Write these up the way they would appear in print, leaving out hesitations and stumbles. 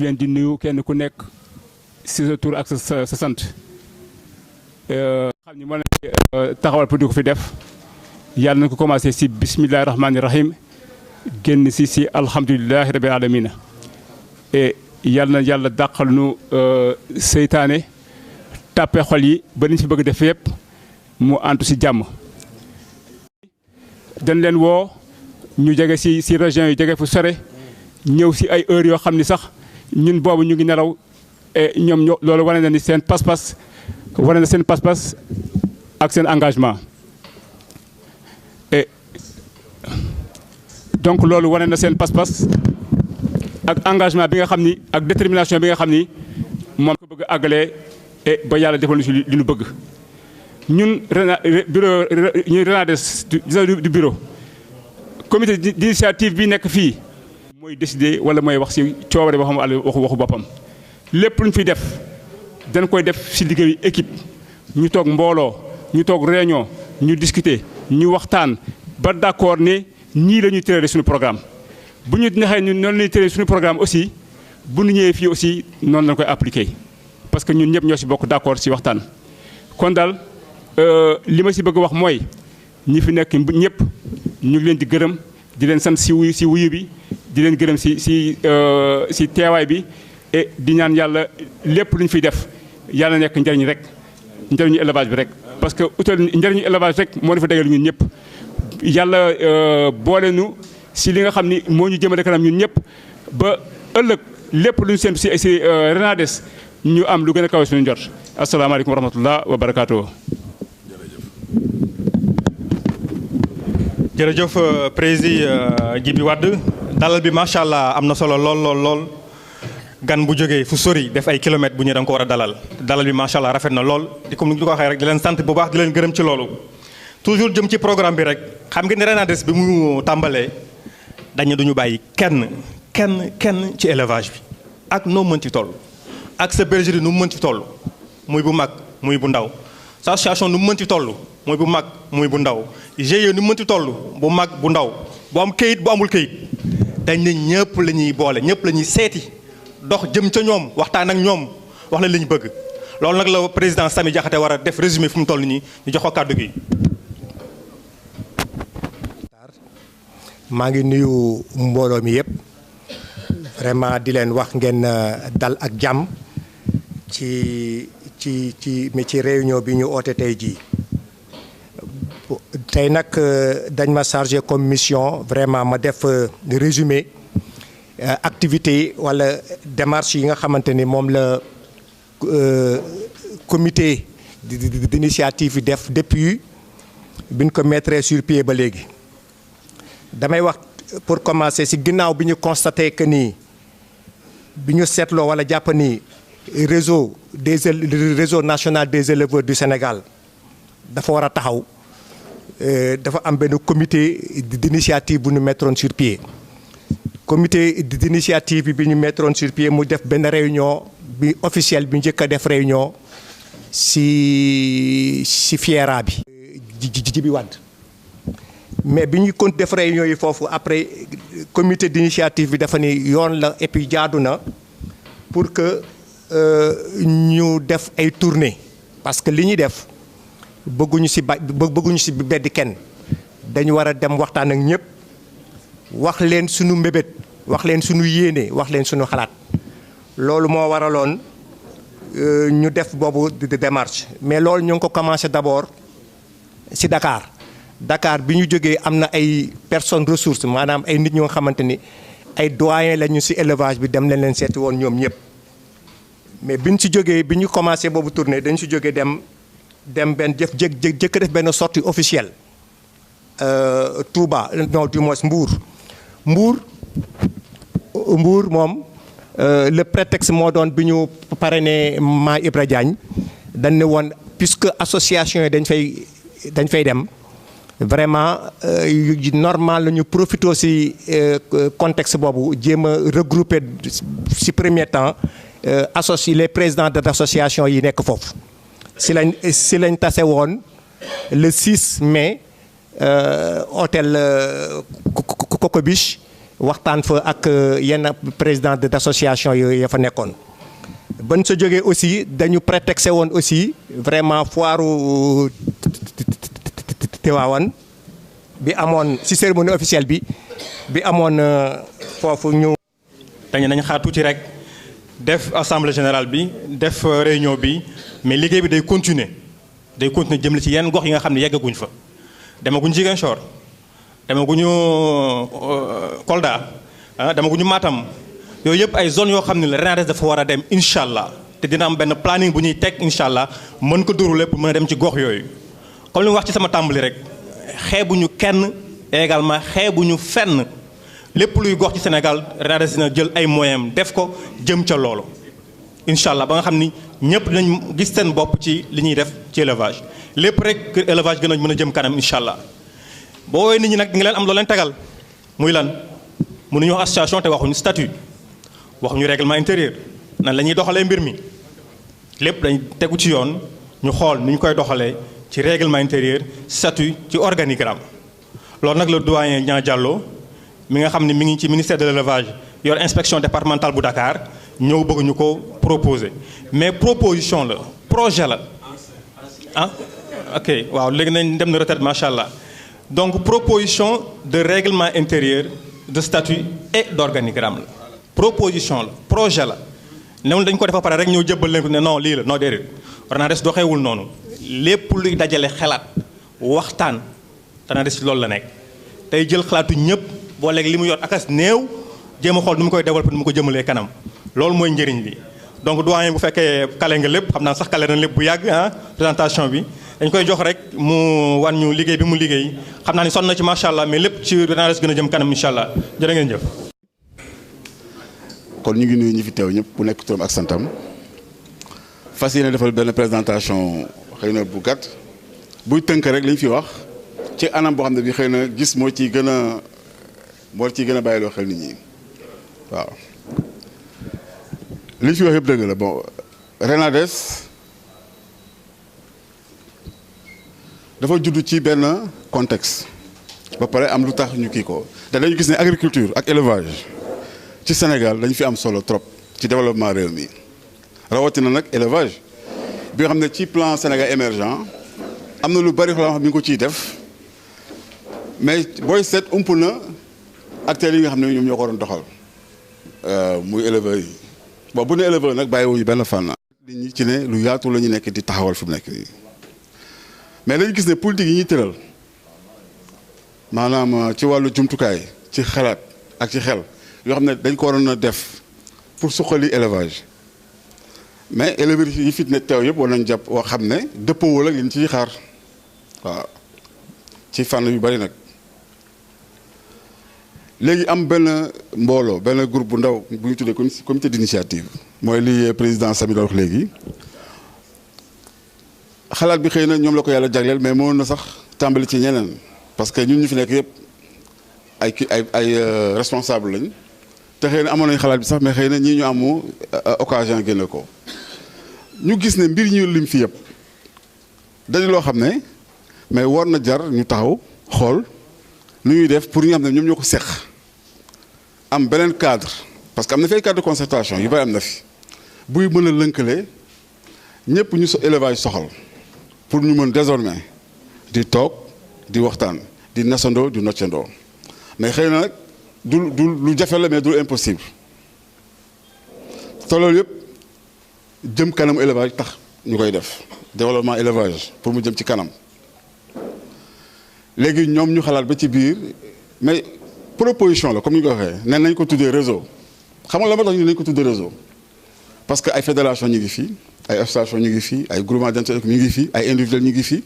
leen di nuyu kenn ku nekk si sa tur ak sa sant xam ni moo leen taxawal pour di ko fi def yàlla nañ ko commencé si bismillahi rahmaani rahim génn si alhamdulilahi rabbil alamina et yàlla na yàlla dàqal nu seytaane tàppe xol yi ba liñ fi bëgg def yëpp mu antu si jàmm. dañ leen woo ñu jege si région yi jege fu sore ñëw si ay heures yoo xam ni sax ñun boobu ñu ngi nelaw et ñoom loolu wane na ni seen pas-pas wane na seen pas-pas ak seen engagement et donc loolu wane na seen pas-pas ak engagement bi nga xam ni ak détermination bi nga xam ni moom ko bëgg a àggalee et ba yàlla defal ñu si li ñu bëgg ñun bureau ñu RENADES du bureau comité d'initiative bi nekk fii mooy décider wala mooy wax si coobare boo xam ne waxu boppam lépp lu ñu fiy def dañ koy def si liggéeyu équipe ñu toog mbooloo ñu toog réunion ñu discuter ñu waxtaan ba d'accord ne ñii la ñuy tëralee suñu programme bu ñu neexee ñun noonu la ñuy tëralee suñu programme aussi bu ñu ñëwee fii aussi noonu lañ koy appliquer parce que ñun ñëpp ñoo si bokk d'accord si waxtaan. kon daal li ma si bëgg wax mooy ñi fi nekk ñëpp ñu ngi leen di gërëm di leen sant si wuyu bi di leen gërëm si teewaay bi et di ñaan yàlla lépp lu ñu fiy def yàlla nekk njëriñ rek njëriñu élevage bi rek. parce que utal njëriñu élevage rek moo ñu fa déglu ñun ñëpp yàlla boole nu si li nga xam ni moo ñu jëmale kanam ñun ñëpp ba ëllëg lépp lu ñu séntu si RENADES ñu am lu gën a kawe suñu njort asalaamaaleykum wa rahmatullah wa barakaatu. jërëjëf président Djiby Wade dalal bi macha allah am na solo lool gan bu jógee fu sori def ay kilomètres bu ñëwee da nga ko war a dalal bi macha allah rafet na lool di comme ni ñu ko waxee rek di leen sant bu baax di leen gërëm ci loolu. toujours jëm ci programme bi rek xam nga ne RENADES bi mu tàmbalee dañ ne duñu bàyyi kenn ci élevage bi ak noo mënti toll ak sa bergerie nu mu mënti toll muy bu mag muy bu ndaw sa association nu mu mënti toll muy bu mag muy bu ndaw GIE nu mu mënti toll bu mag bu ndaw bu am këyit bu amul këyit dañ ne ñëpp la ñuy boole ñëpp la ñuy seeti dox jëm ca ñoom waxtaan ak ñoom wax la li ñu bëgg loolu nag la président Samy Diakhaté war a def résumé fu mu toll nii ñu jox ko kàddu gi. maa ngi nuyu mbooloo mi yëpp vraiment di leen wax ngeen dal ak jàmm ci réunion bi ñu oote tey jii tey nag dañ ma chargé comme mission vraiment ma def résumé activité wala démarche yi nga xamante ni moom la comité d'initiative yi def depuis bi ñu ko mettre sur pied ba léegi. damay wax pour commencer ci ginnaaw bi ñu constaté que ni bi ñu seetloo wala jàpp ni réseau national des éleveurs du Sénégal dafa war a taxaw dafa am benn comité d'initiative bu ñu mettroon sur pied. comité d'initiative bi ñu mettroon sur pied mu def benn réunion bi officielle bi njëkk a def réunion ci FIERA bi. Djiby Wade mais bi ñu compte def réunion yi foofu après comité d'initiative bi dafa ni yoon la et puis jaadu na pour que ñu def ay tournées parce que li ñuy def bëgguñu ci beddi kenn dañu war a dem waxtaan ak ñëpp wax leen suñu mbébét wax leen suñu yéene wax leen suñu xalaat loolu moo waraloon ñu def boobu démarche mais loolu ñu ngi ko commencé d'abord ci Dakar bi ñu jógee am na ay personnes ressources maanaam ay nit ñoo xamante ni ay doyens lañu ci élevage bi dem leen seeti woon ñoom ñëpp mais bi ñu ci jógee bi ñu commencé boobu tournée dañu ci jógee dem benn jëkk def benn sortie officielle Touba non du moins Mbour moom le prétexte moo doon bi ñu parrainé Ma Ibra Diagne dañ ne woon puisque association yi dañ fay dem vraiment normal la ñu profité ci contexte boobu jéem a regrouper ci premier temps associé les présidents d'association yi nekk foofu ci lañ tase woon le 6 mai hôtel Coco Beach waxtaan fa ak yenn président d'association yooyu ya fa nekkoon. ban sa jógee aussi dañu prétexté woon aussi vraiment foiru Tivaouane bi amoon ci cérémonie officielle bi amoon foofu ñu. dañu nañ xaar tuuti rek def assemblée générale bi def réunion bi mais liggéey bi day continuer jëm ci yenn gox yi nga xam ne yeggaguñ fa. demaguñ Ziguinchor demaguñu Kolda demaguñu Matam yooyu yëpp ay zones yoo xam ne la RENADES dafa war a dem incha allah te dina am benn planning bu ñuy teg incha allah mën ko dérouler pour mën a dem ci gox yooyu. comme li mu wax ci sama tàmbali rek xeebuñu kenn également xeebuñu fenn lépp luy gox ci Sénégal RENADES dina jël ay moyens def ko jëm ca loolu incha allah ba nga xam ni ñëpp dinañ gis seen bopp ci li ñuy def ci élevage lépp rek que élevage gën a mën a jëm kanam incha allah. boo woowee nit ñi nag di nga leen am loo leen tegal muy lan mënuñu wax association te waxuñu statut waxuñu règlement intérieur nan la ñuy doxalee mbir mi lépp dañ tegu ci yoon ñu xool ni ñu koy doxalee ci règlement intérieur statut ci organigramme. loolu nag le doyen Niang Diallo mi nga xam ne mi ngi ci ministère de l'élevage yor inspection départementale bu Dakar ñëw bëgg ñu ko proposer mais proposition la projet la ah ok waaw léegi nañ dem na retraite macha allah. donc proposition de règlement intérieur de statut et d'organigramme la proposition la projet la newul dañ ko defa pare rek ñëw jëbbal leen ko ne non lii la non déedéet RENADES doxeewul noonu lépp luy dajale xalaat waxtaan RENADES loolu la nekk tey jël xalaatu ñëpp boo léegi li mu yor akas néew jéem a xool nu mu koy développer nu mu ko jëmalee kanam loolu mooy njëriñ li donc doyen bu fekkee kale nga lépp xam naa sax kale na lépp bu yàgg présentation bi dañ koy jox rek mu wan ñu liggéey bi mu liggéey xam naa ni sonn na ci macha allah mais lépp ci RENADES gën a jëm kanam incha allah jërë ngeen jëf. kon ñu ngi nuyu ñi fi teew ñëpp bu nekk turam ak santam fas yéene defal benn présentation xëy na bu gàtt buy tënk rek li ñu fi wax ci anam boo xam ne bi xëy na gis moo ciy gën a bàyyiloo xel nit ñi waaw. li ñu fi wax yëpp dëgg la bon RENADES dafa judd ci benn contexte ba pare am lu tax ñu kii ko te dañu gis ne agriculture ak élevage ci Sénégal dañu fi am solo trop ci développement réew mi rawatina nag élevage bi nga xam ne ci plan Sénégal émergent am na lu bari loo xam ne mi ngi ko ciy def mais booy seet ump na acteurs yi nga xam ne ñoom ñoo ko waroon doxal muy éleveurs yi bon bu ne éleveur nag bàyyiwuñu benn fànn. nit ñi ci ne lu yaatu la ñu nekk di taxawal fi mu nekk nii mais dañu gis ne politique yi ñuy tëral maanaam ci wàllu jumtukaay ci xalaat ak ci xel yoo xam ne dañ ko waroon a def pour suqali élevage mais éleveurs yi fi ne teew yëpp war nañ jàpp woo xam ne dëppoowul ak li ñu ciy xaar waaw ci fànn yu bari nag. léegi am benn mbooloo benn groupe bu ndaw bu ñu tuddee comité d'initiative mooy li président Samy wax léegi xalaat bi xëy na ñoom la ko yàlla jagleel mais moo na sax tàmbali ci ñeneen parce que ñun ñu fi nekk yëpp ay responsable lañ te xëy na amoon nañ xalaat bi sax mais xëy na ñii ñu amu occasion génne ko ñu gis ne mbir ñu lim fi yëpp dañu loo xam ne mais war na jar ñu taxaw xool nu ñuy def pour ñi nga xam ne ñoom ñoo ko seq am beneen cadre parce que am na fay cadre de concertation yu bari am na fi buy mën a lënkale ñëpp ñu élevage soxal pour ñu mën désormais di toog di waxtaan di nasandoo di noccandoo mais xëy na nag du lu jafe la mais du impossible te loolu yëpp jëm kanamu élevage tax ñu koy def développement élevage pour mu jëm ci kanam. léegi ñoom ñu xalaat ba ci biir mais proposition la comme ni ñu ko waxee nee nañ ko tuddee réseau xam nga la ma tax ñu nañ ko tuddee réseau parce que ay fédération ñu ngi fii ay association ñu ngi fii ay groupement d'intérêt ñu ngi fii ay individuels ñu ngi fii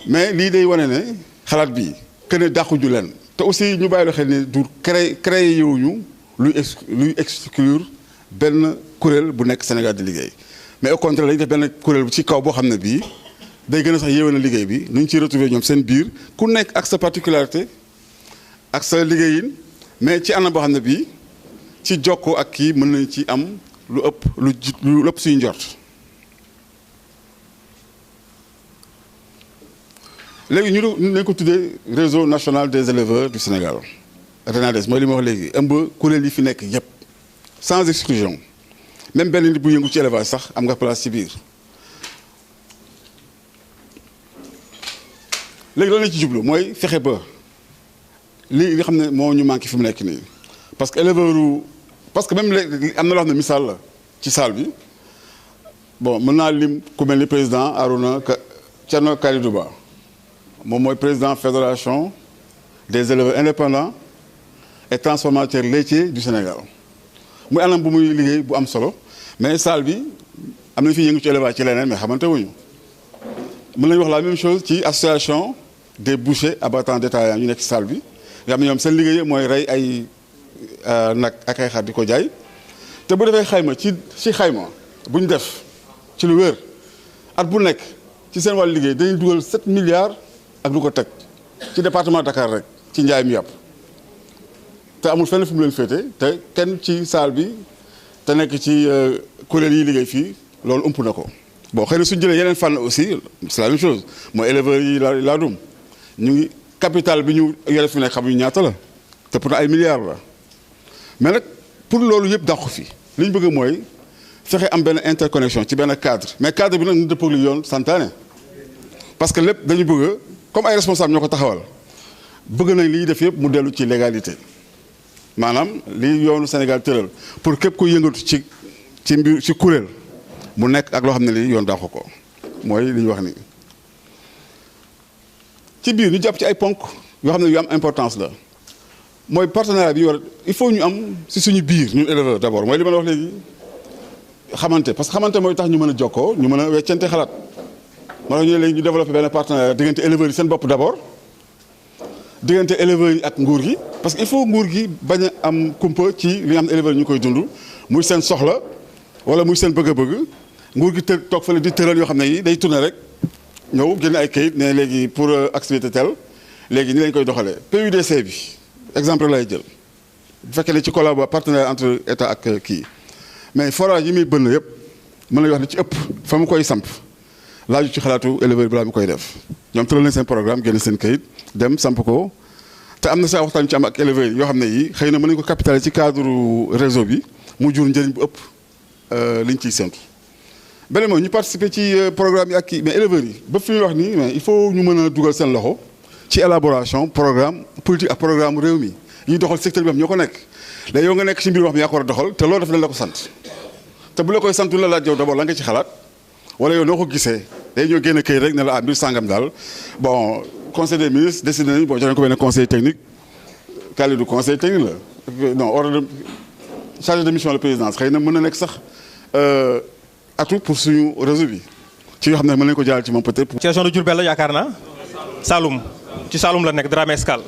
mais lii day wane ne xalaat bi que ne dàquju leen te aussi ñu bàyyi la xel ne du créé yowuñu luy exclure benn kuréel bu nekk Sénégal di liggéey mais au contraire lañu def benn kuréel bu ci kaw boo xam ne bii day gën a sax yéwén a liggéey bi nu ñu ciy retrouver ñoom seen biir ku nekk ak sa particularité ak sa liggéeyin mais ci anam boo xam ne bii ci jokkoo ak kii mën nañ ci am lu ëpp suy njort. léegi ñu nañ ko tuddee réseau national des éleveurs du Sénégal RENADES mooy li ma wax léegi ëmb kuréel yi fi nekk yëpp sans exclusion même benn nit bu yëngu ci élevage sax am nga place ci biir. léegi loolu la ci jublu mooy fexe ba li nga xam ne moo ñu manqué fi mu nekk nii parce que éleveur parce que même léegi am na loo xam ne misaal la ci salle bi bon mën naa lim ku mel ni président Arouna Thierno Kalidou Ba moom mooy président fédération des éleveurs indépendants et transformateurs laitiers du Sénégal muy anam bu muy liggéey bu am solo mais salle bi am na fi yëngu ci élevage ci leneen mais xamante wuñu mën nañu wax la même chose ci association des bouchers abattants détaillants ñu nekk ci salle bi nga xam ne ñoom seen liggéey mooy rey ay nag ak ay xar di ko jaay te bu defee xayma ci xayma bu ñu def ci lu wér at bu nekk ci seen wàllu liggéey dañuy dugal 7 milliards ak lu ko teg ci département Dakar rek ci njaay mi yàpp te amul fenn fu mu leen féete te kenn ci salle bi te nekk ci kuréel yi liggéey fii loolu ëmp na ko bon xëy na suñu jëlee yeneen fànn aussi c'est la même chose mooy éleveurs yi laa dum ñu ngi capital bi ñu yore fi nekk xam ñu ñaata la te pourtant ay milliards la mais nag pour loolu yëpp dàqu fi li ñu bëgg mooy fexe am benn interconnexion ci benn cadre mais cadre bi nag ñu dëppoo li yoon santaane parce que lépp dañu bëgg comme ay responsable ñoo ko taxawal bëgg nañ li ñuy def yëpp mu dellu ci légalité maanaam li yoonu Sénégal tëral pour képp ku yëngatu ci mbir ci kuréel mu nekk ak loo xam ne lii yoon dàqu ko mooy li ñu wax nii ci biir ñu jàpp ci ay ponk yoo xam ne yu am importance la mooy partenariat bi ñu war il faut ñu am si suñu biir ñun éleveur d'abord mooy li ma la wax léegi xamante parce que xamante mooy tax ñu mën a jokkoo ñu mën a weccante xalaat moo tax ñu ne léegi ñu développé benn partenariat diggante éleveurs yi seen bopp d'abord diggante éleveurs yi ak nguur gi parce que il faut nguur gi bañ a am kumpa ci li nga xam ne éleveurs yi ñu koy dund muy seen soxla wala muy seen bëgg-bëgg nguur gi toog fële di tëral yoo xam ne yi day tourner rek ñëw génne ay kayit ne léegi pour activité telle léegi ni lañ koy doxalee PUDC bi exemple lay jël bu fekkee ne ci collaboration partenariat entre état ak kii mais forage yi muy bënn yëpp mën nañu wax ne ci ëpp fa mu koy samp laaju ci xalaatu éleveur balaa mu koy def ñoom tëral nañ seen programme génne seen kayit dem samp ko te am na saa waxtaan ci am ak éleveurs yoo xam ne yi xëy na mën nañu ko capitaliser ci cadre réseau bi mu jur njëriñ bu ëpp liñ ciy séntu beneen mooy ñu participer ci programme yi ak kii mais éleveurs yi ba fi ñuy wax nii mais il faut ñu mën a dugal seen loxo ci élaboration programme politique ak programme réew mi yi doxal secteur bi am ñoo ko nekk léegi yow nga nekk ci mbir wax mi yaa ko war a doxal te loolu daf leen la ko sant te bu la koy sant la laaj yow d'abord la nga ci xalaat wala yow noo ko gisee day ñoo génn këy rek ne la mbir sàngam daal bon conseil des ministres décidé nañu bon jox nañu ko benn conseil technique Kalidou conseil technique la non ordre de chargé de mission de présidence xëy na mën na nekk sax atout pour suñu réseau bi ci yoo xam ne mën nañu ko jàllale ci moom peut-être. ci région de Diourbel la yaakaar naa Saloum ci Saloum la nekk Dramé Escale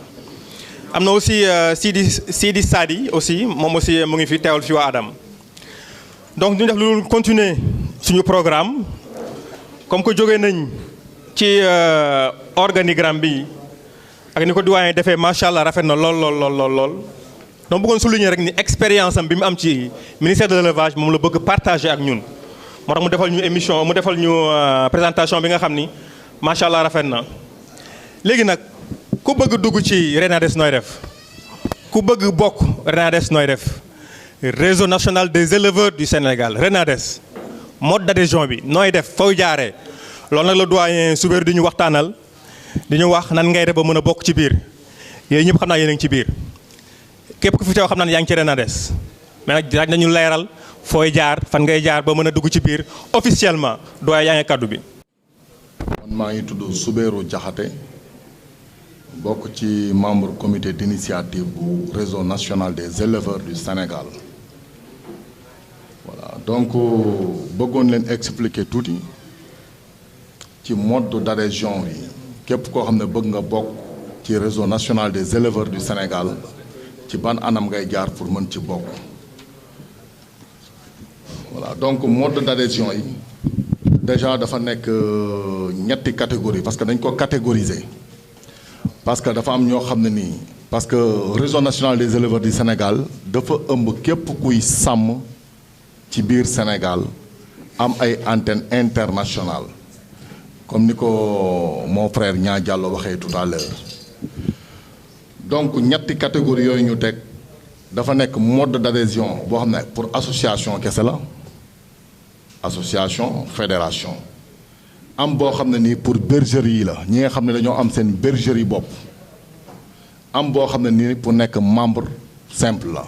am na aussi Sidi Sadi aussi moom aussi mu ngi fi teewal fi waa Adam donc ñu def lu continuer suñu programme comme que jógee nañ ci organigramme bi ak ni ko doyen defee macha allah rafet na lool. donc bëggoon souligner rek ni expérience am bi mu am ci ministère de l'élevage moom la bëgg partager ak ñun moo tax mu defal ñu émission mu defal ñu présentation bi nga xam ni macha allah rafet na. léegi nag ku bëgg dugg ci RENADES nooy def ku bëgg bokk RENADES nooy def réseau national des éleveurs du Sénégal RENADES mode d'adhésion bi nooy def fooy jaaree loolu nag la doyen Soubeyru di ñu waxtaanal di ñu wax nan ngay def ba mën a bokk ci biir yooyu ñëpp xam naa yéen a ngi ci biir. képp ku fi teew xam naa ne yaa ngi ci RENADES mais nag daaj nañu leeral fooy jaar fan ngay jaar ba mën a dugg ci biir officiellement doyen yaa ngi kaddu bi. man maa ngi tudd Soubeyru Diakhaté bokk ci membre comité d'initiative bu réseau national des éleveurs du Sénégal voilà donc bëggoon leen expliquer tuuti ci mode d'adhésion yi képp koo xam ne bëgg nga bokk ci réseau national des éleveurs du Sénégal. ci ban anam ngay jaar pour mën ci bokk voilà donc mode d'adhésion yi déjà dafa nekk ñetti catégorie parce que dañ ko catégoriser parce que dafa am ñoo xam ne nii parce que réseau national des éleveurs du Sénégal dafa ëmb képp kuy sàmm ci biir Sénégal am ay antenne internationale comme ni ko mon frère Niang Diallo waxee tout à l'heure donc ñetti catégorie yooyu ñu teg dafa nekk mode d'adhésion boo xam ne pour association kese la association fédération am boo xam ne nii pour bergerie yi la ñi nga xam ne dañoo am seen bergerie bopp am boo xam ne nii pour nekk membre simple la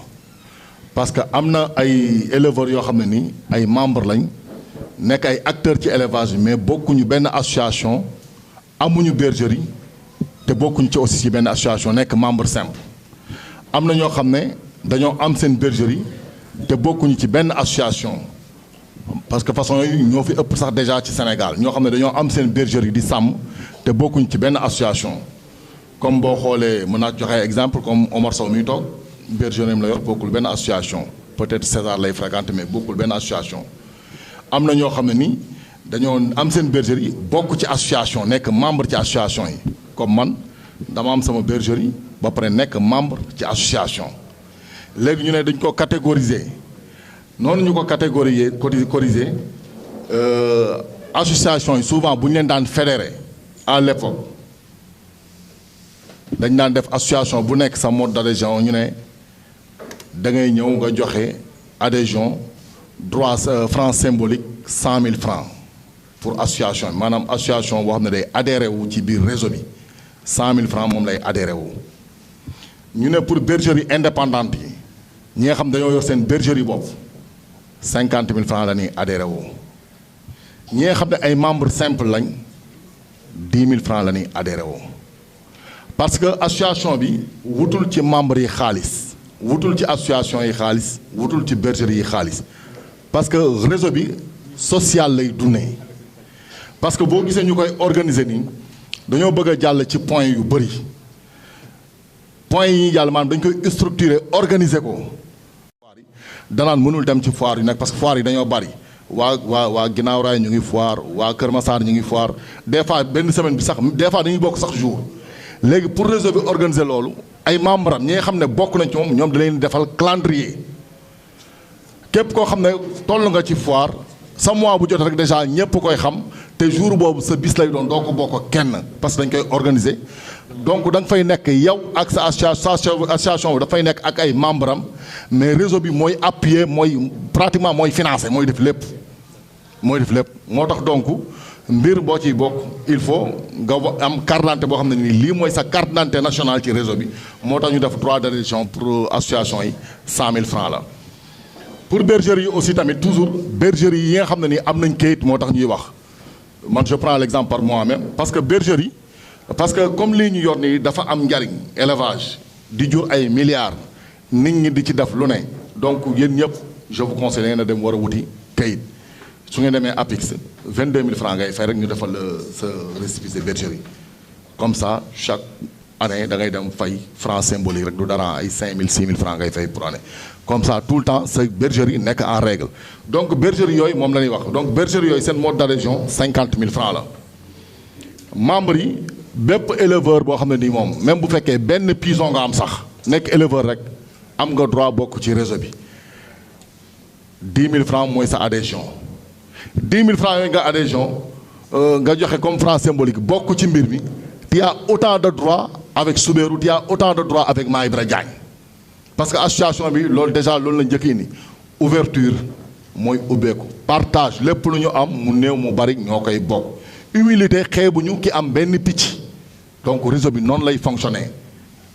parce que am na ay éleveurs yoo xam ne nii ay membre lañ nekk ay acteurs ci élevage bi mais bokkuñu benn association amuñu bergerie te bokkuñu ci aussi ci benn association nekk membre simple am na ñoo xam ne dañoo am seen bergerie te bokkuñu ci benn association parce que façon yooyu ñoo fi ëpp sax déjà ci Sénégal ñoo xam ne dañoo am seen bergerie di sàmm te bokkuñu ci benn association comme boo xoolee mën naa joxe exemple comme Omar Sow mi toog bergerie la yor bokkul benn association peut-être César lay fréquenté mais bokkul benn association am na ñoo xam ne ni dañoo am seen bergerie bokk ci association nekk membre ci association yi comme man dama am sama bergerie ba pare nekk membre ci association léegi ñu ne dañ ko catégoriser noonu ñu ko catégoriser association yi souvent bu ñu leen daan fédéré à l'époque dañ daan def association bu nekk sa mode d'adhésion ñu ne da ngay ñëw nga joxe adhésion droit franc symbolique 100 000 francs pour association maanaam association boo xam ne day adhéré wu ci biir réseau bi 100 000 francs moom lay adhéré wu. ñu ne pour bergerie indépendante yi ñi nga xam dañoo yor seen bergerie bopp 50 000 francs la ñuy adhéré wu ñi nga xam ne ay membres simple lañ 10 000 francs la ñuy adhéré wu. parce que association bi wutul ci membres yi xaalis wutul ci association yi xaalis wutul ci bergerie yi xaalis parce que réseau bi social lay dundee parce que boo gisee ñu koy organiser nii dañoo bëgg a jàll ci point yu bëri point yi ñuy jàll maanaam dañ koy structurer organiser ko. danaan mënul dem ci foire yi nag parce que foire yi dañoo bëri waa Ginnaaw Raay ñu ngi foire waa Kër Massar ñu ngi foire des fois benn semaine bi sax des fois dañuy bokk sax jour. léegi pour réseau bi organiser loolu ay membres am ñi nga xam ne bokk nañ ci moom ñoom da leen defal calendrier képp koo xam ne toll nga ci foire sa mois bu jot rek déjà ñëpp koy xam te jour boobu sa bis lay doon doo ko bokk kenn parce que dañ koy organiser donc da nga fay nekk yow ak sa association bi dafay nekk ak ay membres am mais réseau bi mooy appuyer mooy pratiquement mooy financer mooy def lépp moo tax donc mbir boo ciy bokk il faut nga am carte d'identité boo xam ne nii lii mooy sa carte d'identité nationale ci réseau bi moo tax ñu def droit d'adhésion pour association yi 100 000 francs la. pour bergerie yi aussi tamit toujours bergerie yi nga xam ne nii am nañ kayit moo tax ñuy wax man je prends l'exemple par moi-même parce que bergerie parce que comme lii ñu yor nii dafa am njariñ élevage di jur ay milliards nit ñi di ci def lu ne donc yéen ñëpp je vous conseille na dem war a wuti kayit. su ngeen demee APIX 22 000 francs ngay fay rek ñu defal sa récépissé bergerie comme ça chaque année da ngay dem fay franc symbolique rek du dara ay 5 000 6 000 francs ngay fay pour année comme ça tout le temps sa bergerie nekk en règle donc bergerie yooyu moom la ñuy wax donc bergerie yooyu seen mode d'adhésion 50 000 francs la membres yi bépp éleveur boo xam ne nii moom même bu fekkee benn pison nga am sax nekk éleveur rek am nga droit bokk ci réseau bi 10 000 francs mooy sa adhésion 10 000 francs yooyu nga adhésion nga joxe comme franc symbolique bokk ci mbir mi tu as autant de droits avec Souberou tu as autant de droits avec Maïbra Diagne parce que association bi loolu déjà loolu la njëkkee ni ouverture mooy ubbeeku partage lépp lu ñu am mu néew mu bari ñoo koy bokk humilité xeebuñu ki am benn picc donc réseau bi noonu lay fonctionner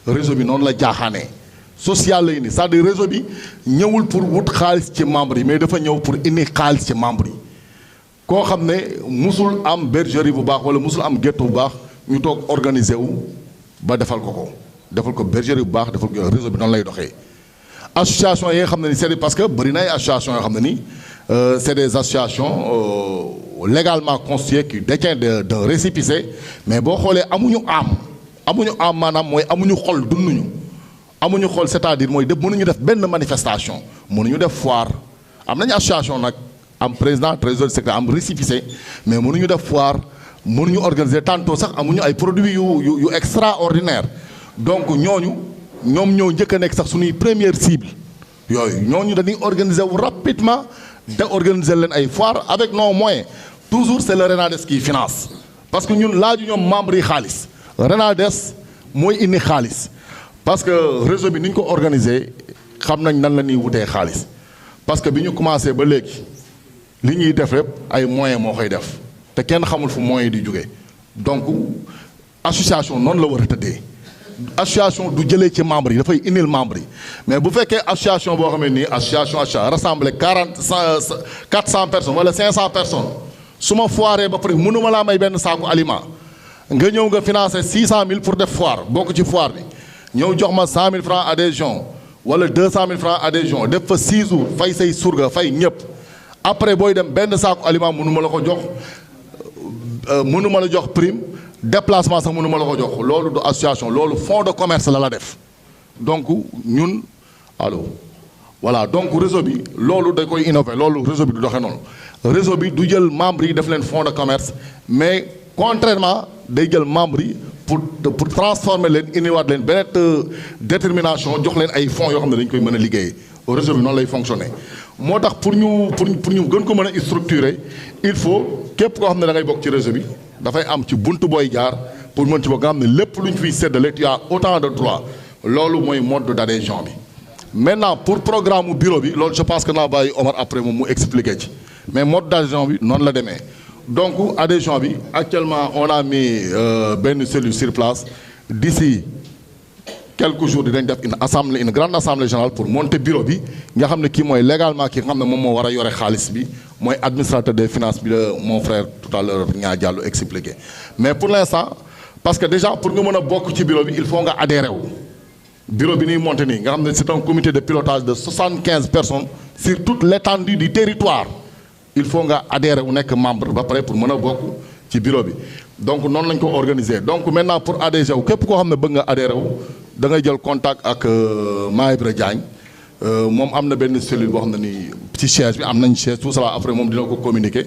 réseau bi noonu la jaaxaanee social lay ni c'est-à-dire réseau bi ñëwul pour wut xaalis ci membres yi mais dafa ñëw pour indi xaalis ci membres yi koo xam ne musul am bergerie bu baax wala musul am gétt bu baax ñu toog organiser wu ba defal ko bergerie bu baax defal ko réseau bi noonu lay doxee. association yi nga xam ne ni c'est parce que bëri na ay association yoo xam ne ni c'est des associations légalement constituées qui détiennent d'un récépissé mais boo xoolee amuñu am maanaam mooy amuñu xol dunduñu amuñu xol c'est-à-dire mooy mënuñu def benn manifestation mënuñu def foire am nañu association nag am président trésorier secrétaire am récépissé mais mënuñu def foire mënuñu organiser tantôt sax amuñu ay produits yu extraordinaire donc ñoom ñoo njëkk a nekk sax suñuy première cible yooyu ñooñu dañuy organiser wu rapidement de organiser leen ay foire avec nos moyens toujours c'est le Renades qui finance parce que ñun laaju ñoom membres yi xaalis Renades mooy indi xaalis parce que réseau bi ni ñu ko organisé xam nañ nan la ñuy wutee xaalis parce que bi ñu commencé ba léegi li ñuy def lépp ay moyens moo koy def te kenn xamul fu moyens di jógee donc association noonu la war a tëddee association du jëlee ci membres yi dafay indil membres yi mais bu fekkee association boo xam ne nii association rassemblé 400 personnes wala 500 personnes su ma foiree ba pare mënuma laa may benn saaku aliment nga ñëw nga financé 600 000 pour def foire bokk ci foire bi ñëw jox ma 100 000 francs adhésion wala 200 000 francs adhésion def fa 6 jours fay say surga fay ñëpp après booy dem benn saaku aliment mënuma la ko jox mënuma la jox prime déplacement sax mënuma la ko jox loolu du association loolu fonds de commerce la def donc ñun allo voilà donc réseau bi loolu da koy innové loolu réseau bi du doxee noonu réseau bi du jël membres yi def leen fonds de commerce mais contrairement day jël membres yi pour transformer leen indiwaat leen beneen détermination jox leen ay fonds yoo xam ne dañ koy mën a liggéeyee réseau bi noonu lay fonctionner moo tax pour ñu gën ko mën a structurer il faut képp koo xam ne da ngay bokk ci réseau bi dafay am ci buntu booy jaar pour mën ci bokk nga xam ne lépp lu ñu fiy séddale tu as autant de droits loolu mooy mode d'adhésion bi. maintenant pour programme bureau bi loolu je pense que naa bàyyi Omar après moom mu expliquer ci mais mode d'adhésion bi noonu la demee donc adhésion bi actuellement on a mis benn cellule sur place d'ici quelques jours dinañ def une grande assemblée générale pour monter bureau bi nga xam ne kii mooy légalement ki nga xam ne moom moo war a yore xaalis bi mooy administrateur des finances bi la mon frère tout à l'heure ñaa jàllu expliqué mais pour l'instant parce que déjà pour nga mën a bokk ci bureau bi il faut nga adhéré wu bureau bi ñuy monter nii nga xam ne c'est un comité de pilotage de 75 personnes sur toute l'étendue du territoire il faut nga adhéré wu nekk membre ba pare pour mën a bokk ci bureau bi donc noonu lañ ko organiser donc maintenant pour adhérer wu képp koo xam ne bëgg nga adhéré wu da ngay jël contact ak Maïbra Diagne moom am na benn cellule boo xam ne nii ci siège bi am nañ siège tout ça après moom dina ko communiquer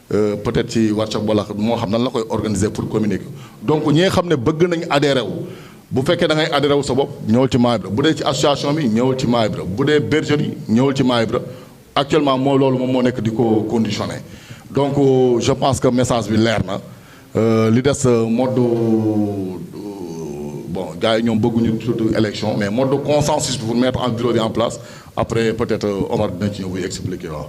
peut-être ci WhatsApp wala moo xam nan la koy organiser pour communiquer donc ñi nga xam ne bëgg nañ adhéré wu bu fekkee da ngay adhéré wu sa bopp ñëwal ci Maïbra bu dee ci association bi ñëwal ci Maïbra bu dee bergerie ñëwal ci Maïbra actuellement moo loolu moom moo nekk di ko conditionné donc je pense que message bi leer na li des mode bon gars yi ñoom bëgguñu surtout élection mais mode de consensus pour mettre en bureau bi en place après peut-être Omar dina ci ñëw buy expliquer waaw.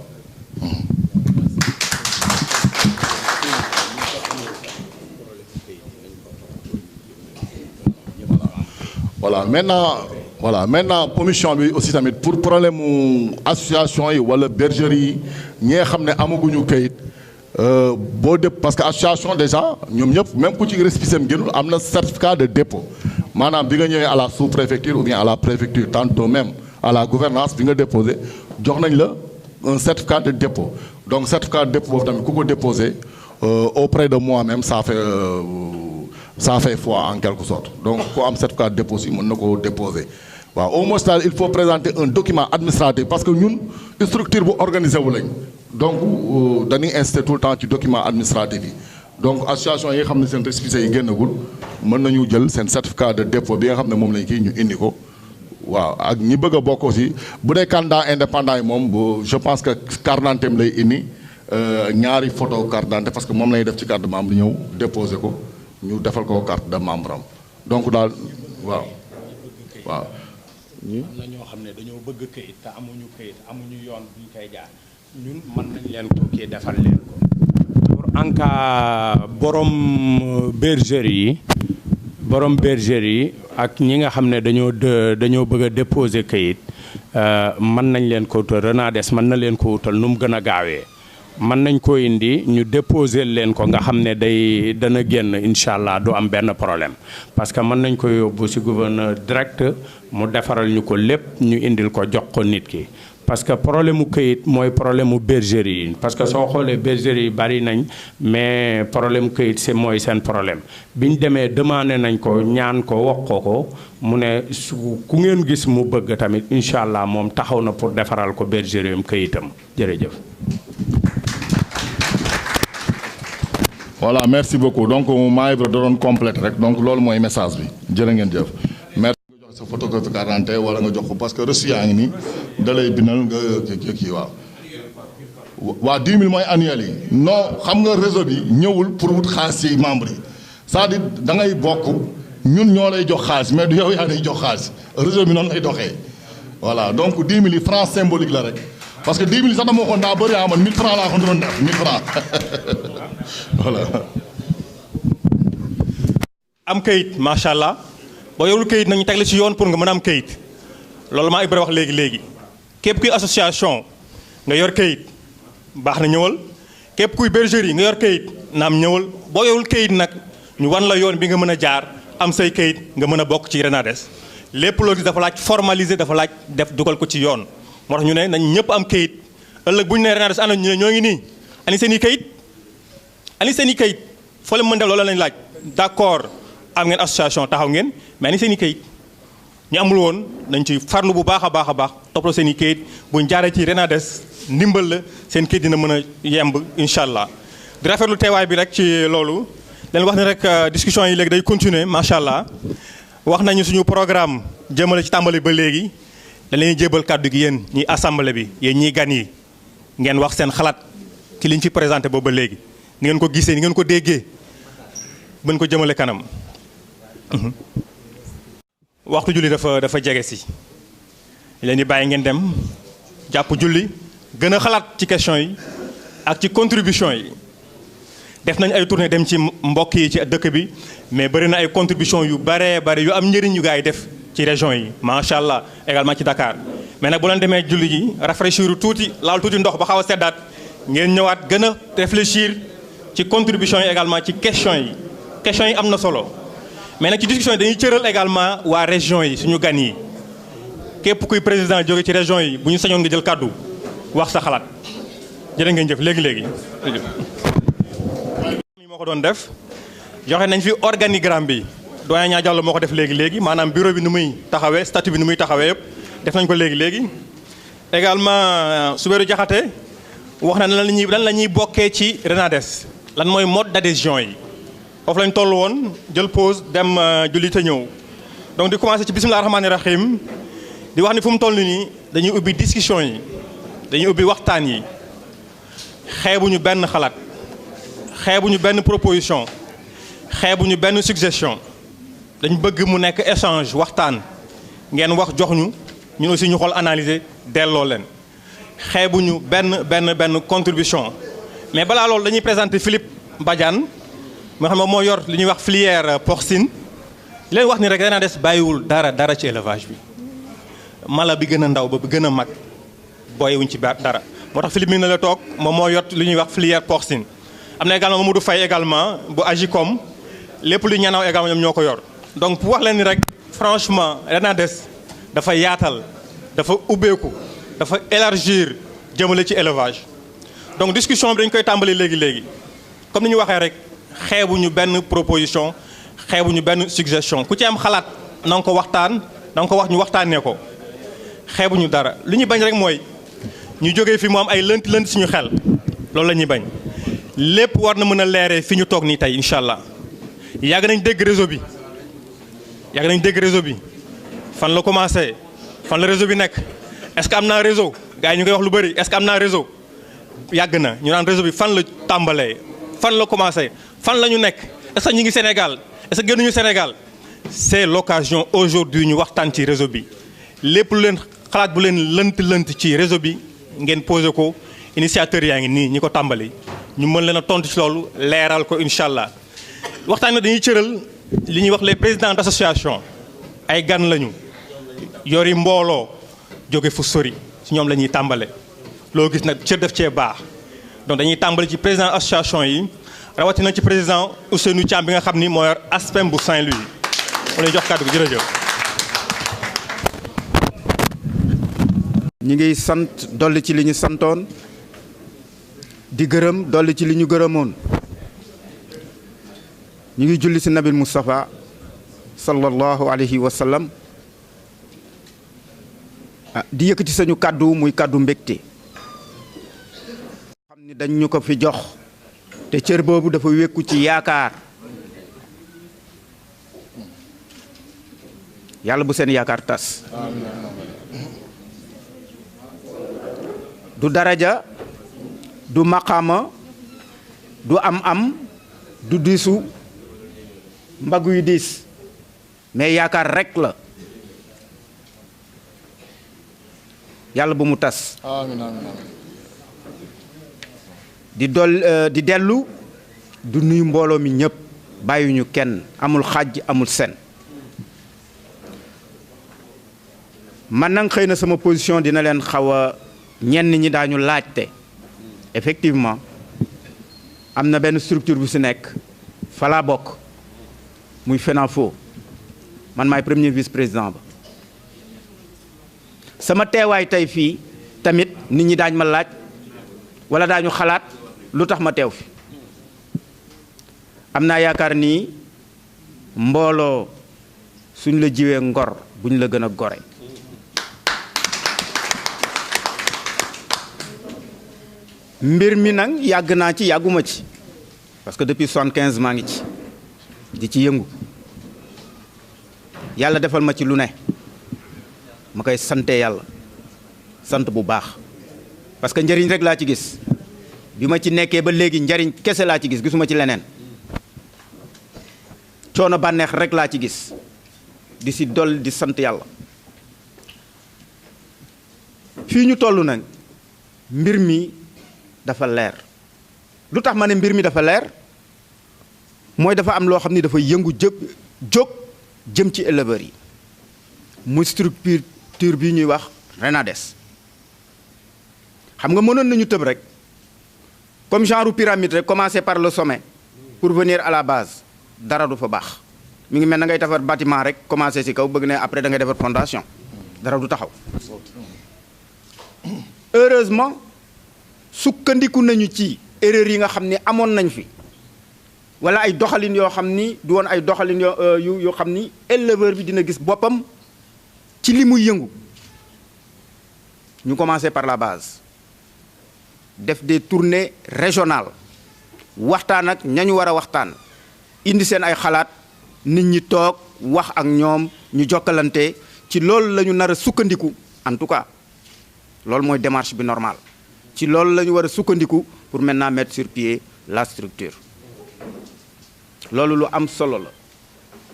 voilà maintenant commission bi aussi tamit pour problème mu association yi wala bergerie yi ñi nga xam ne amaguñu kayit boo dép parce que association déjà ñoom ñëpp même ku ci récépissé am génnul am na certificat de dépôt maanaam bi nga ñëwee à la sous-préfecture ou bien à la préfecture tantôt même à la gouvernance bi nga déposé jox nañ la un certificat de dépôt donc certificat de dépôt boobu tamit ku ko déposé auprès de moi-même ça fait foi en quelque sorte donc ku am certificat de dépôt si mën na ko déposer waaw au moins daal il faut présenter un document administratif parce que ñun structure bu organisé wu lañ donc dañuy insister tout le temps ci document administratif yi donc association yi nga xam ne seen récépissé yi génnagul mën nañu jël seen certificat de dépôt bi nga xam ne moom lañ kii ñu indi ko waaw ak ñi bëgg a bokk aussi bu dee candidat indépendant yi moom je pense que carte d'identité lay indi ñaari photo carte d'identité parce que moom lay def ci carte de membre ñëw déposer ko ñu defal ko carte de membre am donc daal waaw. am na ñoo xam ne dañoo bëgg këyit te amuñu këyit amuñu yoon bu ñu koy jaar ñun mën nañ leen ko kii defal leen ko pour en cas borom bergerie yi ak ñi nga xam ne dañoo bëgg a déposer këyit mën nañ leen ko wutal Renades mën na leen ko wutal nu mu gën a gaawee mën nañ ko indi ñu déposer leen ko nga xam ne dana génn incha allah du am benn problème parce que mën nañ ko yóbbu ci gouverneur direct mu defaral ñu ko lépp ñu indil ko jox ko nit ki parce que problème mu këyit mooy problème mu bergerie yi parce que soo xoolee bergerie yi bari nañ mais problème këyit c'est mooy seen problème bi ñu demee demandé nañ ko ñaan ko wax ko mu ne su ku ngeen gis mu bëgg tamit incha allah moom taxaw na pour defaral ko bergerie am këyitam jërëjëf. voilà merci beaucoup donc Maïbra da doon complète rek donc loolu mooy message bi jërë ngeen jëf merci nga joxe sa photocopie carte d'identité wala nga jox ko parce que reçu yaa ngi nii da lay bindal nga kii waaw 10 000 mooy annuel yi non xam nga réseau bi ñëwul pour wut xaalis ci membre yi c'est-à-dire da ngay bokk ñun ñoo lay jox xaalis mais du yow yaa lay jox xaalis réseau bi noonu lay doxee voilà donc 10 000 francs symbolique la rek parce que 10 000 sax dama waxoon daa bëri man 1000 francs laa ko doon def 1000 francs voilà. am kayit macha allah boo yorul kayit nañu teg la ci yoon pour nga mën a am kayit loolu maa Ibra wax léegi képp kuy association nga yor kayit baax na ñëwal képp kuy bergerie nga yor kayit naam ñëwal boo yorul kayit nag ñu wan la yoon bi nga mën a jaar am say kayit nga mën a bokk ci Renades lépp loo gis dafa laaj formaliser dafa laaj def dugal ko ci yoon moo tax ñu ne nañ ñëpp am kayit ëllëg bu ñu nee Renades ana ñu ne ñoo ngi nii ani seen i kayit foo leen mën def loolu lañ laaj d'accord am ngeen association taxaw ngeen mais ani seen i kayit ñu amul woon nañ ci farlu bu baax a baax toppatoo seen i kayit buñ jaaree ci Renades ndimbal la seen kayit dina mën a yemb incha allah di rafetlu teewaay bi rek ci loolu leen wax ne rek discussion yi léegi day continuer macha allah wax nañu suñu programme jëmale ci tàmbali ba léegi dañ leen jébal kàddu gi yéen ñi assemblée bi yéen ñiy gan yi ngeen wax seen xalaat ci liñ fi présenté boobu ba léegi ni ngeen ko gisee ni ngeen ko déggee bën ko jëmale kanam waxtu julli dafa jege si leen di bàyyi ngeen dem jàpp julli gën a xalaat ci question yi ak ci contribution yi def nañ ay tournée dem ci mbokk yi ci dëkk bi mais bëri na ay contribution yu bare yu am njëriñ yu gars yi def ci région yi macha allah également ci Dakar mais nag bu leen demee julli ji rafraîchir tuuti laal tuuti ndox ba xaw a seddaat ngeen ñëwaat gën a réfléchir ci contribution yi également ci question yi am na solo mais nag ci discussion yi dañuy cëral également waa région yi suñu gan yi képp kuy président jóge ci région yi bu ñu sañoon nga jël kàddu wax sa xalaat jërë ngeen jëf léegi moo ko doon def joxe nañ fi organigramme bi doyen ñaa Diallo moo ko def léegi maanaam bureau bi nu muy taxawee statut bi nu muy taxawee yëpp def nañ ko léegi également Soubérou Diakhaté wax na lan la ñuy bokkee ci Renades lan mooy mode d'adhésion yi foofu lañ toll woon jël pause dem julli te ñëw donc di commencer ci bismillah rahmaani rahim di wax ni fu mu toll nii dañuy ubbi discussion yi dañuy ubbi waxtaan yi xeebuñu benn xalaat xeebuñu benn proposition xeebuñu benn suggestion dañ bëgg mu nekk échange waxtaan ngeen wax jox ñu ñun aussi ñu xool analyser delloo leen xeebuñu benn contribution mais balaa loolu dañuy présenter Philippe Badiane moo xam ne moo yor li ñuy wax filière porcine leen wax ni rek Renades bàyyiwul dara ci élevage bi mala bi gën a ndaw ba bi gën a mag booyewuñ ci dara moo tax Philippe mi na la toog moom moo yor li ñuy wax filière porcine am na également Mamadou Faye également bu Agicom lépp lu ñanaaw également ñoom ñoo ko yor donc pour wax leen ni rek franchement Renades dafa yaatal dafa ubbeeku dafa élargir jëmale ci élevage donc discussion bi dañ koy tàmbali léegi comme ni ñu waxee rek xeebuñu benn proposition xeebuñu benn suggestion ku ci am xalaat na nga ko waxtaan na nga ko wax ñu waxtaanee ko xeebuñu dara li ñu bañ rek mooy ñu jógee fi mu am ay lënt suñu xel loolu la ñuy bañ lépp war na mën a leeree fi ñu toog nii tey incha allah yàgg nañ dégg réseau bi fan la commencé fan la réseau bi nekk est-ce que am naa réseau gars yi ñu koy wax lu bëri est-ce que am naa réseau yàgg na ñu naan réseau bi fan la tàmbalee fan la commencé fan la ñu nekk est-ce que ñu ngi Sénégal est-ce que génnuñu Sénégal c'est l'occasion aujourd'hui ñu waxtaan ci réseau bi lépp lu leen xalaat bu leen lënt ci réseau bi ngeen posé ko initiateurs yaa ngi nii ñi ko tàmbali ñu mën leen a tontu ci loolu leeral ko incha allah waxtaan dañuy cëral li ñuy wax les présidents d'association ay gan lañu yori mbooloo jóge fu sori ci ñoom la ñuy tàmbale loo gis nag cër def cee baax donc dañuy tàmbali ci président association yi rawatina ci président Ousseynou Thiam bi nga xam ni moo yor ASPEM bu Saint-Louis mu lay jox kàddu gi jërëjëf. ñi ngi sant dolli ci li ñu santoon di gërëm dolli ci li ñu gërëmoon ñu ngi julli ci nabil Moustapha sallallahu alayhi wa sallam di yëkkati sañu kàddu muy kàddu mbégte xam ni dañ ñu ko fi jox te cër boobu dafa wékku ci yaakaar yàlla bu seen yaakaar tas du daraja du maqaama du am-am du diisu mbagg yu diis mais yaakaar rek la yàlla bu mu tas. amiin amiin amiin. di dellu du nuyu mbooloo mi ñëpp bàyyuñu kenn amul xàjj amul sen man nag xëy na sama position dina leen xaw a ñenn ñi daañu laajte effectivement am na benn structure bu si nekk fa laa bokk muy FENAFO man maay premier vice-président ba sama teewaay tey fii tamit nit ñi daañ ma laaj wala daañu xalaat lu tax ma teew fi am naa yaakaar ni mbooloo suñ la jiwee ngor buñ la gën a gore mbir mi nag yàgg naa ci yàgguma ci parce que depuis 75 maa ngi ci di ci yëngu yàlla defal ma ci lu ne ma koy sante yàlla sant bu baax parce que njëriñ rek laa ci gis bi ma ci nekkee ba léegi njëriñ kese laa ci gis gisuma ci leneen coono bànneex rek laa ci gis di si dol di sant yàlla fii ñu toll nag mbir mi dafa leer lu tax ma ne mbir mi dafa leer mooy dafa am loo xam ni dafa yëngu jóg jëm ci éleveurs yi muy structure bi ñuy wax RENADES xam nga mënoon nañu tëb rek comme genre pyramide rek commencer par le sommet pour venir à la base dara du fa baax mi ngi mel na ngay defar bâtiment rek commencer ci kaw bëgg ne après da ngay defar fondation dara du taxaw heureusement sukkandiku nañu ci erreur yi nga xam ni amoon nañ fi wala ay doxalin yoo xam ni du woon ay doxalin yoo xam ni éleveur bi dina gis boppam ci li muy yëngu ñu commencer par la base def des tournées régionales waxtaan ak ñañu war a waxtaan indi seen ay xalaat nit ñi toog wax ak ñoom ñu jokkalante ci loolu la ñu nar a sukkandiku en tout cas loolu mooy démarche bi normale ci loolu la ñu war a sukkandiku pour maintenant mettre sur pied la structure loolu lu am solo la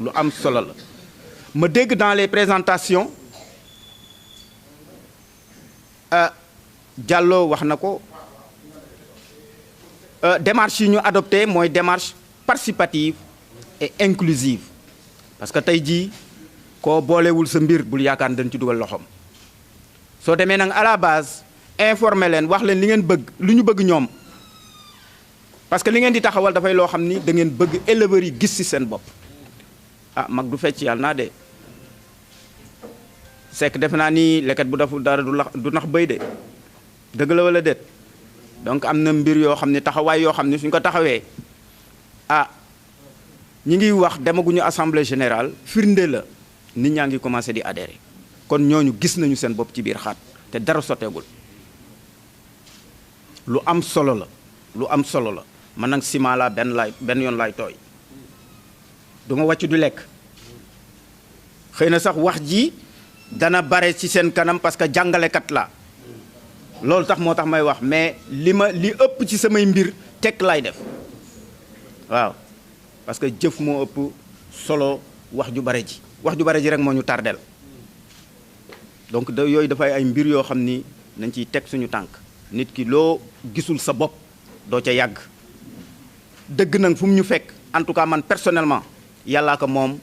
lu am solo la ma dégg dans les présentations Diallo wax na ko démarche yi ñu adopté mooy démarche participative et inclusive parce que tey jii koo boolewul sa mbir bul yaakaar dañ ci dugal loxoom soo demee nag à la base informer leen wax leen li ngeen bëgg lu ñu bëgg ñoom parce que li ngeen di taxawal dafay loo xam ni da ngeen bëgg éleveurs yi gis ci seen bopp ah mag du fecc yàlla naa de sekk defe naa ni leket bu deful dara du nax bëy de dëgg la wala déet donc am na mbir yoo xam ne taxawaay yoo xam ne suñ ko taxawee ah ñi ngi wax demaguñu assemblée générale firnde la nit ñaa ngi commencé di adhérer kon ñooñu gis nañu seen bopp ci biir xaat te dara sotteegul lu am solo la lu am solo la man nag ciment laa benn yoon laay tooy du ma wàcc du lekk xëy na sax wax ji dana bare ci seen kanam parce que jàngalekat la loolu tax moo tax may wax mais li ëpp ci samay mbir tekk laay def waaw parce que jëf moo ëpp solo wax ju bare ji rek moo ñu tardel donc yooyu dafay ay mbir yoo xam ni nañ ciy teg suñu tànk nit ki loo gisul sa bopp doo ca yàgg dëgg nag fu mu ñu fekk en tout cas man personnellement yàllaa ko moom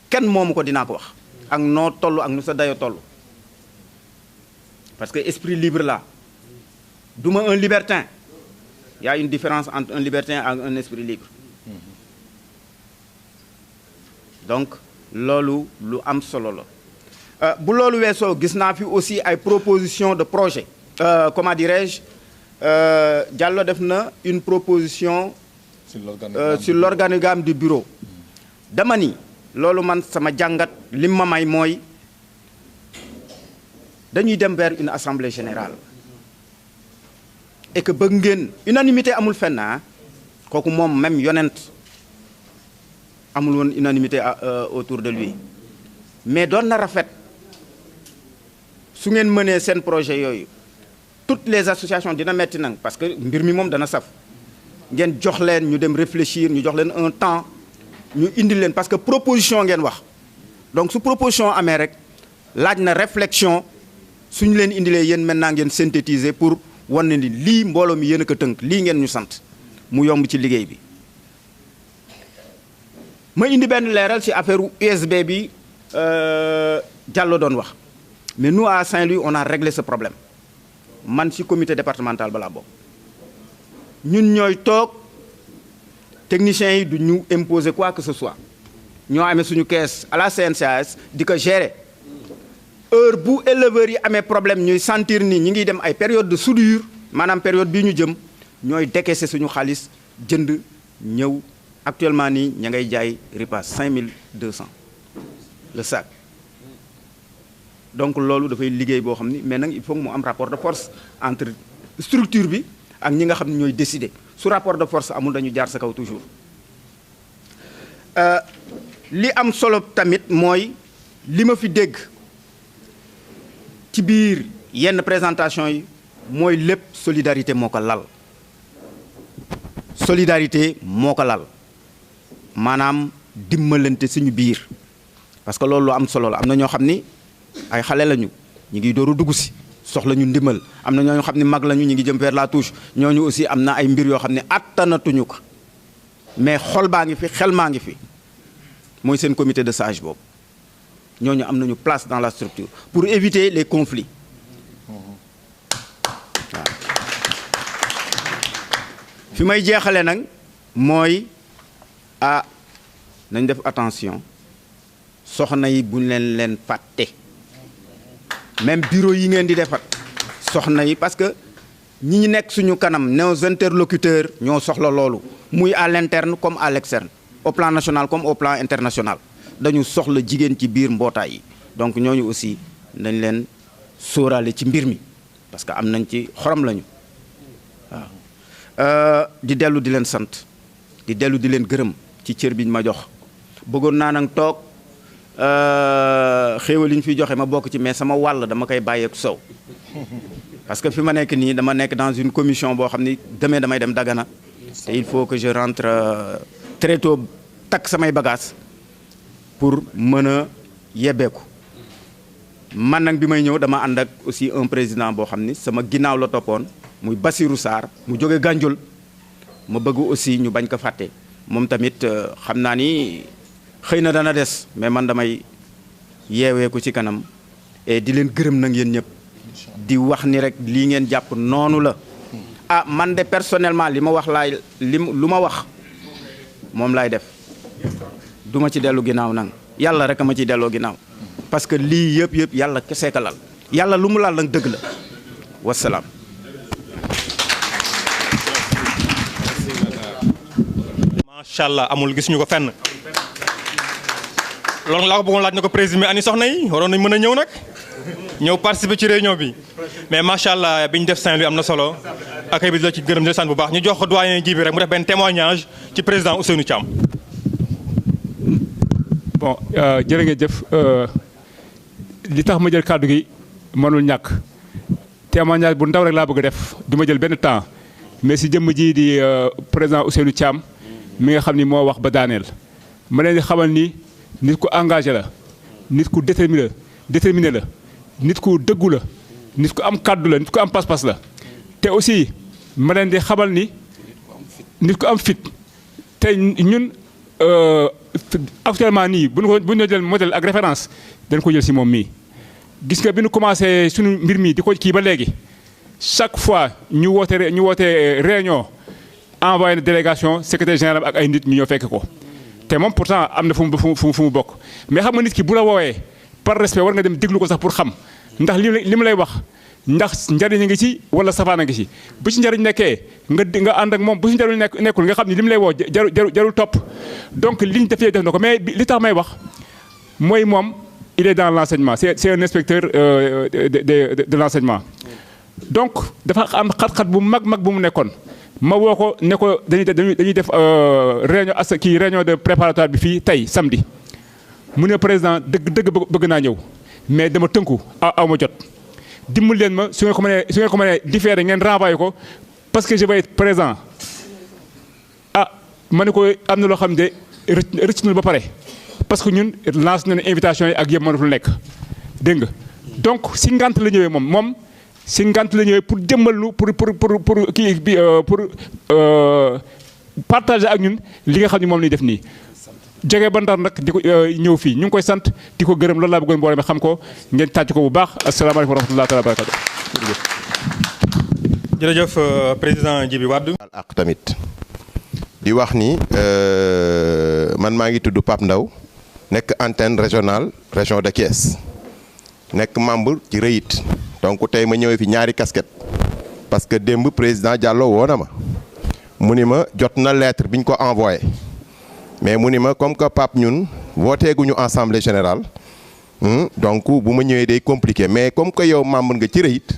kenn moomu ko dinaa ko wax ak noo toll ak nu sa dayo toll parce que esprit libre là duma un libertin il y a une différence entre un libertin ak un esprit libre donc loolu lu am solo la bu loolu weesoo gis naa fi aussi ay proposition de projet comment dirais-je Diallo def na une proposition sur l'organigramme du bureau dama ni loolu man sama jàngat lim ma may mooy dañuy dem vers une assemblée générale et que bëgg ngeen unanimité amul fenn kooku moom même yonent amul woon unanimité autour de lui mais doon na rafet su ngeen mënee seen projet yooyu toutes les associations dina metti nag parce que mbir mi moom dana saf ngeen jox leen ñu dem réfléchir ñu jox leen un temps ñu indi leen parce que proposition ngeen wax donc su proposition amee rek laaj na réflexion suñu leen indilee yéen maintenant ngeen synthétiser pour wan ni lii mbooloo mi yéen a ko tënk lii ngeen ñu sant mu yomb ci liggéey bi. ma indi benn leeral ci affaire USB bi Diallo doon wax mais nous à Saint-Louis on a réglé ce problème man ci comité départemental balaa bokk ñun ñooy toog techniciens yi du ñu imposer quoi que ce soit ñoo amee suñu caisse à la CNCAS di ko gérer heure bu éleveurs yi amee problème ñuy sentir ni ñi ngi dem ay période de soudure maanaam période bii ñu jëm ñooy décaisser suñu xaalis jënd ñëw actuellement nii ña ngay jaay ripaas 5200 le sac donc loolu dafay liggéey boo xam ni mais nag il faut mu am rapport de force entre structure bi ak ñi nga xam ne ñooy décider su rapport de force amul dañu jaar sa kaw toujours li am solo tamit mooy li ma fi dégg ci biir yenn présentation yi mooy lépp solidarité moo ko lal solidarité moo ko lal maanaam dimbalante suñu biir parce que loolu lu am solo la am na ñoo xam ni ay xale lañu ñu ngi dooru dugg si soxla ñu ndimbal am na ñoo xam ne mag lañu ñu ngi jëm vers la touche ñooñu aussi am na ay mbir yoo xam ne attanatuñu ko mais xol baa ngi fi xel maa ngi fi mooy seen comité de sage boobu ñooñu am nañu place dans la structure pour éviter les conflits waaw fi may jeexale nag mooy nañ def attention soxna yi buñ leen fàtte même bureau yi ngeen di defat soxna yi parce que ñi nekk suñu kanam nos interlocuteurs ñoo soxla loolu muy à l'interne comme à l'externe au plan national comme au plan international dañu soxla jigéen ci biir mbootaay yi donc ñooñu aussi dañ leen sóoraale ci mbir mi parce que am nañ ci xorom lañu waaw di dellu di leen sant di dellu di leen gërëm ci cër biñ ma jox bëggoon naa nag toog xéewal yi ñu fiy joxe ma bokk ci mais sama wàll dama koy bàyyeeku sow parce que fi ma nekk nii dama nekk dans une commission boo xam ni demain damay dem Dagana te il faut que je rentre très tôt takk samay bagages pour mën a yebbeeku man nag bi may ñëw dama ànd ak aussi un président boo xam ni sama ginnaaw la toppoon muy Bassirou Sarr mu jóge Gandiol ma bëgg aussi ñu bañ ko fàtte moom tamit xam naa ni xëy na dana des mais man damay yeeweeku ci kanam et di leen gërëm nag yéen ñëpp di wax ni rek lii ngeen jàpp noonu la man de personnellement li ma wax laay lu ma wax moom laay def du ma ci dellu ginnaaw nag yàlla rek a ma ciy delloo ginnaaw parce que lii yëpp yàlla kese ka lal yàlla lu mu lal nag dëgg la wasalaam. macha allah amul gis ñu ko fenn loolu laa ko bëggoon laaj na ko présumé ani soxna yi waroon nañ mën a ñëw nag ñëw participer ci réunion bi mais macha allah bi ñu def Saint-Louis am na solo akay bi di la ci gërëm di la sant bu baax ñu jox ko doyen ji bi rek mu def benn témoignage ci président Ousseynou Thiam. bon jërë ngeen jëf li tax ma jël kàddu gi mënul ñàkk témoignage bu ndaw rek laa bëgg a def du ma jël benn temps mais si jëmm ji di président Ousseynou Thiam mi nga xam ni moo wax ba daaneel ma leen di xamal ni nit ku engagé la nit ku déterminé la nit ku dëggu la nit ku am kàddu la nit ku am pas-pas la te aussi ma leen di xamal ni nit ku am fit te ñun actuellement nii bu ñu jël modèle ak référence dañ ko jël si moom mii gis nga bi ñu commencé suñu mbir mi di ko kii ba léegi chaque fois ñu woote réunion envoyé na délégation secrétaire général ak ay nit ñu ñoo fekk ko te moom pourtant am na fu mu bokk mais xam nga nit ki bu la woowee par respect war nga dem déglu ko sax pour xam ndax li mu lay wax ndax njariñ a ngi ci wala safaan a ngi ci bu ci njariñ nekkee nga ànd ak moom bu ci njariñ nekkul nga xam ni li mu lay woo jarul topp donc liñ def na ko mais li tax may wax mooy moom il est dans l'enseignement c'est un inspecteur de l'enseignement donc dafa am xat-xat bu mag bu mu nekkoon ma woo ko ne ko dañuy def réunion de préparatoire bi fii tey samedi mu ne président dëgg bëgg naa ñëw mais dama tënku aw ma jot dimbali leen ma su ngeen ko mënee différé ngeen renvoyé ko parce que je vais être présent ma ne ko am na loo xam ne rëcc na ba pare parce que ñun lance nañu invitation yi ak yëpp mënatul nekk dégg nga donc si ngant la ñëwee moom si ngant la ñëwee pour jëmmal nu pour kii bi pour partager ak ñun li nga xam ne moom la ñuy def nii. jógee ba Ndar nag di ko ñëw fii ñu ngi koy sant di ko gërëm loolu laa bëggoon mbooloo mi xam ko ngeen tàcc ko bu baax asalaamaaleykum wa rahmatulah taala barakatu. jërëjëf président Djibi Wade. ak tamit di wax ni man maa ngi tudd Pape Ndaw nekk antenne régionale région de Thiès nekk membre ci REIT donc tey ma ñëwee fi ñaari casquette parce que démb président Diallo woo na ma mu ni ma jot na lettre bi ñu ko envoyé mais mu ni ma comme que Pape ñun wooteeguñu assemblée générale donc bu ma ñëwee day compliqué mais comme que yow membre nga ci REIT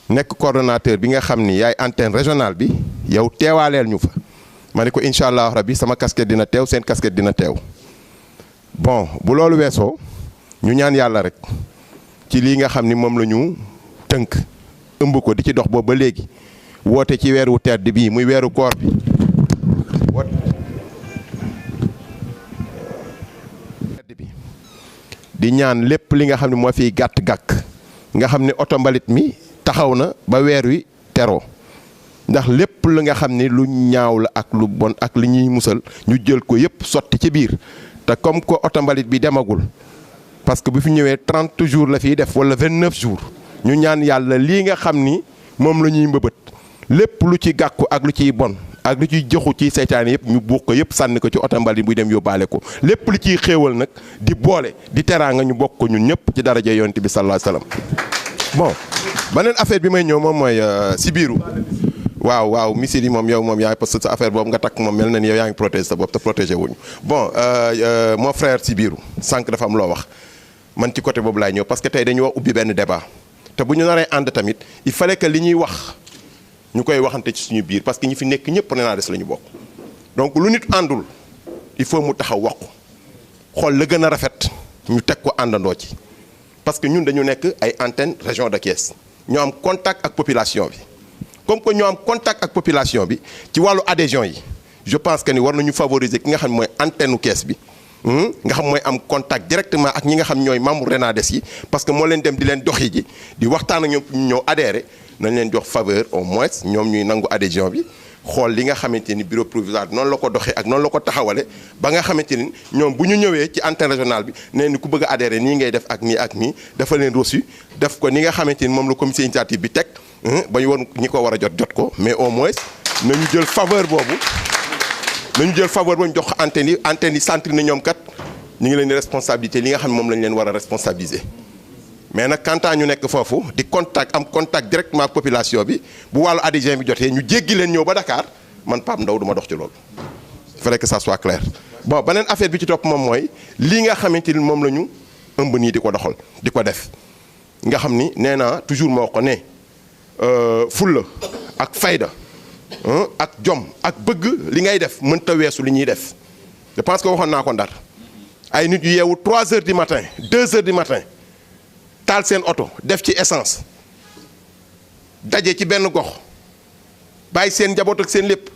nekk coordonnateur bi nga xam ni yaay antenne régionale bi yow teewaaleel ñu fa ma ne ko incha allah rabi sama casquette dina teew seen casquette dina teew bon bu loolu weesoo ñu ñaan yàlla rek ci lii nga xam ni moom la ñu tënk ëmb ko di ci dox boobu ba léegi woote ci weeru tedd bii muy weeru koor bi di ñaan lépp li nga xam ne moo fiy gàtt-gàkk nga xam ne oto mbalit mi taxaw na ba weer wi teroo ndax lépp li nga xam ni lu ñaaw la ak lu bon ak li ñuy musal ñu jël ko yëpp sotti ci biir te comme que oto mbalit bi demagul parce que bu fi ñëwee 30 jours la fiy def wala 29 jours ñu ñaan yàlla lii nga xam ni moom la ñuy mbëbët lépp lu ci gàkku ak lu ciy bon ak lu ciy joxu ci seytaane yëpp ñu buux ko yëpp sànni ko ci oto mbalit buy dem yóbbaale ko lépp lu ciy xéewal nag di boole di teraanga ñu bokk ko ñun ñëpp ci daraja yonent bi sallallahu alayhi wasallam bon beneen affaire bi may ñëw moom mooy Sibiru waaw missile yi moom yow moom yaa parce que sa affaire boobu nga takk moom mel na ni yow yaa ngi protéger sa bopp te protéger wuñu bon mon frère Sibiru sànq dafa am loo wax man ci côté boobu laay ñëw parce que tey dañu wax ubbi benn débat te bu ñu naree ànd tamit il fallait que li ñuy wax ñu koy waxante ci suñu biir parce que ñi fi nekk ñëpp nee naa des la ñu bokk donc lu nit àndul il faut mu taxaw wax ko xool la gën a rafet ñu teg ko àndandoo ci parce que ñun dañu nekk ay antenne région de Thiès ñoo am contact ak population bi comme que ñoo am contact ak population bi ci wàllu adhésion yi je pense que ni war nañu favoriser ki nga xam ne mooy antenne u Thiès bi nga xam mooy am contact directement ak ñi nga xam ñooy membre RENADES yi parce que moo leen dem di leen doxi ji di waxtaan ak ñoom ñu ñëw adhéré nañ leen jox faveur au moins ñoom ñuy nangu adhésion bi xool li nga xamante ni bureau provisoire noonu la ko doxee ak noonu la ko taxawale ba nga xamante ni ñoom bu ñu ñëwee ci antenne régionale bi nee ni ku bëgg a adhéré nii ngay def ak nii dafa leen reçu def ko ni nga xamante ni moom la comité initiative bi teg ba ñu war ñi ko war a jot ko mais au moins nañu jël faveur boobu ñu jox ko antenne yi sentir na ñoom kat ñu ngi leen di responsabilité li nga xam ne moom lañ leen war a responsabiliser mais nag quand ñu nekk foofu di am contact directement ak population bi bu wàllu adhésion bi jotee ñu jéggi leen ñëw ba Dakar man Pape Ndaw du ma dox ci loolu il fallait que ça soit clair bon beneen affaire bi ci topp moom mooy lii nga xamante ni moom la ñu ëmb nii di ko doxal di ko def nga xam ni nee naa toujours moo ko ne fulla ak fayda ak jom ak bëgg li ngay def mënta weesu li ñuy def je pense que waxoon naa ko Ndar ay nit yu yeewu 3 heures du matin 2 heures du matin taal seen oto def ci essence daje ci benn gox bàyyi seen njaboot ak seen lépp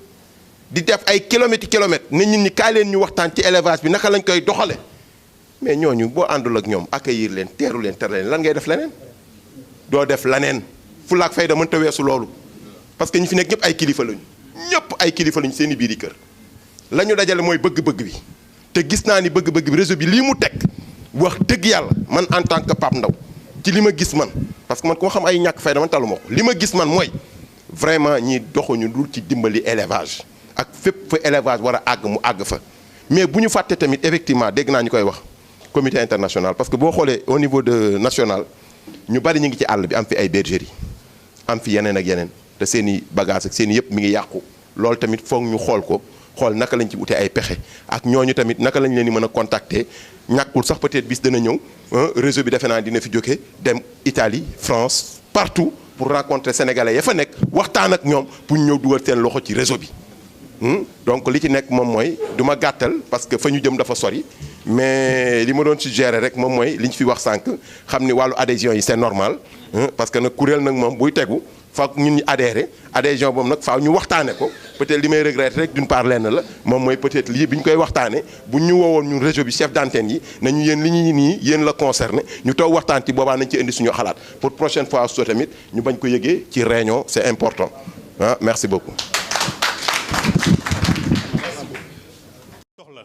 di def ay kilomètres nit ñi kaay leen ñu waxtaan ci élevage bi naka lañ koy doxale mais ñooñu boo àndul ak ñoom accueillir leen teeru leen ter leen lan ngay def leneen doo def leneen fulla ak fayda mënta weesu loolu parce que ñi fi nekk ñëpp ay kilifa lañu seen i biir yi kër la ñu dajale mooy bëgg-bëgg bi te gis naa ni bëgg-bëgg bi réseau bi lii mu teg wax dëgg yàlla man en tant que Pape Ndaw ci li ma gis man parce que man ko xam ay ñàkk fayda man taluma ko li ma gis man mooy vraiment ñi doxuñu dul ci dimbali élevage ak fépp fa élevage war a àgg mu àgg fa mais bu ñu fàtte tamit effectivement dégg naa ñu koy wax comité international parce que boo xoolee au niveau de national ñu bari ñu ngi ci àll bi am fi ay bergerie am fi yeneen ak yeneen te seen i bagage ak seen i yëpp mi ngi yàqu loolu tamit foog ñu xool ko xool naka lañ ci wutee ay pexe ak ñooñu tamit naka lañ leen di mën a contacter ñàkkul sax peut-être bis dana ñëw réseau bi defe naa dina fi jóge dem Italie France partout pour rencontrer sénégalais ya fa nekk waxtaan ak ñoom pour ñëw dugal seen loxo ci réseau bi donc li ci nekk moom mooy du ma gàttal parce que fa ñu jëm dafa sori mais li ma doon suggérer rek moom mooy li ñu fi wax sànq xam ni wàllu adhésion yi c'est normal parce que nag kuréel nag moom buy tegu foog ñun ñu adhéré adhésion boobu nag faaw ñu waxtaane ko peut-être li may regretter rek d'une part lenn la moom mooy peut-être lii bi ñu koy waxtaane bu ñu woowoon ñun réseau bi chef d'antenne yi nañu yéen li ñuy nii yéen la concerné ñu toog waxtaan ci boobaa nañ ci indi suñu xalaat pour prochaine fois so tamit ñu bañ ko yëgee ci réunion c'est important ah merci beaucoup. soxla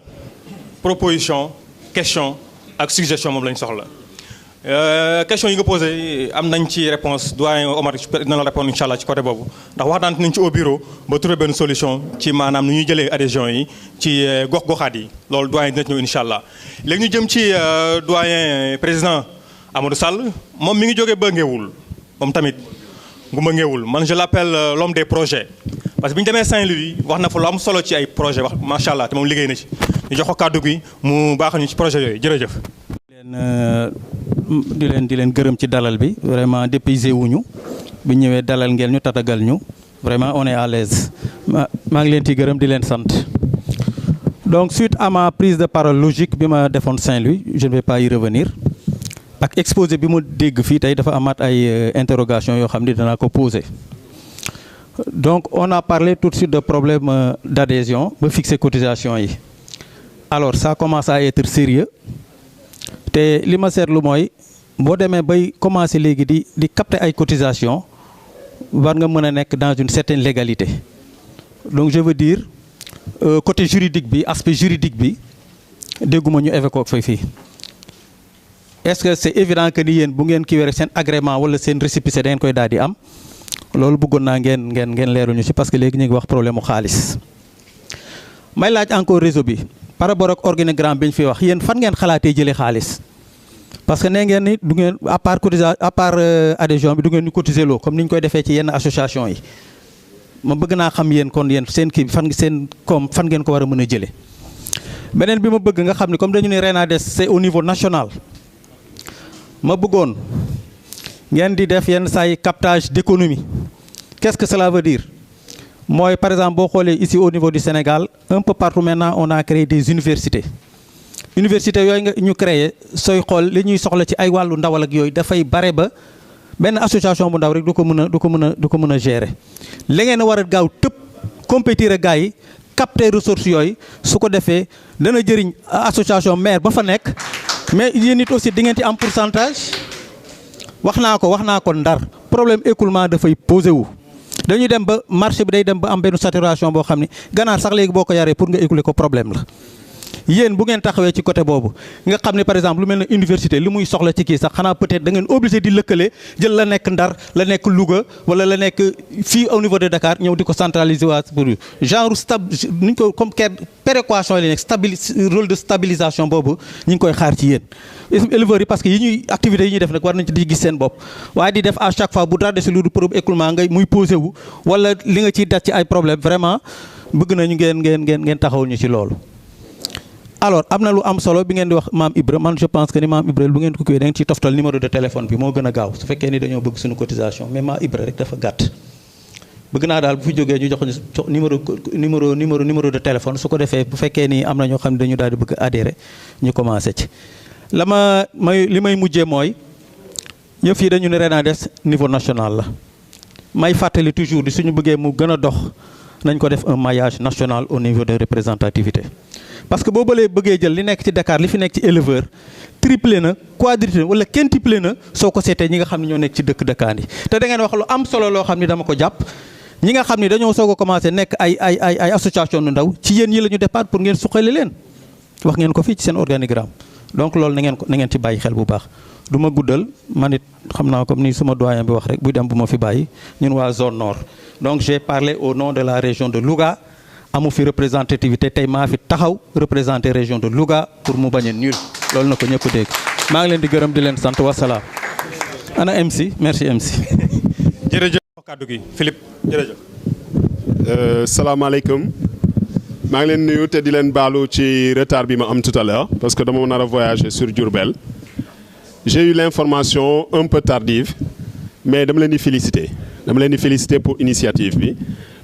proposition question ak suggestion moom lañ soxla. question yi nga posé am nañ ci réponse doyen Omar dina la répondre incha allah ci côté boobu ndax waxtaan nañ ci au bureau ba trouver benn solution ci maanaam nu ñuy jëlee adhésion yi ci gox-goxaat yi loolu doyen dina ci ñëw incha allah. léegi ñu jëm ci doyen président Amadou Sall moom mi ngi jógee ba Ngéwul moom tamit ngumba Ngéwul man je l'appelle l'homme des projets parce que bi ñu demee Saint-Louis wax na fa lu am solo ci ay projet wax macha allah te moom liggéey na ci ñu jox ko kàddu gi mu baaxal ñu ci projet yooyu jërëjëf. di leen gërëm ci dalal bi vraiment dépaysé wuñu bi ñëwee dalal ngeen ñu tatagal ñu vraiment on est à l'aise maa ngi leen ci gërëm di leen sant. Donc suite à ma prise de parole logique bi ma defoon Saint-Louis je ne vais pas y revenir ak exposé bi mu dégg fii tey dafa amaat ay interrogations yoo xam ne danaa ko poser. Donc on a parlé tout de suite de problème d'adhésion ba fixer cotisation yi alors ça commence à être sérieux te li ma seetlu mooy boo demee bay commencer léegi di capter ay cotisation war nga mën a nekk dans une certaine légalité donc je veux dire côté juridique bi aspect juridique bi dégguma ñu évoqué ko fii est-ce que c'est évident que ni yéen bu ngeen kii wéree seen agrément wala seen récépissé da ngeen koy daal di am loolu bëggoon naa ngeen leeruñu ci parce que léegi ñu ngi wax problème mu xaalis may laaj encore réseau bi par rapport ak organigramme bi ñu fi wax yéen fan ngeen xalaatee jëlee xaalis parce que nee ngeen ni du ngeen à part adhésion bi du ngeen ñu cotiser loo comme ni ñu koy defee ci yenn association yi ma bëgg naa xam yéen kon yéen seen kii fan ngeen ko war a mën a jëlee. beneen bi ma bëgg nga xam ni comme dañu ne RENADES c'est au niveau national ma bëggoon ngeen di def yenn saa yi captage d'économie qu'est-ce que cela veut dire. mooy par exemple boo xoolee ici au niveau du Sénégal un peu partout maintenant on a créé des universités yooyu nga ñu créé sooy xool li ñuy soxla ci ay wàllu ndawal ak yooyu dafay bare ba benn association bu ndaw rek du ko mën a gérer. li ngeen a war a gaaw tëb compétir ak gars yi capter ressources yooyu su ko defee dana jëriñ association maire ba fa nekk mais yéen it aussi di ngeen ci am pourcentage wax naa ko Ndar problème écoulement dafay posé wu. dañuy dem ba marché bi day dem ba am benn saturation boo xam ne ganaar sax léegi boo ko yaree pour nga écouler ko problème la yéen bu ngeen taxawee ci côté boobu nga xam ne par exemple lu mel ne université li muy soxla ci kii sax xanaa peut-être da ngeen obligé di lëkkale jël la nekk Ndar la nekk Louga wala la nekk fii au niveau de Dakar ñëw di ko centraliser waa pour genre ni ñu ko comme péréquation li nekk rôle de stabilisation boobu ñu ngi koy xaar ci yéen. éleveurs yi parce que yi ñuy activités yi ñuy def nag war nañ ci di gis seen bopp waaye di def à chaque fois bu dara desi lu du problème écoulement ngay muy posé wu wala li nga ciy daj ci ay problème vraiment bëgg nañu ngeen taxawul ñu ci loolu. alors am na lu am solo bi ngeen di wax maam Ibra man je pense que ni maam Ibra bu ngeen ko kiiwee da ngeen ciy toftal numéro de téléphone bi moo gën a gaaw su fekkee ni dañoo bëgg suñu cotisation mais maam Ibra rek dafa gàtt. bëgg naa daal bu fi jógee ñu jox numéro de téléphone su ko defee bu fekkee ni am na ñoo xam ne dañu daal di bëgg adhérer ñu commencé ci. li may mujjee mooy yëf yi dañu ne RENADES niveau national la may fàttali toujours di suñu bëggee mu gën a dox nañ ko def un maillage national au niveau de représentativité. parce que boo bëggee jël li nekk ci Dakar li fi nekk ci éleveur triplé na quadruplé wala quintuplé na soo ko seetee ñi nga xam ne ñoo nekk ci dëkk dëkkaan yi te da ngeen wax lu am solo loo xam ne dama ko jàpp ñi nga xam ne dañoo soog a commencé nekk ay association nu ndaw ci yéen ñi la ñu départ pour ngeen suqali leen wax ngeen ko fii ci seen organigramme donc loolu na ngeen ci bàyyi xel bu baax du ma guddal man it xam naa comme ni suma doyen bi wax rek buy dem bu ma fi bàyyi ñun waa zone nord donc j'ai parlé au nom de la région de Louga amu fi représentativité tey maa fi taxaw représenter région de Louga pour mu bañ a nul loolu na ko ñëpp dégg maa ngi leen di gërëm di leen sant wasalaam ana MC merci MC. jërëjëf kàddu gi Philippe jërëjëf. salaamaaleykum maa ngi leen nuyu te di leen baalu ci retard bi ma am tout à l'heure parce que dama nar a voyager sur Diourbel j'ai eu l'information un peu tardive mais dama leen di féliciter pour initiative bi.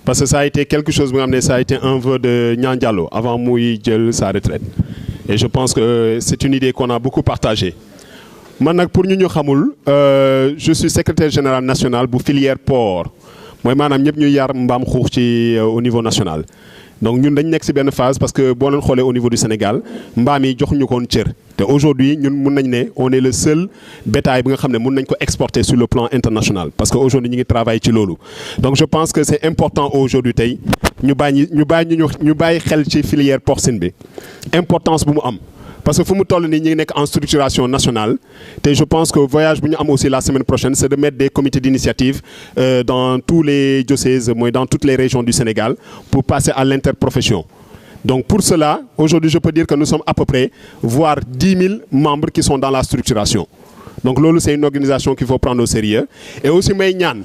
Parce que ça a été quelque chose, ça a été un vœu de Niang Diallo avant Mouy Djel sa retraite. Et je pense que c'est une idée qu'on a beaucoup partagée. man nag pour ñu xamul je suis secrétaire général national bu filière port mooy maanaam ñëpp ñuy yar mbaam xuux ci au niveau national. donc ñun dañ nekk ci benn phase parce que boo leen xoolee au niveau du Sénégal mbaam yi joxuñu ko woon cër te aujourd'hui ñun mun nañ ne on est le seul bétail bi nga xam ne mun nañ ko exporter sur le plan international parce que aujourd'hui ñu ngi travailler ci loolu. donc je pense que c'est important aujourd'hui tey ñu bàyyi xel ci filière porcine bi importance bu mu am. parce que fu mu toll nii ñu ngi nekk en structuration nationale te je pense que voyage bu ñu am aussi la semaine prochaine c'est de mettre des comités d'initiative dans tous les diocèses mooy dans toutes les régions du Sénégal pour passer à l'interprofession. donc pour cela aujourd'hui je peux dire que nous sommes à peu près voire 10 000 membres qui sont dans la structuration donc loolu c'est une organisation qu'il faut prendre au sérieux et aussi may ñaan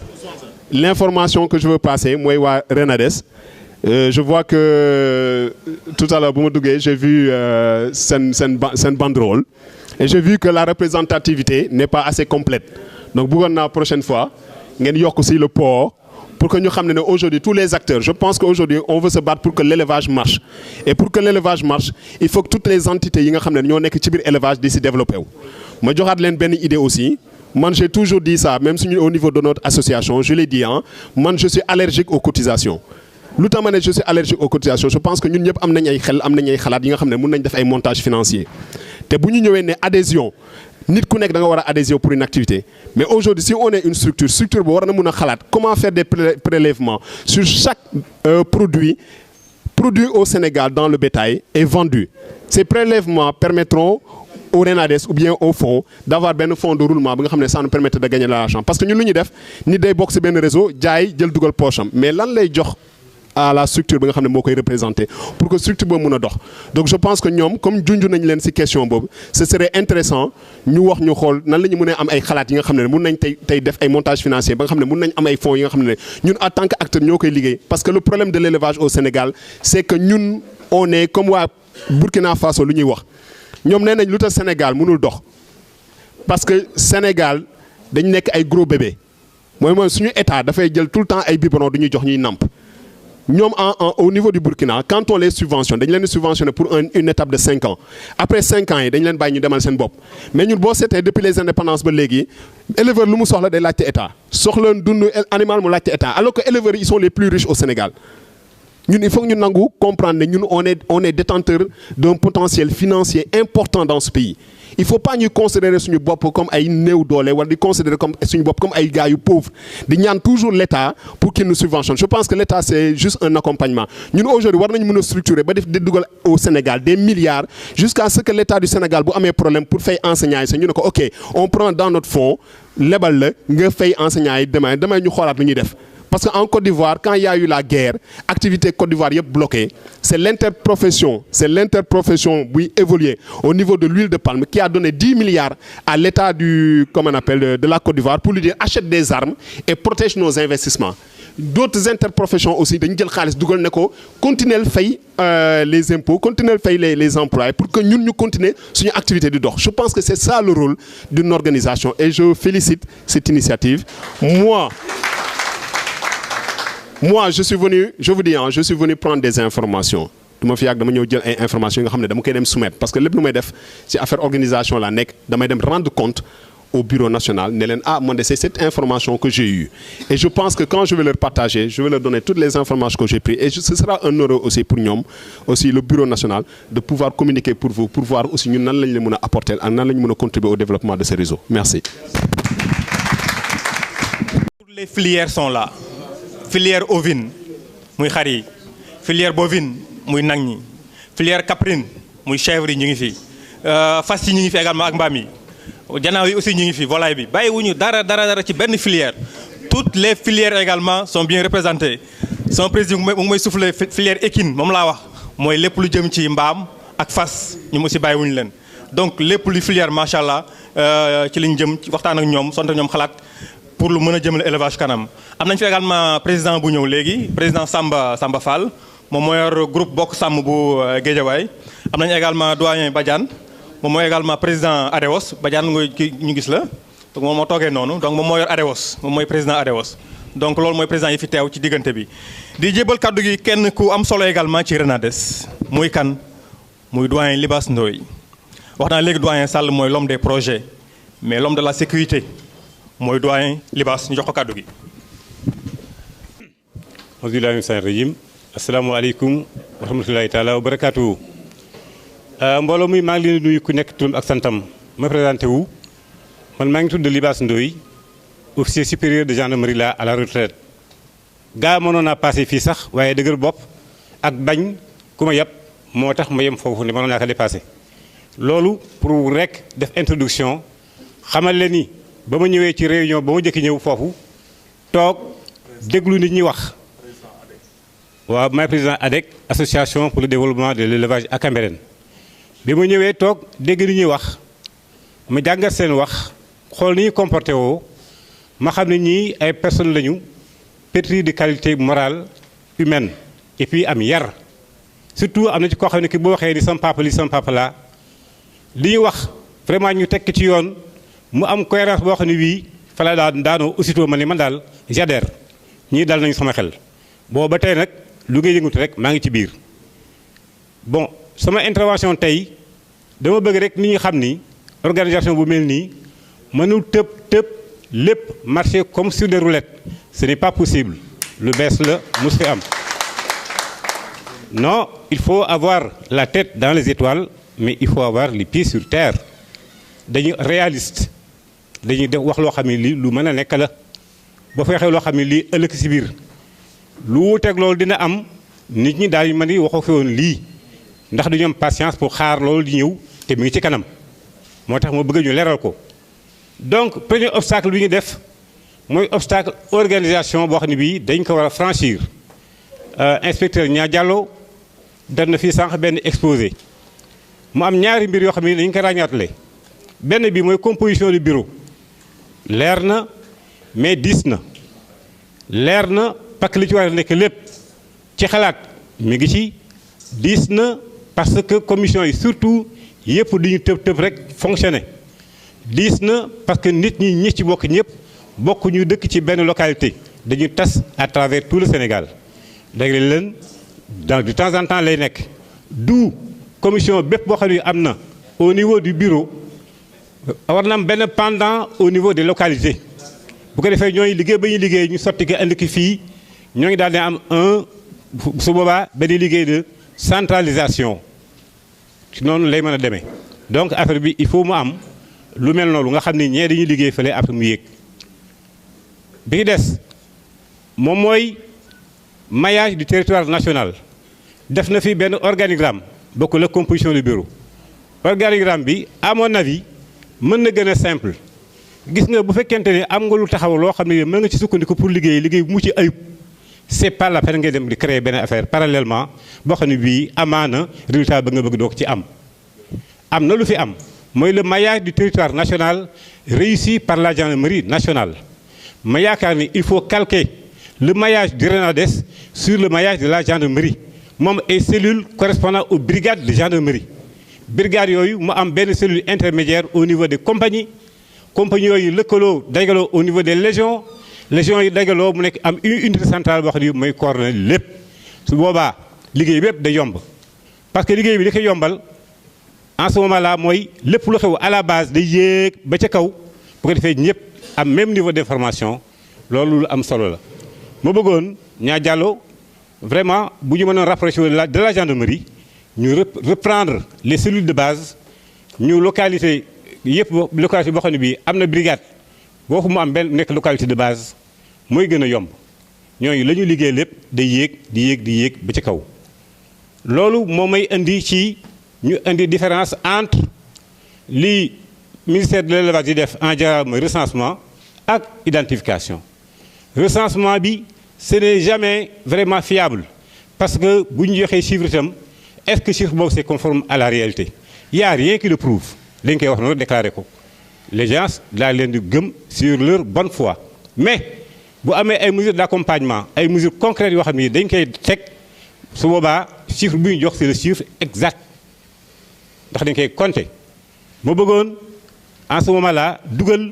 l'information que je veux passer mooy waa Renades. Je vois que tout à l'heure, j'ai vu cette banderole et j'ai vu que la représentativité n'est pas assez complète. Donc, la prochaine fois, nous avons aussi le port pour que nous sachions aujourd'hui tous les acteurs. Je pense qu'aujourd'hui, on veut se battre pour que l'élevage marche. Et pour que l'élevage marche, il faut que toutes les entités qui sont dans l'élevage se développent. Moi, je vais vous une idée aussi. Moi, j'ai toujours dit ça, même si au niveau de notre association, je l'ai dit, hein, moi, je suis allergique aux cotisations. Lu tax ma ne je suis allergique aux cotisations je pense que ñun ñëpp am nañ ay xel am nañ ay xalaat yi nga xam ne mën nañ def ay montage financier te bu ñu ñëwee ne adhésion nit ku nekk da nga war a adhésion pour une activité mais aujourd'hui si on est une structure bu war na mën a xalaat comment faire des prélèvements sur chaque produit au Sénégal dans le bétail et vendu. Ces prélèvements permettront au Renades ou bien au fonds d'avoir un fonds de roulement bi nga xam ne ça nous permet de gagner de l'argent parce que ñun lu ñuy def nit day bokk ci benn réseau jaay jël dugal poche am mais lan lay jox à la structure bi nga xam ne moo koy représenter pour que structure boobu mën a dox. donc je pense que ñoom comme junj nañ leen ci question boobu ce serait intéressant ñu wax ñu xool nan la ñu mën a am ay xalaat yi nga xam ne mun nañ tey def ay montage financier ba nga xam ne mun nañ am ay fonds yi nga xam ne ñun en tant que acteur ñoo koy liggéey parce que le problème de l'élevage au Sénégal c'est que ñun on est comme waa Burkina Faso lu ñuy wax ñoom nee nañ lu tax Sénégal mënul dox parce que Sénégal dañ nekk ay gros bébé mooy suñu état dafay jël tout le temps ay biberon du ñuy jox ñuy namp. Ñoom au niveau du Burkina quand on les subventionne dañ leen subventionné pour une étape de 5 ans après 5 ans yi dañ leen bàyyi ñu demal seen bopp mais ñun boo seetee depuis les indépendances ba léegi éleveur lu mu soxla day laajte état soxla dund animal mu laajte état alors que éleveurs ils sont les plus riches au Sénégal ñun il faut que ñu nangu comprendre ne ñun on est détenteur d'un potentiel financier important dans ce pays. Il ne faut pas nous considérer suñu bopp comme ay néew doole wala di considérer comme suñu bopp comme ay gars yu pauvres di ñaan toujours l'État pour qu'il nous subventionne. Je pense que l'État c'est juste un accompagnement. Ñun aujourd'hui war nañu mën a structurer ba def di dugal au Sénégal des milliards jusqu'à ce que l'État du Sénégal bu amee problème pour fay enseignants yi sax ñu ne ko ok on prend dans notre fonds lebal la nga fay enseignants yi demain ñu xoolaat lu ñuy def. Parce qu'en Côte d'Ivoire, quand il y a eu la guerre, l'activité Côte d'Ivoire est bloquée. C'est l'interprofession qui évolué au niveau de l'huile de palme qui a donné 10 milliards à l'État de la Côte d'Ivoire pour lui dire achète des armes et protège nos investissements. D'autres interprofessions aussi, continuer à faire les impôts, continuer à faire les emplois pour que nous continuions sur activité de d'or. Je pense que c'est ça le rôle d'une organisation et je félicite cette initiative. Moi, je suis venu prendre des informations. Je suis venu prendre des informations que je vais soumettre. Parce que le plus c'est affaire organisation, je vais me rendre compte au bureau national. C'est cette information que j'ai eue. Et je pense que quand je vais leur partager, je vais leur donner toutes les informations que j'ai prises. Et ce sera un honneur aussi pour nous, aussi le bureau national, de pouvoir communiquer pour vous, pour voir aussi nous nous apporter, nous contribuer au développement de ces réseaux. Merci. Toutes les filières sont là. Filière ovine muy xar yi filière bovine muy nag ñi filière caprine muy chèvre yi ñu ngi fi fas yi ñu ngi fi également ak mbaam yi janaaw yi aussi ñu ngi fi volaille bi bàyyiwuñu dara ci benn filière. Toutes les filières également sont bien représentées son président mu ngi may soufflé filière équine moom laa wax mooy lépp lu jëm ci mbaam ak fas ñu aussi bàyyiwuñu leen donc lépp lu filière macha allah ci liñ jëm ci waxtaan ak ñoom sonte ñoom xalaat. Pour le mën a jëmale élevage kanam am nañ fi également président bu ñëw léegi président Samba Fall moom moo yor groupe bokk sàmm bu Guédiawaye am nañ également doyen Badiane moom mooy également président ADEOS Badiane ñu gis la donc moom moo toogee noonu donc moom moo yor ADEOS moom mooy président ADEOS donc loolu mooy président yi fi teew ci diggante bi di jébal kaddu gi kenn ku am solo également ci Renades muy kan muy doyen Libaas Ndoye wax naa léegi doyen Sall mooy l'homme des projets mais l'homme de la sécurité mooy doyen Libaas ñu jox ko kàddu gi. Auzubillahi mina shaytaani rajiim. Asalaamaaleykum wa rahmatulahi taala wa barakaatuhu. Mbooloo mi maa ngi leen di nuyu ku nekk turam ak santam ma présenté wu man maa ngi tudd Libaas Ndoye, officier supérieur de gendarmerie là à la retraite. gaa mënoon naa passé fii sax waaye dëgër bopp ak bañ ku ma yab moo tax ma yem foofu ne mënoon naa ko dépassé. loolu pour rek def introduction xamal leen ni ba ma ñëwee ci réunion ba ma jëkki ñëw foofu toog déglu nit ñi wax. waaw maay président ADEC association pour le développement de l'élevage à Cambérène bi ma ñëwee toog dégg ni ñuy wax ma jàngat seen wax xool ni ñu comporté woo ma xam ne ñii ay personnes lañu pétries de qualité morale humaine et puis am yar surtout am na ci koo xam ne ki boo waxee ni sama papa li sama papa laa li ñu wax vraiment ñu tekk ci yoon mu am cohérence boo xam ne bii fa la daanoo aussitôt ma ne man daal j'adhère ñii dal nañu sama xel boo ba tey nag lu ngay yëngutu rek maa ngi ci biir. bon sama intervention tey dama bëgg rek nit ñi xam ni organisation bu mel nii mënul tëb lépp marcher comme sur des roulettes ce n'est pas possible lu bees la mus fi am. non il faut avoir la tête dans les étoiles mais il faut avoir les pieds sur terre dañu réaliste dañuy def wax loo xam ne lii lu mën a nekk la boo fa waxee loo xam ne lii ëllëg si biir lu wuuteeg loolu dina am nit ñi daal di mën di waxoo fi woon lii ndax duñu am patience pour xaar loolu di ñëw te mi ngi ci kanam moo tax ma bëgg ñu leeral ko. donc premier obstacle bi ñu def mooy obstacle organisation boo xam ne bii dañ ko war a franchir inspecteur Nia Diallo def na fii sànq benn exposé mu am ñaari mbir yoo xam ne dañu ko ràññaatle benn bi mooy composition du bureau leer na mais diis na leer na parce que li ci war a nekk lépp ci xalaat mi ngi ci diis na parce que commission yi surtout yëpp duñu tëb rek fonctionner diis na parce que nit ñi ci bokk ñëpp bokk ñu dëkk ci benn localité dañu tas à travers tout le Sénégal léegi leen de temps en temps lay nekk du commission bépp boo xam ne am na au niveau du bureau war na am benn pendant au niveau des localités bu ko defee ñooy liggéey ba ñuy liggéey ñu sotti ko indi ki fii ñoo ngi daal di am su boobaa benn liggéey de centralisation ci noonu lay mën a demee donc affaire bi il faut mu am lu mel noonu nga xam ne ñee dañuy liggéey fële après mu yéeg bi ngi des moom mooy maillage du territoire national def na fi benn organigramme bokk la composition du bureau organigramme bi à mon avis mën na gën a simple gis nga bu fekkente ne am nga lu taxaw loo xam ne mën nga ci sukkandiku pour liggéey bu mu ci ayib c'est pas la peine ngay dem di créer benn affaire parallèlement boo xam ne bii amaana résultat ba nga bëgg doo ko ci am na lu fi am mooy le maillage du territoire national réussi par la gendarmerie nationale ma yaakaar ni il faut calquer le maillage du RENADES sur le maillage de la gendarmerie moom ay cellules correspondant aux brigades de gendarmerie brigades yooyu mu am benn cellule intermédiaire au niveau des compagnies yooyu lëkkaloo dajaloo au niveau des légions yi dajaloo mu nekk am une unité centrale boo xam ne mooy coordonner lépp su boobaa liggéey bépp day yomb parce que liggéey bi li koy yombal en ce moment là mooy lépp lu xew à la base day yéeg ba ca kaw bu ko defee ñëpp am même niveau d'information loolu lu am solo la. ma bëggoon Nia Diallo vraiment bu ñu mënoon rapproché de la gendarmerie ñu reprendre les cellules de base ñu localité yëpp localité boo xam ne bii am na brigade boo fu mu am benn nekk localité de base mooy gën a yomb ñooñu la ñu liggéey lépp day yéeg ba ci kaw. loolu moom may indi ci ñu indi différence entre li ministère de l'élevage di def en général mooy recensement ak identification recensement bi ce n'est jamais vraiment fiable parce que bu ñu joxee chiffre itam est-ce que chiffre boobu c'est conforme à la réalité il y a rien qui le prouve dañ koy wax noonu déclaré ko les gens daa leen di gëm sur leur bonne foi mais bu amee ay mesures d'accompagnement ay mesures concrètes yoo xam ne dañ koy teg su boobaa chiffre bi ñu jox c'est le chiffre exact ndax dañ koy compter ma bëggoon en ce moment là dugal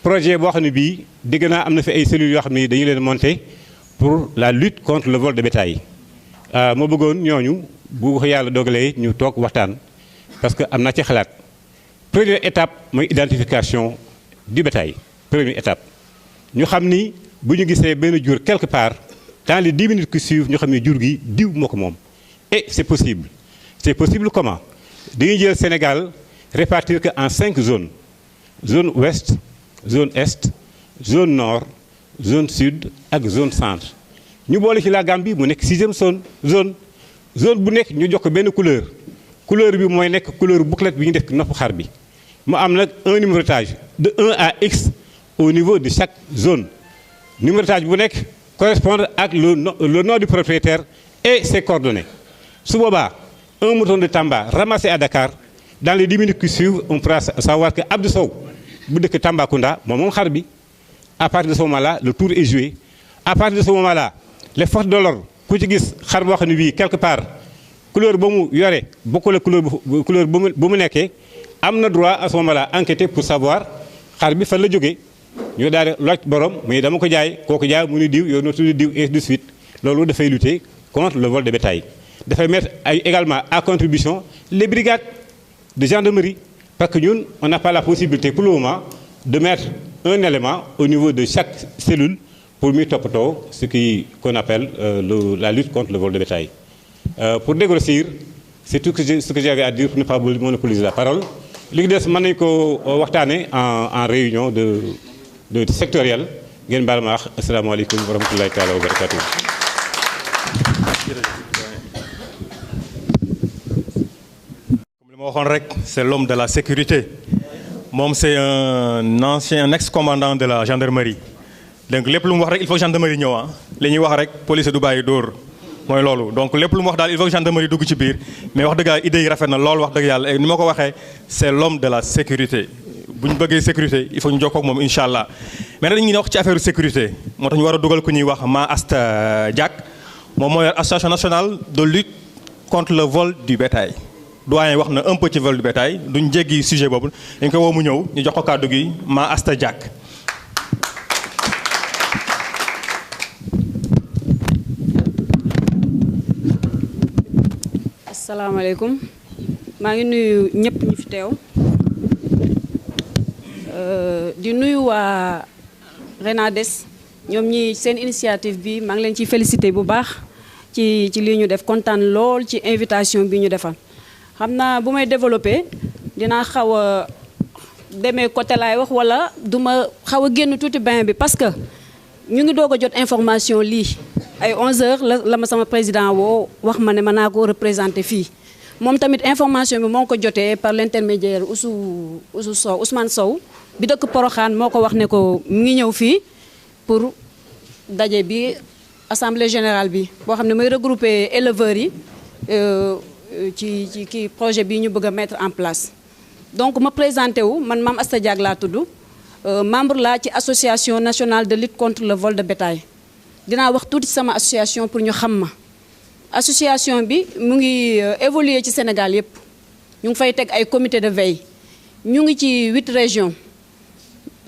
projet boo xam ne bii dégg naa am na fi ay cellules yoo xam ne dañu leen monter pour la lutte contre le vol de bétail ma bëggoon ñooñu bu ko yàlla dogalee ñu toog waxtaan parce que am naa ci xalaat première étape mooy identification du bétail première étape ñu xam ni bu ñu gisee benn jur quelque part dans les 10 minutes qui suivent ñu xam ne jur gi diw moo ko moom et c'est possible comment dañuy jël Sénégal répartir que en 5 zones zone ouest zone est zone nord zone sud ak zone centre ñu boole ci la Gambie mu nekk 6e zone bu nekk ñu jox ko benn couleur bi mooy nekk couleur bouclette bi ñu def nopp xar bi mu am nag un numérotage de 1 à X au niveau de chaque zone numérotage bu nekk correspondre ak le nom du propriétaire et ses coordonnées su boobaa un mouton de Tamba ramassé à Dakar dans les 10 minutes qui suivent on pourra savoir que Abdou Sow bu dëkk Tambacounda moom xar bi. À partir de ce moment-là le tour est joué à partir de ce moment-là les forces de l'ordre ku ci gis xar boo xam ne bii quelque part couleur ba mu yore bokkul ak couleur ba mu nekkee am na droit à ce moment-là enquêter pour savoir xar bi fan la jógee ñu daal di laaj borom mais dama ko jaay kooku jaay mu ni diw yow noo tudd diw et de suite loolu dafay lutter contre le vol de bétail dafay mettre également à contribution les brigades de gendarmerie parce que ñun on n'a pas la possibilité pour le moment de mettre un élément au niveau de chaque cellule pour muy toppatoo ce qu'on appelle la lutte contre le vol de bétail. Pour dégrossir, c'est tout ce que j'avais à dire pour ne pas monopoliser la parole. Li des mën nañu ko waxtaane en réunion de sectorielle ngeen baal ma wax asalaamaaleykum wa rahmatulahi taala wa barakatuh. Comme li ma waxoon rek c'est l'homme de la sécurité. moom c'est un ex-commandant de la gendarmerie donc lépp lu mu wax rek il faut gendarmerie ñëw li ñuy wax rek police du bàyyi dóor mooy loolu donc lépp lu mu wax daal il faut gendarmerie dugg ci biir mais wax dëgg yàlla idée yi rafet na lool wax dëgg yàlla et ni ma ko waxee c'est l'homme de la sécurité bu ñu bëggee sécurité il faut ñu jokkoo ak moom incha allah mais nag dañuy wax ci affaire sécurité moo tax ñu war a dugal ku ñuy wax Ma Asta Diack moom mooy association nationale de lutte contre le vol du bétail. doyen wax na un peu ci vol du bétail duñ jéggi sujet boobu dañ ko woo mu ñëw ñu jox ko kàddu gi Ma Asta Diack. asalaamaaleykum maa ngi nuyu ñëpp ñu fi teew di nuyu waa RENADES ñoom ñi seen initiative bi maa ngi leen ciy félicité bu baax ci lii ñu def kontaan lool ci invitation bi ñu defal. xam naa bu may développé dinaa xaw a demee côté laay wax wala duma xaw a génn tuuti bain bi parce que ñu ngi doog a jot information lii ay 11h la ma sama président woo wax ma ne mën naa ko représenté fii moom tamit information bi moo ko jotee par l'intermédiaire Ousmane Sow bi dëkk Porokhane moo ko wax ne ko mu ngi ñëw fii pour daje bi assemblée générale bi boo xam ne mooy regrouper éleveurs yi ci kii projet bii ñu bëgg a mettre en place donc ma présenté wu man Mame Asta Diack laa tudd membre laa ci association nationale de lutte contre le vol de bétail dinaa wax tuuti sama association pour ñu xam ma association bi mu ngi évoluer ci Sénégal yépp ñu ngi fay teg ay comité de veille ñu ngi ci 8 régions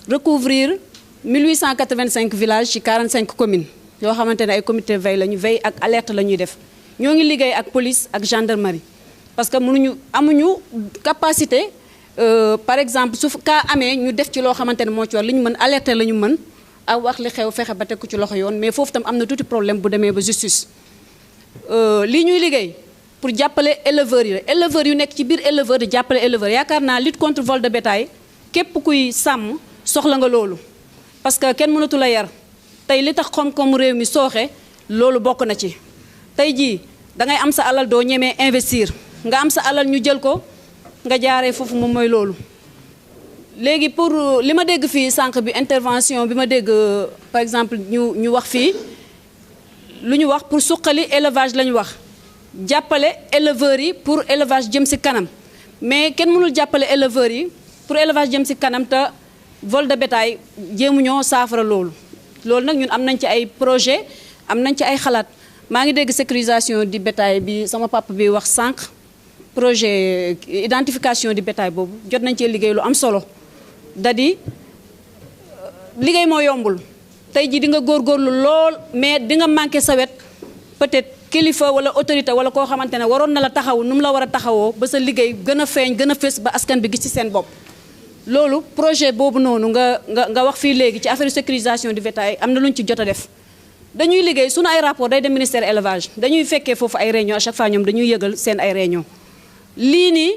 recouvrir 1885 villages ci 45 communes yoo xamante ne ay comité de veille la ñu veille ak alerte la ñuy def ñoo ngi liggéey ak police ak gendarmerie parce que amuñu capacité par exemple su cas amee ñu def ci loo xamante ne moo ci war li ñu mën alerter la ñu mën ak wax li xew fexe ba teg ko ci loxo yoon mais foofu tam am na tuuti problème bu demee ba justice lii ñuy liggéey pour jàppale éleveurs yi la éleveurs yu nekk ci biir éleveurs di jàppale éleveurs yaakaar naa lutte contre vol de bétail képp kuy sàmm soxla nga loolu parce que kenn mënatu la yar tey li tax koom-koomu réew mi sooxe loolu bokk na ci tey jii da ngay am sa alal doo ñemee investir nga am sa alal ñu jël ko nga jaaree foofu moom mooy loolu léegi pour li ma dégg fii sànq bi intervention bi ma dégg par exemple ñu wax fii lu ñu wax pour suqali élevage la ñu wax jàppale éleveurs yi pour élevage jëm ci kanam mais kenn mënul jàppale éleveurs yi pour élevage jëm ci kanam te vol de bétail jéemuñoo saafara loolu nag ñun am nañ ci ay projet am nañ ci ay xalaat maa ngi dégg sécurisation du bétail bi sama papa bi wax sànq projet identification du bétail boobu jot nañ cee liggéey lu am solo dadi liggéey moo yombul tey ji di nga góorgóorlu lool mais di nga manqué sa wet peut-être kilifa wala autorité wala koo xamante ne waroon na la taxaw nu mu la war a taxawoo ba sa liggéey gën a feeñ gën a fës ba askan bi gis ci seen bopp. loolu projet boobu noonu nga wax fii léegi ci affaire sécurisation du bétail am na lu ñu ci jot a def dañuy liggéey sunu ay rapport day dem ministère élevage dañuy fekkee foofu ay réunion à chaque fois ñoom dañuy yëgal seen ay réunion lii nii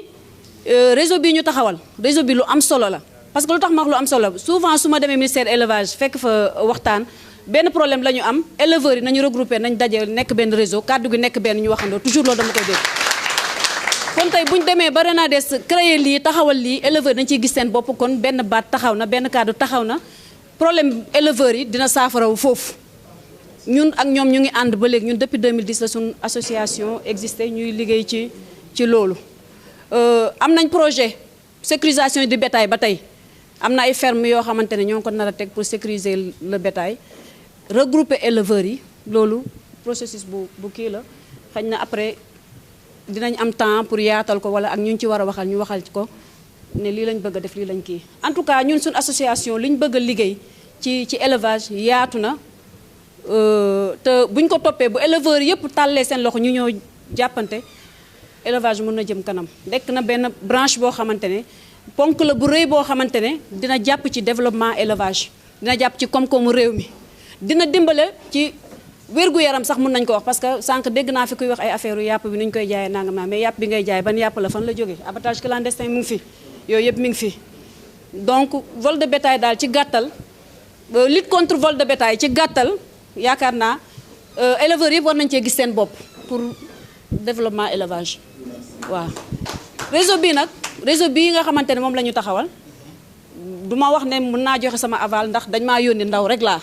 réseau bii ñu taxawal réseau bi lu am solo la parce que lu tax ma wax lu am solo souvent su ma demee ministère élevage fekk fa waxtaan benn problème la ñu am éleveurs yi nañu regroupé nañ daje nekk benn réseau kàddu gi nekk benn ñu waxandoo toujours loolu dama koy dégg kon tey bu ñu demee ba RENADES créé lii taxawal lii éleveurs dañ ciy gis seen bopp kon benn baat taxaw na benn kàddu taxaw na problème éleveurs yi dina saafarawu foofu ñun ak ñoom ñu ngi ànd ba léegi ñun depuis 2010 la suñu association existé ñuy liggéey ci loolu am nañ projet sécurisation du bétail ba tey am na ay fermes yoo xamante ne ñoo ngi ko nar a teg pour sécuriser le bétail regrouper éleveurs yi loolu processus bu kii la xëy na après dinañ am temps pour yaatal ko wala ak ñu ci war a waxal ñu waxal ko ne lii lañ bëgg a def lii lañ kii en tout cas ñun suñu association li ñu bëgg a liggéey ci élevage yaatu na te buñ ko toppee bu éleveurs yëpp tàllee seen loxo ñu ñëw jàppante élevage mën na jëm kanam nekk na benn branche boo xamante ne ponk la bu rëy boo xamante ne dina jàpp ci développement élevage dina jàpp ci koom-koomu réew mi dina dimbale ci wér-gu-yaram sax mën nañ ko wax parce que sànq dégg naa fi kuy wax ay affaire yàpp bi nu ñu koy jaayee nangam naa mais yàpp bi ngay jaay ban yàpp la fan la jógee abattage clandestin mu ngi fi yooyu yëpp mi ngi fi donc vol de bétail daal ci gàttal lutte contre vol de bétail ci gàttal yaakaar naa éleveurs yëpp war nañ cee gis seen bopp pour développement élevage waaw réseau bii nag réseau bii nga xamante ne moom la ñu taxawal du ma wax ne mën naa joxe sama aval ndax dañ maa yónni ndaw rek laa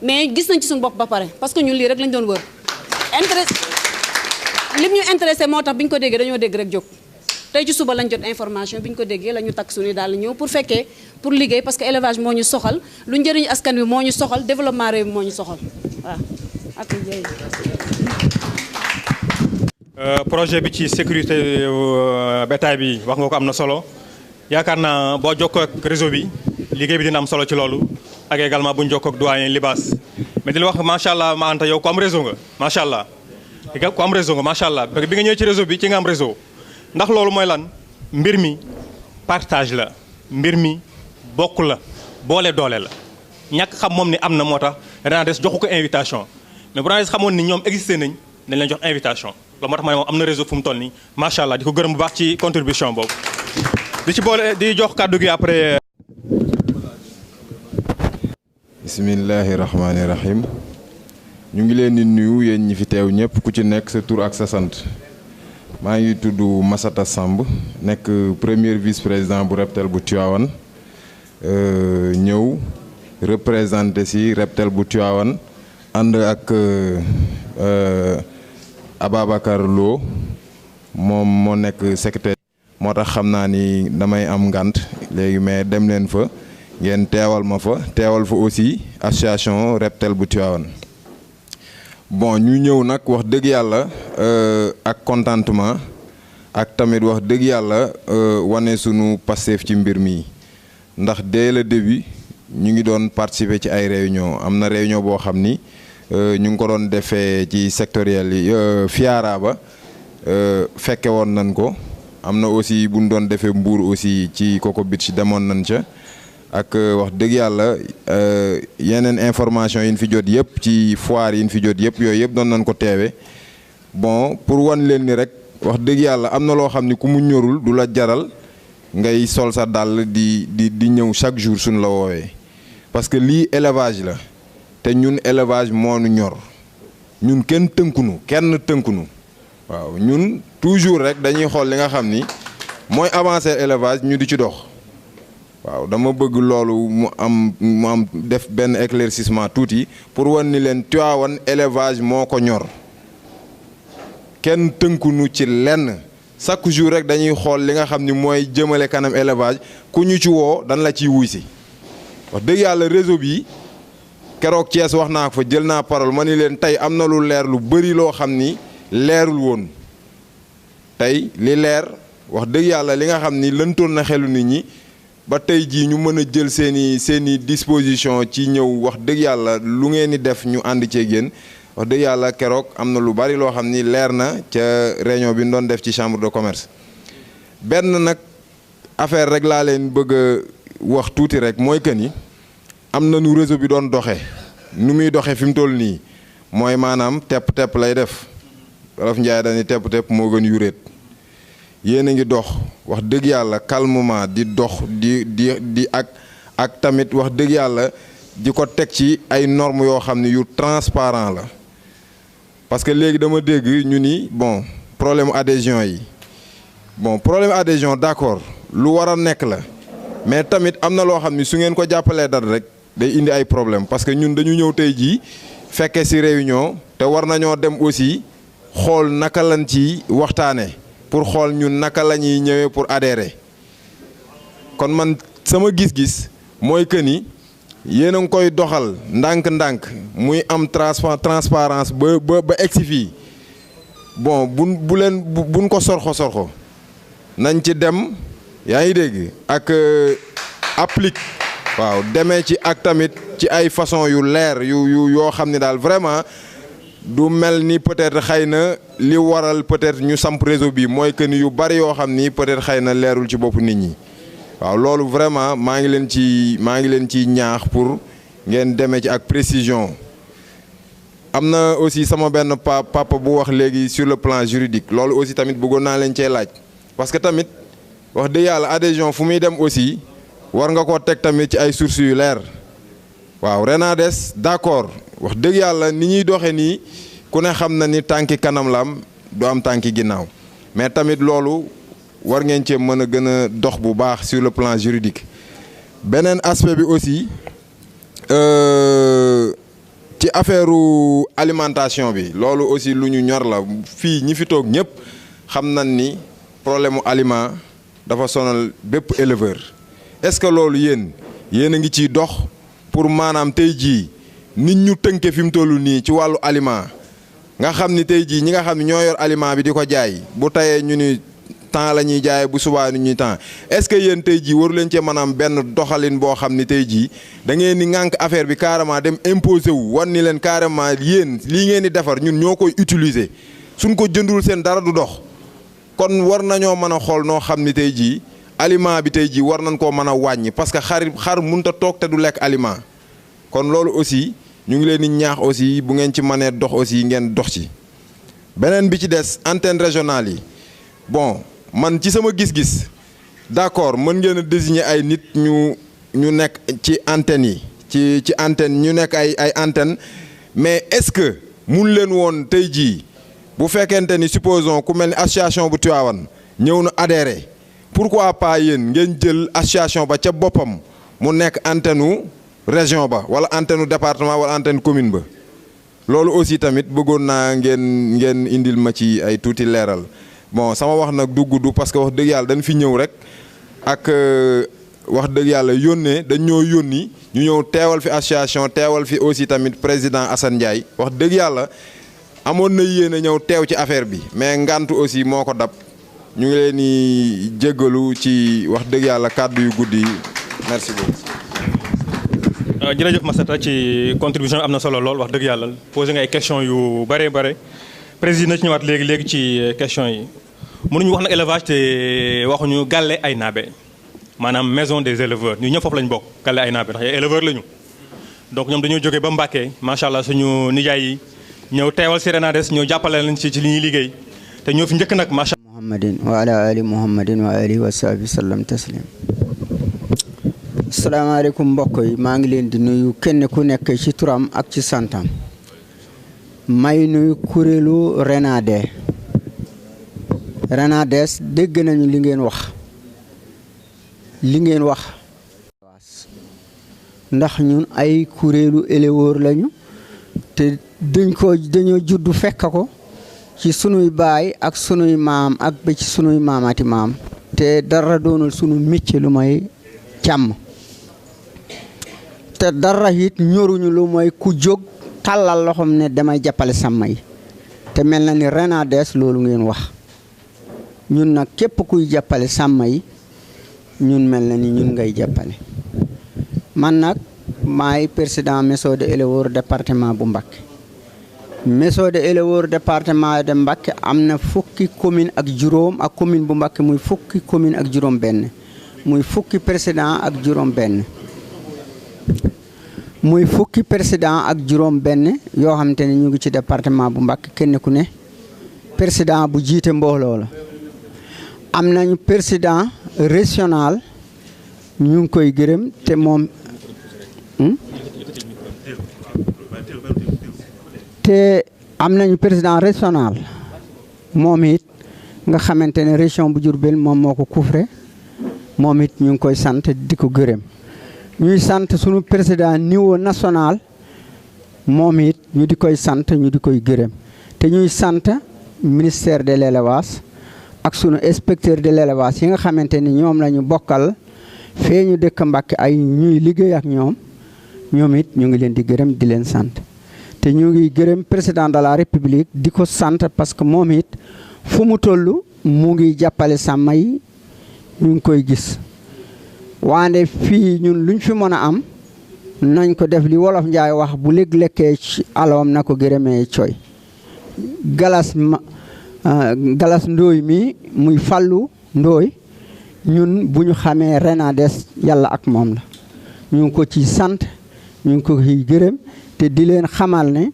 mais gis nañ ci suñu bopp ba pare parce que ñun lii rek lañ doon wër lim ñu intéressé moo tax bi ñu ko déggee dañoo dégg rek jóg tey ci suba lañ jot information bi ñu ko déggee la ñu takk suñu daal ñëw pour fekkee pour liggéey parce que élevage moo ñu soxal lu njëriñ askan wi moo ñu soxal développement réew mi moo ñu soxal waaw ak projet bi ci sécurité bétail bi wax nga ko am na solo yaakaar naa boo jokkoo ak réseau bi liggéey bi dina am solo ci loolu ak également bu ñu jokkoo ak doyen Libaas mais di la wax macha allah ma anta yow ku am réseau nga macha allah ku am réseau nga macha allah bi nga ñëwee ci réseau bi ci nga am réseau ndax loolu mooy lan mbir mi partage la mbir mi bokk la boole doole la ñàkk xam moom ni am na moo tax RENADES joxu ko invitation mais bu RENADES xamoon ni ñoom existé nañ dañ leen jox invitation loolu moo tax ma ne moom am na réseau fu mu toll nii macha allah di ko gërëm bu baax ci contribution boobu di ci boole di jox kàddu gi après. bismillahi rahmaani rahim ñu ngi leen di nuyu yéen ñi fi teew ñëpp ku ci nekk sa tur ak sa sant maa ngi tudd Massata Samb nekk premier vice président bu Reptel bu Tivaouane ñëw représenté si Reptel bu Tivaouane ànd ak Ababacar Lo moom moo nekk secrétaire moo tax xam naa ni damay am ngant léegi mais dem leen fa ngeen teewal ma fa teewal fa aussi association Reptel bu Tivaouane bon ñu ñëw nag wax dëgg yàlla ak contentement ak tamit wax dëgg yàlla wane sunu Pastef ci mbir mi ndax dès le début ñu ngi doon participer ci ay réunion am na réunion boo xam ni ñu ngi ko doon defee ci sectoriel yi Fiara ba fekke woon nañ ko am na aussi bu ñu doon defee Mbour aussi ci Coco Beach demoon nañ ca ak wax dëgg yàlla yeneen information yi ñu fi jot yëpp ci foire yi ñu fi jot yëpp yooyu yëpp doon nañ ko teewe bon pour wan leen ni rek wax dëgg yàlla am na loo xam ni ku mu ñorul du la jaral ngay sol sa dàll di ñëw chaque jour suñ la woowee parce que lii élevage la te ñun élevage moo nu ñor ñun kenn tënkunu waaw ñun toujours rek dañuy xool li nga xam ni mooy avancer élevage ñu di ci dox waaw dama bëgg loolu mu am def benn éclaircissement tuuti pour wan ni leen Tivaouane élevage moo ko ñor kenn tënkunu ci lenn chaque jour rek dañuy xool li nga xam ni mooy jëmale kanam élevage ku ñu ci woo dan la ciy wuy si wax dëgg yàlla réseau bi keroog Thiès wax naa ko fa jël naa parole ma ni leen tey am na lu leer lu bëri loo xam ni leerul woon tey li leer wax dëgg yàlla li nga xam ni lëntoon na xelu nit ñi ba tey jii ñu mën a jël seeni disposition ci ñëw wax dëgg yàlla lu ngeen di def ñu ànd ceeg yéen wax dëgg yàlla keroog am na lu bari loo xam ni leer na ca réunion bi ñu doon def ci chambre de commerce benn nag affaire rek laa leen bëgg a wax tuuti rek mooy que ni am na nu réseau bi doon doxee nu muy doxee fi mu toll nii mooy maanaam tepp-tepp lay def Wolof Njaay dañuy tepp-tepp moo gën yuréet yéen a ngi dox wax dëgg yàlla calmement di dox di ak tamit wax dëgg yàlla di ko teg ci ay normes yoo xam ne yu transparent la parce que léegi dama dégg ñu ni bon problème adhésion yi bon problème adhésion d'accord lu war a nekk la mais tamit am na loo xam ni su ngeen ko jàppalee dara rek day indi ay problème parce que ñun dañu ñëw tey jii fekkee ci réunion te war nañoo dem aussi xool naka lañ ci waxtaane pour xool ñun naka la ñuy ñëwee pour adhérer kon man sama gis-gis mooy que ni yéen a ngi koy doxal ndànk-ndànk muy am transparence ba egsi fii bon buñ ko sorxo nañ ci dem yaa ngi dégg ak applique waaw demee ci ak tamit ci ay façon yu leer yu yoo xam ne daal vraiment du mel ni peut-être xëy na li waral peut-être ñu samp réseau bi mooy que ni yu bari yoo xam ni peut-être xëy na leerul ci boppu nit ñi waaw loolu vraiment maa ngi leen ci ñaax pour ngeen demee ci ak précision. am na aussi sama benn papa bu wax léegi sur le plan juridique loolu aussi tamit bëggoon naa leen cee laaj parce que tamit wax dëgg yàlla adhésion fu muy dem aussi war nga koo teg tamit ci ay sources yu leer waaw Renades d'accord wax dëgg yàlla ni ñuy doxee nii ku ne xam na ni tànki kanam la am du am tànki ginnaaw mais tamit loolu war ngeen cee mën a gën a dox bu baax sur le plan juridique beneen aspect bi aussi ci affaire alimentation bi loolu aussi lu ñu ñor la fii ñi fi toog ñëpp xam nañ ni problème mu aliment dafa sonal bépp éleveur est-ce que loolu yéen a ngi ciy dox pour maanaam tey jii nit ñu tënke fi mu toll nii ci wàllu aliment nga xam ni tey jii ñi nga xam ne ñoo yor aliment bi di ko jaay bu tayee ñu ni temps la ñuy jaayee bu subaa ni ñuy temps est-ce que yéen tey jii waru leen cee maanaam benn doxalin boo xam ni tey jii da ngeen ni ŋànk affaire bi carrément dem imposer wu wan ni leen carrément yéen lii ngeen di defar ñun ñoo koy utiliser suñ ko jëndul seen dara du dox kon war nañoo mën a xool noo xam ni tey jii aliment bi tey jii war nañ koo mën a wàññi parce que xar mënut a toog te du lekk aliment kon loolu aussi ñu ngi leen di ñaax aussi bu ngeen ci mënee dox aussi ngeen dox ci beneen bi ci des antenne régionale yi bon man ci sama gis-gis d'accord mën ngeen a désigner ay nit ñu nekk ci antenne yi ci antenne ñu nekk ay antenne mais est-ce que mun leen woon tey jii bu fekkente ni supposons ku mel ni association bu Tivaouane ñëw na adhéré pourquoi pas yéen ngeen jël association ba ca boppam mu nekk antenne région ba wala antenne département wala antenne commune ba loolu aussi tamit bëggoon naa ngeen indil ma ci ay tuuti leeral bon sama wax nag du gudd parce que wax dëgg yàlla dañ fi ñëw rek ak wax dëgg yàlla yónnee dañ ñoo yónni ñu ñëw teewal fi association teewal fi aussi tamit président Assane Ndiaye wax dëgg yàlla amoon na yéene ñëw teew ci affaire bi mais ngantu aussi moo ko dab ñu ngi leen di jéggalu ci wax dëgg yàlla kàddu yu guddi merci beaucoup. jërëjëf Massata ci contribution am na solo lool wax dëgg yàlla posé nga ay questions yu bare président na ci ñëwaat léegi ci questions yi mënuñu wax nag élevage te waxuñu Galle Aynabe maanaam maison des éleveurs ñu ñëpp foofu lañ bokk Galle Aynabe ndax ay éleveurs lañu donc ñoom dañoo jógee ba Mbacké macha allah suñu nijaay yi ñëw teewal si Renades ñëw jàppale leen ci li ñuy liggéey te ñoo fi njëkk nag macha muhammadin wa ala ali muhammadin wa alihi wa sahbihi sallam taslim asalaamaaleykum mbokk yi maa ngi leen di nuyu kenn ku nekk ci turam ak ci santam may nuyu kuréelu Renades dégg nañu li ngeen wax ndax ñun ay kuréelu éleveur lañu te dañoo juddu fekk ko ci sunuy baay ak sunuy maam ak ba ci sunuy maamaati maam te dara doonul sunu métier lu may càmm te dara it ñoruñu lu mooy ku jóg tàllal loxoom ne damay jàppale sàmm yi te mel na ni Renades loolu ngeen wax ñun nag képp kuy jàppale sàmm yi ñun mel na ni ñun ngay jàppale man nag maay président maison des éleveurs département bu Mbacké maison de éleveur département de Mbacké am na fukki commune ak juróom ak commune bu Mbacké muy fukki commune ak juróom benn muy fukki président ak juróom benn muy fukki président ak juróom benn yoo xamante ne ñu ngi ci département bu Mbacké kenn ku ne président bu jiite mbooloo la am nañu président régional ñu ngi koy gërëm te moom te am nañu président régional moom it nga xamante ne région bu Diourbel moom moo ko couvre moom it ñu ngi koy sant di ko gërëm ñuy sant sunu président niveau national moom it ñu di koy sant ñu di koy gërëm te ñuy sant ministère de l'élevage ak sunu inspecteur de l'élevage yi nga xamante ni ñoom la ñu bokkal fee ñu dëkk Mbacké ay ñuy liggéey ak ñoom it ñu ngi leen di gërëm di leen sant te ñu ngi gërëm président de la république di ko sant parce que moom it fu mu toll mu ngi jàppale sàmm yi ñu ngi koy gis waande fii ñun luñ fi mën a am nañ ko def li wolof njaay wax bu léeg lekkee ci aloom na ko gërëmee coy galas ndooy mi muy Fallou Ndooy ñun bu ñu xamee Renades yàlla ak moom la ñu ngi ko ci sant ñu ngi ko ciy gërëm te di leen xamal ne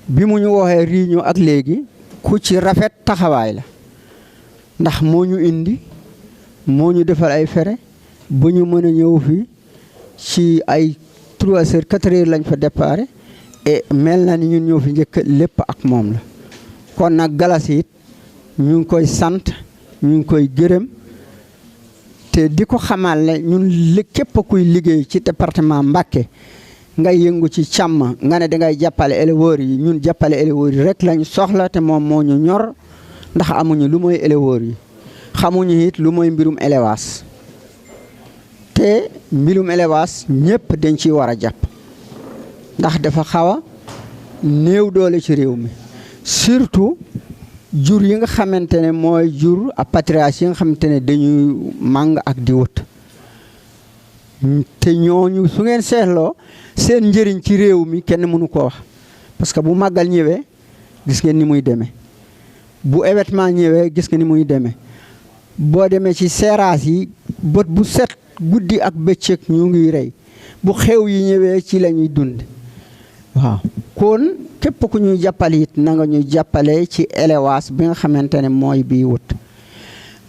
bi mu ñu waxee réunion ak léegi ku ci rafet taxawaay la ndax moo ñu indi moo ñu defal ay fere ba ñu mën a ñëw fii ci ay 3 heures 4 heures lañ fa déparé et mel na ni ñun ñoo fi njëkk lépp ak moom la kon nag galas it ñu ngi koy sant ñu ngi koy gërëm te di ko xamal ne ñun képp kuy liggéey ci département Mbacké ngay yëngu ci càmm nga ne dangay jàppale éleveurs yi ñun jàppale éleveurs yi rek lañu soxla te moom moo ñu ñor ndax amuñu lu mooy éleveurs yi xamuñu it lu mooy mbirum élevage te mbirum élevage ñëpp dañ ciy war a jàpp ndax dafa xaw a néew doole ci réew mi surtout jur yi nga xamante ne mooy jur a patriage yi nga xamante ne dañuy màng ak di wët te ñooñu su ngeen seetloo seen njëriñ ci réew mi kenn mënu ko wax parce que bu màggal ñëwee gis ngeen ni muy demee bu événement ñëwee gis nga ni muy demee boo demee ci seeraas yi bët bu set guddi ak bëccëg ñu ngi rey bu xew yi ñëwee ci la ñuy dund waaw kon képp ku ñuy jàppale it na nga ñuy jàppale ci élevage bi nga xamante ne mooy bii wut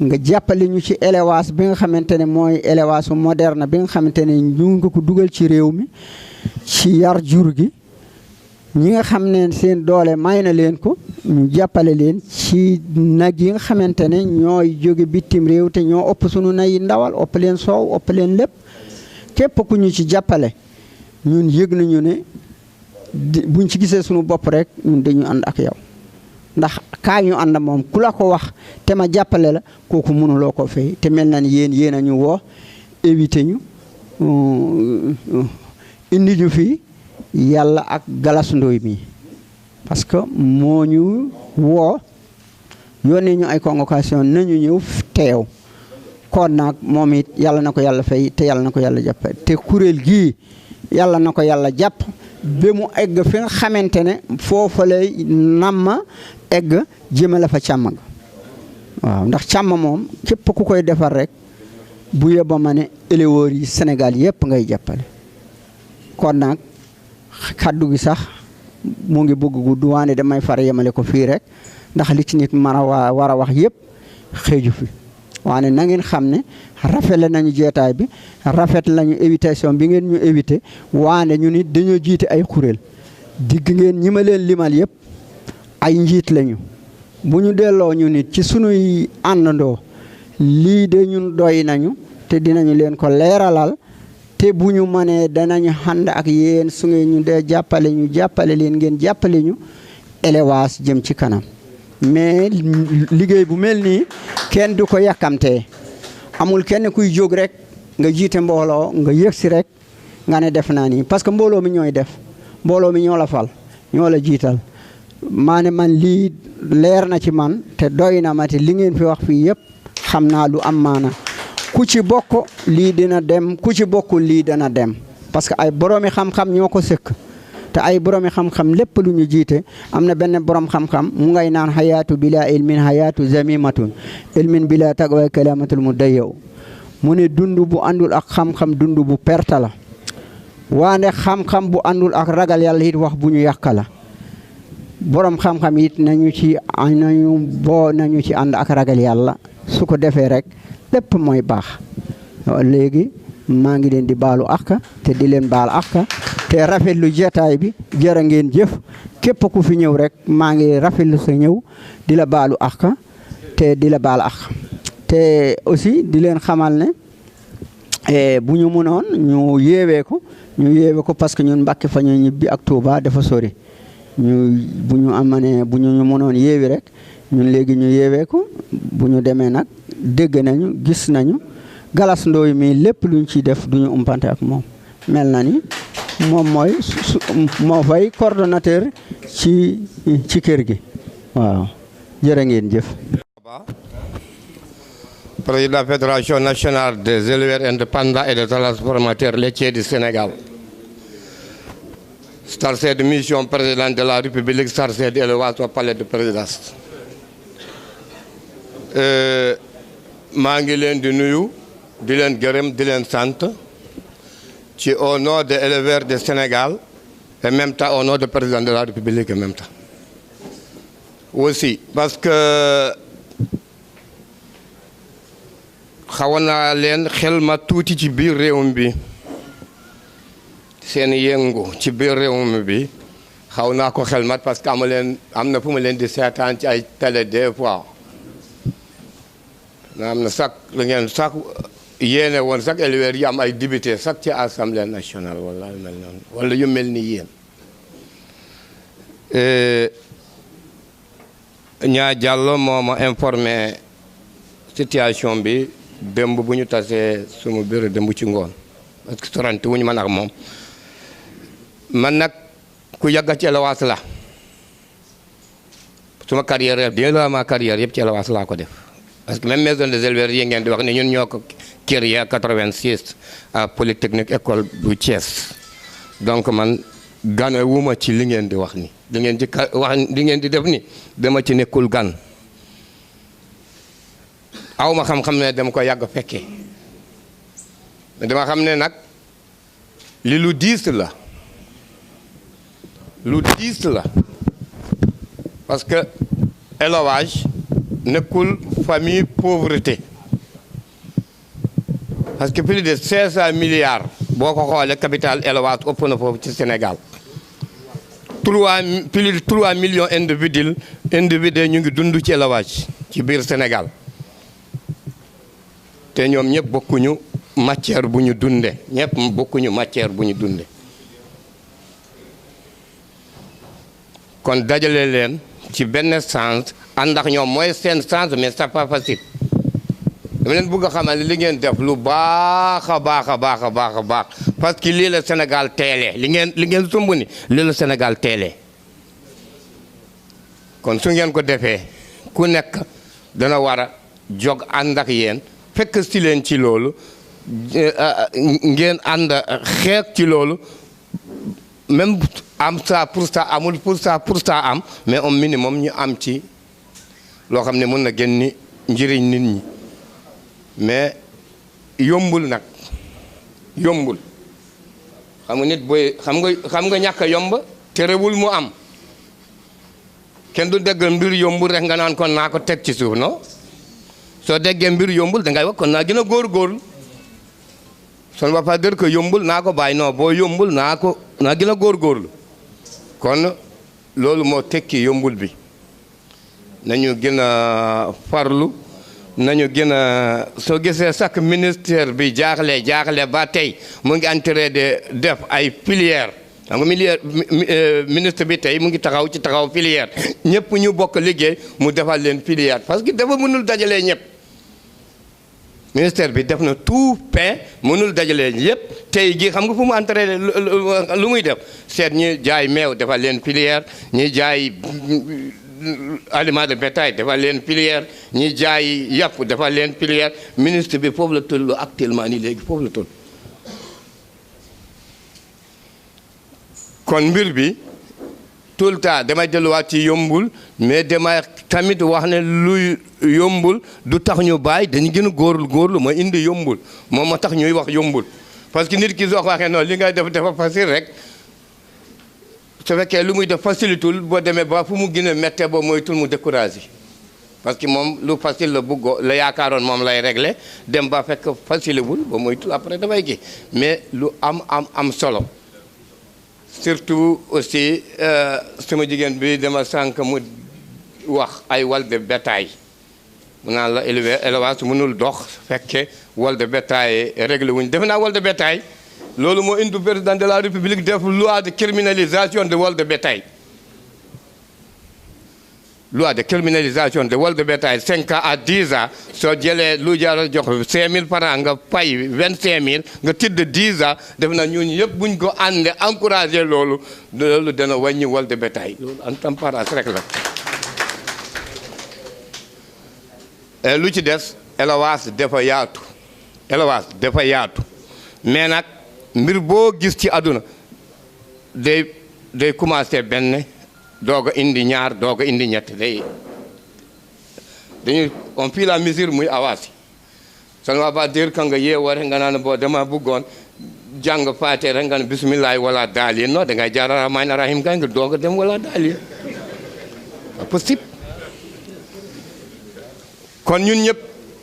nga jàppale ñu ci élevage bi nga xamante ne mooy élevage moderne bi nga xamante ne ñu ngi ko dugal ci réew mi ci yar jur gi ñi nga xam ne seen doole may na leen ko ñu jàppale leen ci nag yi nga xamante ne ñooy jóge bitim réew te ñoo ëpp sunu nay ndawal ëpp leen soow ëpp leen lépp képp ku ñu ci jàppale ñun yëg nañu ne buñ ci gisee sunu bopp rek ñun dañu ànd ak yow ndax kaa ñu ànd moom ku la ko wax te ma jàppale la kooku mënuloo ko fay te mel na ni yéen a ñu woo éviter ñu indi ñu fii yàlla ak Galas Ndoye mi parce que moo ñu woo yónnee ñu ay convocation nañu ñëw teew kon nag moom it yàlla na ko yàlla fay te yàlla na ko yàlla jàpp te kuréel gii yàlla na ko yàlla jàpp ba mu egg fi nga xamante ne foofa lay namma egg jëmale fa càmm ga waaw ndax càmm moom képp ku koy defar rek bu yóbba ma ne éleveurs yi Sénégal yëpp ngay jàppale kon nag kaddu gi sax mu ngi bëgg gudd waane damay far yemale ko fii rek ndax li ci nit war a wax yëpp xëju fi waane na ngeen xam ne rafetle nañu jeetaay bi rafet lañu invitation bi ngeen ñu invité waane ñu nit dañoo jiite ay kuréel digg ngeen ñi ma leen limal yëpp ay njiit lañu bu ñu delloo ñu nit ci sunuy àndandoo lii de ñun doy nañu te dinañu leen ko leeralal te bu ñu mënee danañu ànd ak yéen su ngeen ñu dee jàppale ñu jàppale leen ngeen jàppale ñu élevage jëm ci kanam mais liggéey bu mel nii kenn du ko yàkkamtee amul kenn kuy jóg rek nga jiite mbooloo nga yëg si rek nga ne def naa nii parce que mbooloo mi ñooy def mbooloo mi ñoo la fal ñoo la jiital maa ne man lii leer na ci man te doy na ma te li ngeen fi wax fii yëpp xam naa lu am maana ku ci bokk lii dina dem ku ci bokkul lii dana dem parce que ay boroomi xam-xam ñoo ko sëkk te ay boromi xam-xam lépp lu ñu jiite am na benn borom xam-xam mu ngay naan xayaatu bila ilmin xayaatu zamimatun ilmin bila taqwa kalamatul mudayyaw mu ne dund bu àndul ak xam-xam dund bu perte la waande xam-xam bu àndul ak ragal yàlla it wax bu ñu yàq la borom xam-xam it nañu ci ànd ak ragal yàlla su ko defee rek lépp mooy baax léegi maa ngi leen di baalu àq te di leen baal àq te rafetlu jotaay bi jërë ngeen jëf képp ku fi ñëw rek maa ngi rafetlu sa ñëw di la baalu àq te di la baal àq te aussi di leen xamal ne bu ñu mënoon ñu yeewee ko parce que ñun Mbàkke fa ñu ñibbi ak Touba dafa sori bu ñu mënoon yeewi rek ñun léegi ñu yeewee ko bu ñu demee nag dégg nañu gis nañu Galas Ndoye mi lépp luñ ciy def duñu umpante ak moom mel na ni moom mooy moo fay coordonnateur ci kër gi waaw jërë ngeen jëf. Président de la Fédération nationale des éleveurs indépendants et des transformateurs laitiers du Sénégal. Chargé de mission président de la République, chargé d'élevage au palais de présidence. maa ngi leen di nuyu di leen gërëm di leen sant ci au nom des éleveurs du Sénégal et même temps au nom du président de la République en même temps. Aussi parce que xawoon naa leen xel ma tuuti ci biir réewum bi seen yëngu ci biir réewum bi xaw naa ko xel mat parce que am na fu ma leen di seetaan ci ay télé des fois na am na sax la ngeen sax yéene woon sax éleveurs yi am ay député sax ci assemblée nationale wala yu mel noonu wala yu mel ni yéen ñaa Diallo moo ma informé situation bi démb bu ñu tasee suma bureau démb ci ngoon parce que sorante wuñu man ak moom man nag ku yàgga ci élevage la suma carrière bien la ma carrière yëpp ci élevage laa ko def parce que même maison des éleveurs yi ngeen di wax ne ñun ñoo ko créé 86 à Polytechnique école bu Thiès donc man gane wuma ci li ngeen di wax ni li ngeen di wax li ngeen di def ni dama ci nekkul gan aw ma xam-xam ne dama ko yàgg fekkee dama xam ne nag li lu diis la parce que élevage nekkul famille pauvreté parce que plus de 500 milliards boo ko xoolee capital élevage ëpp na foofu ci Sénégal plus de 3 millions individus ñu ngi dund ci élevage ci biir Sénégal te ñoom ñëpp bokkuñu matière bu ñu dunde kon dajale leen ci benn sens ànd ak ñoom mooy seen sens mais c'est pas facile dama leen bëgg a xamal li ngeen def lu baax a baax parce que lii la Sénégal teelee li ngeen sumb ni lii la Sénégal teelee kon su ngeen ko defee ku nekk dana war a jóg ànd ak yéen fekk si leen ci loolu ngeen ànd xeex ci loolu même am ça pour ça amul pour ça am mais au minimum ñu am ci loo xam ne mën na génn njëriñ nit ñi mais yombul nag yombul xam nga nit booy xam nga ñàkk a yomb terewul mu am kenn du dégg mbir yombul rek nga naan kon naa ko teg ci suuf non soo déggee mbir yombul dangay wax kon naa gën a góorgóorlu ça ne va pas dire que yombul naa ko bàyyi non boo yombul naa gën a góorgóorlu kon loolu moo tekki yombul bi nañu gën a farlu nañu gën a soo gisee sax ministère bi jaaxle ba tey mu ngi entré de def ay filière xam nga ministre bi tey mu ngi taxaw filière ñëpp ñu bokk liggéey mu defal leen filière parce que dafa mënul dajalee ñëpp ministère bi def na tout pain mënul dajalee ñëpp tey gi xam nga fu mu entré lu muy def seet ñi jaay meew defal leen filière ñi jaay aliment de bétail defal leen filière ñi jaay yàpp defal leen filière ministre bi foofu la toll actuellement nii léegi foofu la toll kon mbir bi tout le temps damay delluwaat ci yombul mais damay tamit wax ne luy yombul du tax ñu bàyyi dañu gën a góorlu mooy indi yombul moom moo tax ñuy wax yombul parce que nit ki soo ko waxee noonu li ngay def dafa facile rek su fekkee lu muy def facilitul boo demee ba fu mu gën a méttee ba moytul mu découragé parce que moom lu facile la bëggoo la yaakaaroon moom lay régler dem ba fekk facilewul ba moytul après dafay gi mais lu am solo surtout aussi sama jigéen bi dama sànq mu wax ay wàll de bétail mu naan la élevage mënul dox fekke wàll de bétail réglé wuñ defe naa wàll de bétail loolu moo indi président de la république def loi de criminalisation de wàll de bétail loi de criminalisation de wàll de bétail 5 ans à 10 ans soo jëlee lu jar a jox 5000 par an nga fay 25000 nga tëdd 10 ans def na ñun yëpp buñ ko àndee encouragé loolu dana wàññi wàll de bétail loolu en temparance rek la. lu ci des élevage dafa yaatu mais nag mbir boo gis ci àdduna day commencé benn doog a indi ñaar doog a indi ñett dañuy on fait la mesure muy avancé ça ne va pas dire que nga yeewoo rek nga naan boo dama bëggoon jàng faate rek nga ne bisimilah wala daaliye non da ngay jaar rahmaani rahim kay nga doog a dem wala daaliye possible kon ñun ñëpp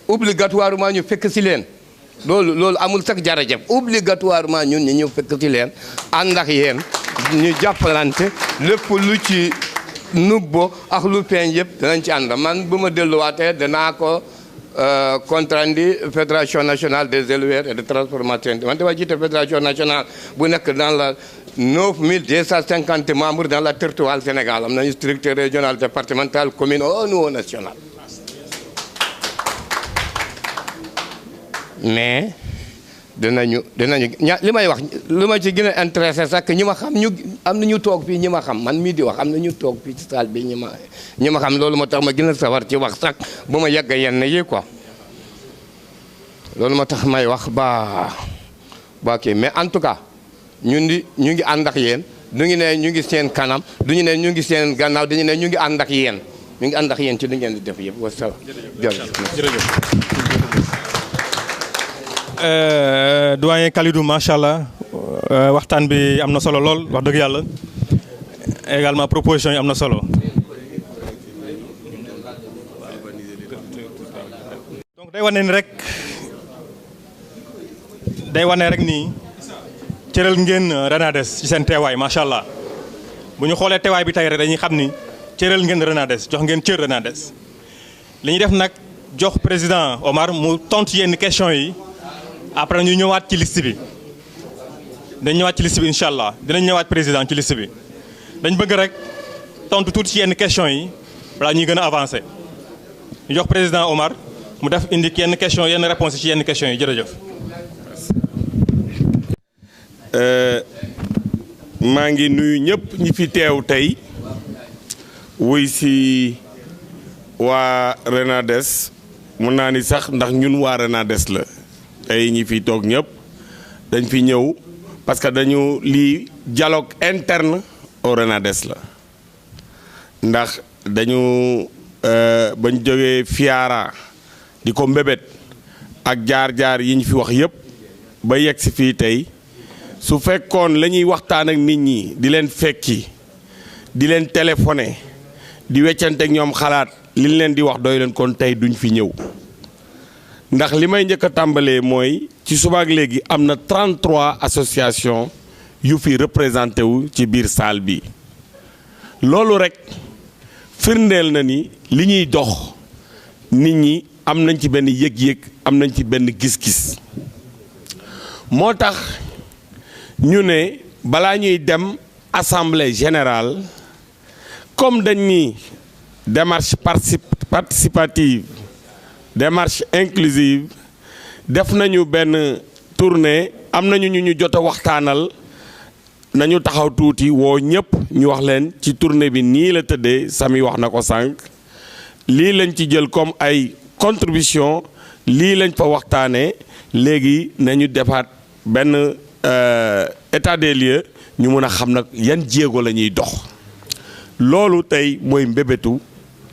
obligatoirement ñu fekk si leen loolu amul sax jarajëf obligatoirement ñun ñu fekk si leen ànd ak yéen ñu jàppalante lépp lu ci nubbo ak lu feeñ yëpp danañ ci ànd man bu ma delluwaatee danaa ko compte rendu fédération nationale des éleveurs et de transformateurs man dama jiite fédération nationale bu nekk dans la 9250 membres dans la territoire Sénégal am nañu structure régionale départementale commune au niveau national mais dinañu li may wax li ma ci gën a intéressé sax ñi ma xam ñu am na ñu toog fii ñi ma xam man mii di wax am na ñu toog fii ci salle bi ñi ma xam loolu moo tax ma gën a sawar ci wax sax bu ma yegg yenn yi quoi loolu moo tax may wax ba kii mais en tout cas ñu ngi ànd ak yéen du ñu ne ñu ngi seen kanam du ñu ne ñu ngi seen gannaaw dañu ne ñu ngi ànd ak yéen ñu ngi ànd ak yéen ci li ngeen di def yëpp wasalaam. jërëjëf. doyen Kalidou macha allah waxtaan bi am na solo lool wax dëgg yàlla également proposition yi am na solo. donc day wane rek nii cëral ngeen Renades ci seen teewaay macha allah bu ñu xoolee teewaay bi tey rek dañuy xam ni cëral ngeen Renades jox ngeen cër Renades li ñuy def nag jox président Omar mu tontu yenn question yi. après ñu ñëwaat ci liste bi dañ ñëwaat ci liste bi incha allah dinañ ñëwaat président ci liste bi dañ bëgg rek tontu tuuti ci yenn questions yi balaa ñuy gën a avancer ñu jox président Omar mu def indi yenn question yenn réponses ci yenn questions yi jërëjëf. maa ngi nuyu ñëpp ñi fi teew tey wuy si waa Renades mun naa ni sax ndax ñun waa Renades la. tey ñi fi toog ñëpp dañ fi ñëw parce que dañu lii dialogue interne au Renades la ndax dañu bañ jógee Fiara di ko mbébét ak jaar-jaar yi ñu fi wax yëpp ba yegg si fii tey su fekkoon la ñuy waxtaan ak nit ñi di leen fekki di leen téléphoné di weccante ak ñoom xalaat li leen di wax doy leen kon tey duñ fi ñëw ndax li may njëkk a tàmbalee mooy ci subaak léegi am na 33 associations yu fi représenté wu ci biir salle bi loolu rek firndeel na ni li ñuy dox nit ñi am nañ ci benn yëg-yëg am nañ ci benn gis-gis moo tax ñu ne balaa ñuy dem assemblée générale comme dañ ni démarche participative démarche inclusive def nañu benn tournée am nañu ñu jot a waxtaanal nañu taxaw tuuti woo ñëpp ñu wax leen ci tournée bi nii la tëddee Samy wax na ko sànq lii lañ ci jël comme ay contribution lii lañ fa waxtaanee léegi nañu defaat benn état des lieux ñu mën a xam nag yan jéego la ñuy dox loolu tey mooy mbébétu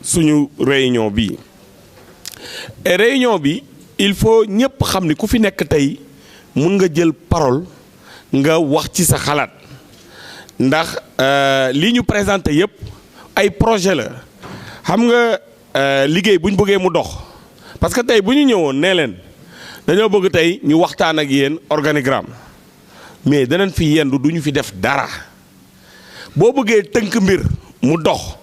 suñu réunion bi et réunion bi il faut ñëpp xam ni ku fi nekk tey mun nga jël parole nga wax ci sa xalaat ndax li ñu présenté yëpp ay projet la xam nga liggéey bu ñu bëggee mu dox parce que tey bu ñu ñëwoon nee leen dañoo bëgg tey ñu waxtaan ak yéen organigramme mais danañ fi yendu du ñu fi def dara boo bëggee tënk mbir mu dox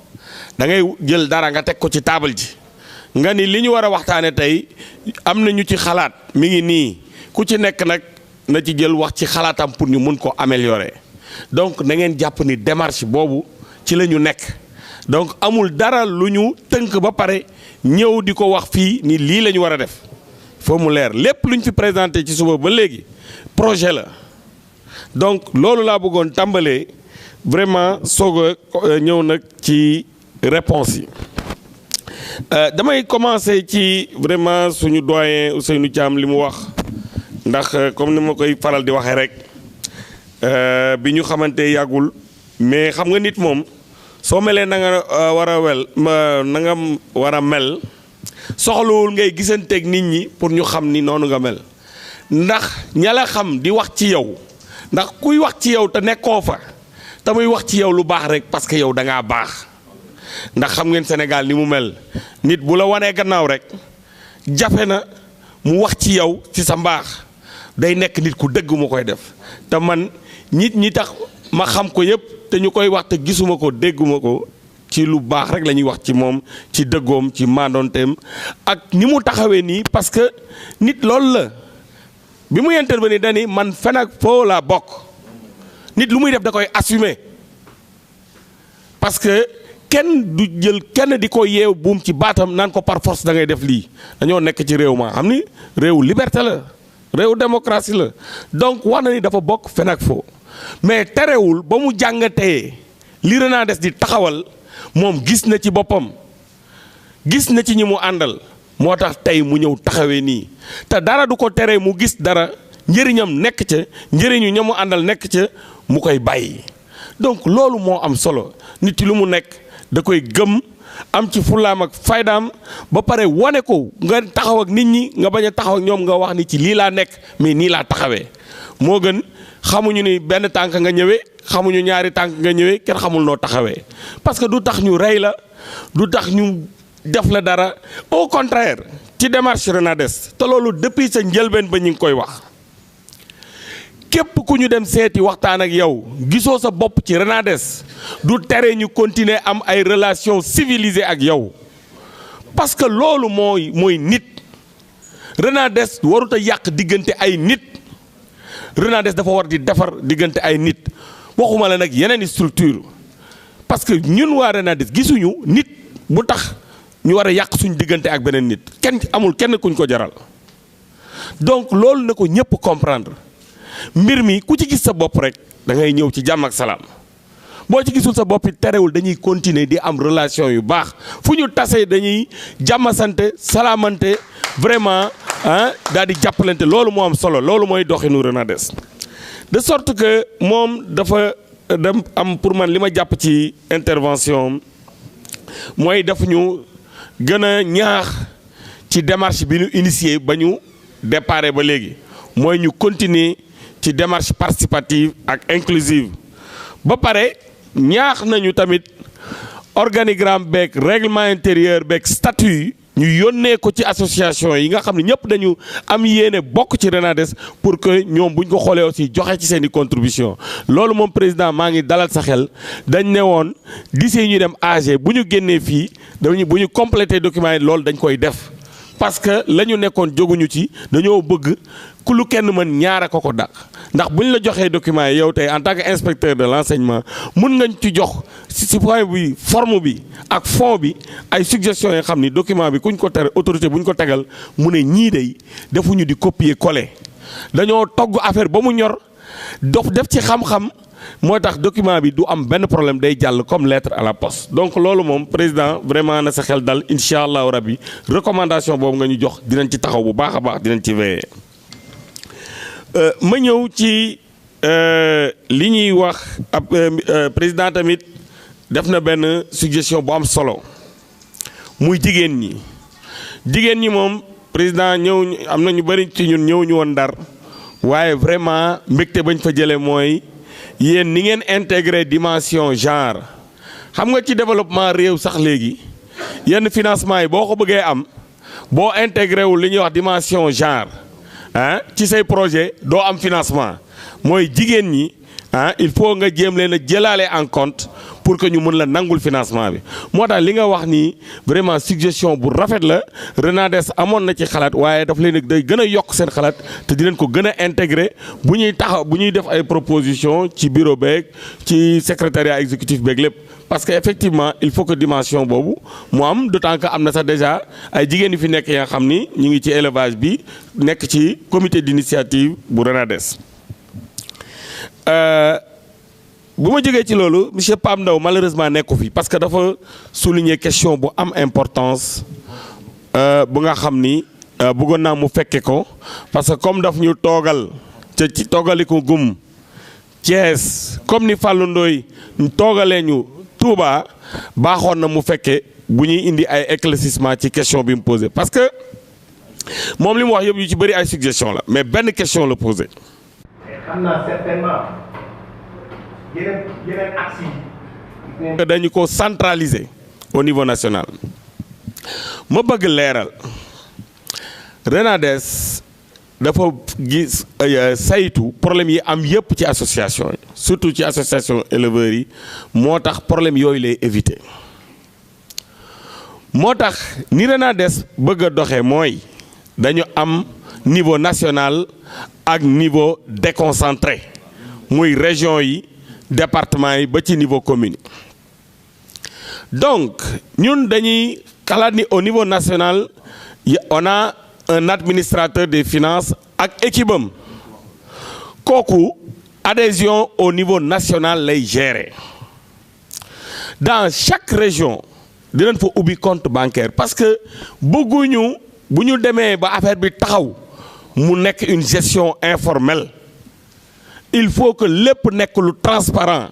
da ngay jël dara nga teg ko ci taabal ji nga ni li ñu war a waxtaane tey am na ñu ci xalaat mi ngi nii ku ci nekk nag na ci jël wax ci xalaatam pour ñu mun ko améliorer donc na ngeen jàpp ni démarche boobu ci la ñu nekk donc amul dara lu ñu tënk ba pare ñëw di ko wax fii ni lii la ñu war a def foo mu leer lépp lu ñu fi présenté ci suba ba léegi projet la donc loolu laa bëggoon tàmbalee vraiment soog a ñëw nag ci réponse yi damay commencer ci vraiment suñu doyen Ousseynou Thiam li mu wax ndax comme ni ma koy faral di waxee rek bi ñu xamante yàggul mais xam nga nit moom soo melee na nga war a na nga war a mel soxlawul ngay gisanteeg nit ñi pour ñu xam ni noonu nga mel ndax ña la xam di wax ci yow ndax kuy wax ci yow te nekkoo fa te muy wax ci yow lu baax rek parce que yow da ngaa baax ndax xam ngeen Sénégal ni mu mel nit bu la wanee gannaaw rek jafe na mu wax ci yow ci sa mbaax day nekk nit ku dëgg mu koy def te man nit ñi tax ma xam ko yëpp te ñu koy wax te gisuma ko dégguma ko ci lu baax rek la ñuy wax ci moom ci dëggoom ci maandonteem ak ni mu taxawee nii parce que nit loolu la bi muy intervenir dani man fen ak foo laa bokk nit lu muy def da koy assumer parce que kenn du jël kenn di ko yeew buum ci baatam naan ko par force da ngay def lii dañoo nekk ci réew ma xam ni réew liberté la réew démocratie la donc wax na ni dafa bokk fen ak foo mais terewul ba mu jàngatee li Renades di taxawal moom gis na ci boppam gis na ci ñi mu àndal moo tax tey mu ñëw taxawee nii te dara du ko teree mu gis dara njëriñam nekk ca njëriñu ña mu àndal nekk ca mu koy bàyyi donc loolu moo am solo nit ci lu mu nekk da koy gëm am ci fulaam ak faydaam ba pare wane ko nga taxaw ak nit ñi nga bañ a taxaw ak ñoom nga wax ni ci lii laa nekk mais nii laa taxawee moo gën xamuñu ni benn tànk nga ñëwee xamuñu ñaari tànk nga ñëwee kenn xamul noo taxawee parce que du tax ñu rey la du tax ñu def la dara au contraire ci démarche Renades te loolu depuis sa njëlbeen ba ñu ngi koy wax képp ku ñu dem seeti waxtaan ak yow gisoo sa bopp ci Renades du tere ñu continuer am ay relations civilisées ak yow parce que loolu mooy nit Renades warut a yàq diggante ay nit Renades dafa war di defar diggante ay nit waxuma la nag yeneen structure parce que ñun waa Renades gisuñu nit bu tax ñu war a yàq suñu diggante ak beneen nit kenn amul kenn kuñ ko jaral donc loolu na ko ñëpp comprendre mbir mi ku ci gis sa bopp rek da ngay ñëw ci jàmm ak salaam boo ci gisul sa bopp it terewul dañuy continuer di am relation yu baax fu ñu tasee dañuy jàmmasante salaamante vraiment daal di jàppalante loolu moo am solo loolu mooy doxinu Renades de sorte que moom dafa dem am pour man li ma jàpp ci intervention mooy daf ñu gën a ñaax ci démarche bi ñu initié ba ñu déparé ba léegi mooy ñu continuer ci démarche participative ak inclusive ba pare ñaax nañu tamit organigramme beeg règlement intérieur beeg statut ñu yónnee ko ci association yi nga xam ne ñëpp dañu am yéene bokk ci Renades pour que ñoom buñ ko xoolee aussi joxe ci seen i contribution loolu moom président maa ngi dalal sa xel dañ ne woon d'ici ñu dem AG bu ñu génnee fii dañu bu ñu complété document yi loolu dañ koy def parce que la ñu nekkoon jóguñu ci dañoo bëgg ku lu kenn mën ñaara ko ko dàq ndax bu ñu la joxee document yi yow tey en tant que inspecteur de l'enseignement mun nga ci jox si point bi forme bi ak fond bi ay suggestions yoo xam ni document bi kuñ ko tere autorité bu ñu ko tegal mu ne ñii day defuñu di copier coller dañoo togg affaire ba mu ñor def ci xam-xam moo tax document bi du am benn problème day jàll comme lettre à la poste donc loolu moom président vraiment na sa xel dal incha allahu rabbi recommandation boobu nga ñu jox dinañ ci taxaw bu baax a baax dinañ ci veiller ma ñëw ci li ñuy wax ab président tamit def na benn suggestion bu am solo muy jigéen ñi moom président ñëw am na ñu bëri ci ñun ñëw ñu woon Ndar waaye vraiment mbégte bañ fa jëlee mooy yéen ni ngeen intégré dimension genre xam nga ci développement réew sax léegi yenn financement yi boo ko bëggee am boo intégré wul li ñuy wax dimension genre ci say projet doo am financement mooy jigéen ñi il faut nga jéem leen a jëlaale en compte pour que ñu mën la nangul financement bi moo tax li nga wax nii vraiment suggestion bu rafet la Renades amoon na ci xalaat waaye daf leen day gën a yokk seen xalaat te di leen ko gën a intégré bu ñuy def ay proposition ci bureau beeg ci secrétariat exécutif beeg lépp parce que effectivement il faut que dimension boobu mu am d'autant que am na sax déjà ay jigéen yu fi nekk yaa xam ni ñu ngi ci élevage bi nekk ci comité d'initiative bu Renades. bu ma jógee ci loolu monsieur Pape Ndaw malheureusement nekku fi parce que dafa souligner question bu am importance bu nga xam ni bëggoon naa mu fekke ko parce que comme daf ñu toogal ca ci toogaliko gum Thiès comme ni Fallou Ndoye toogalee ñu Touba baaxoon na mu fekke bu ñuy indi ay éclaircissement ci question bi mu posé parce que moom li mu wax yëpp yu ci bëri ay suggestion la mais benn question la posé. xam naa certainement yeneen axes yi. dañu ko centraliser au niveau national ma bëgg leeral Renades dafa gis saytu problème yi am yëpp ci association yi surtout ci association éleveurs yi moo tax problème yooyu lay éviter moo tax ni Renades bëgg a doxee mooy dañu am niveau national ak niveau déconcentré muy région yi département yi ba ci niveau commune donc ñun dañuy xalaat ni au niveau national on a un administrateur des finances ak équipe am kooku adhésion au niveau national lay gérer dans chaque région dinañ fa ubbi compte bancaire parce que bëgguñu bu ñu demee ba affaire bi taxaw mu nekk une gestion informelle il faut que lépp nekk lu transparent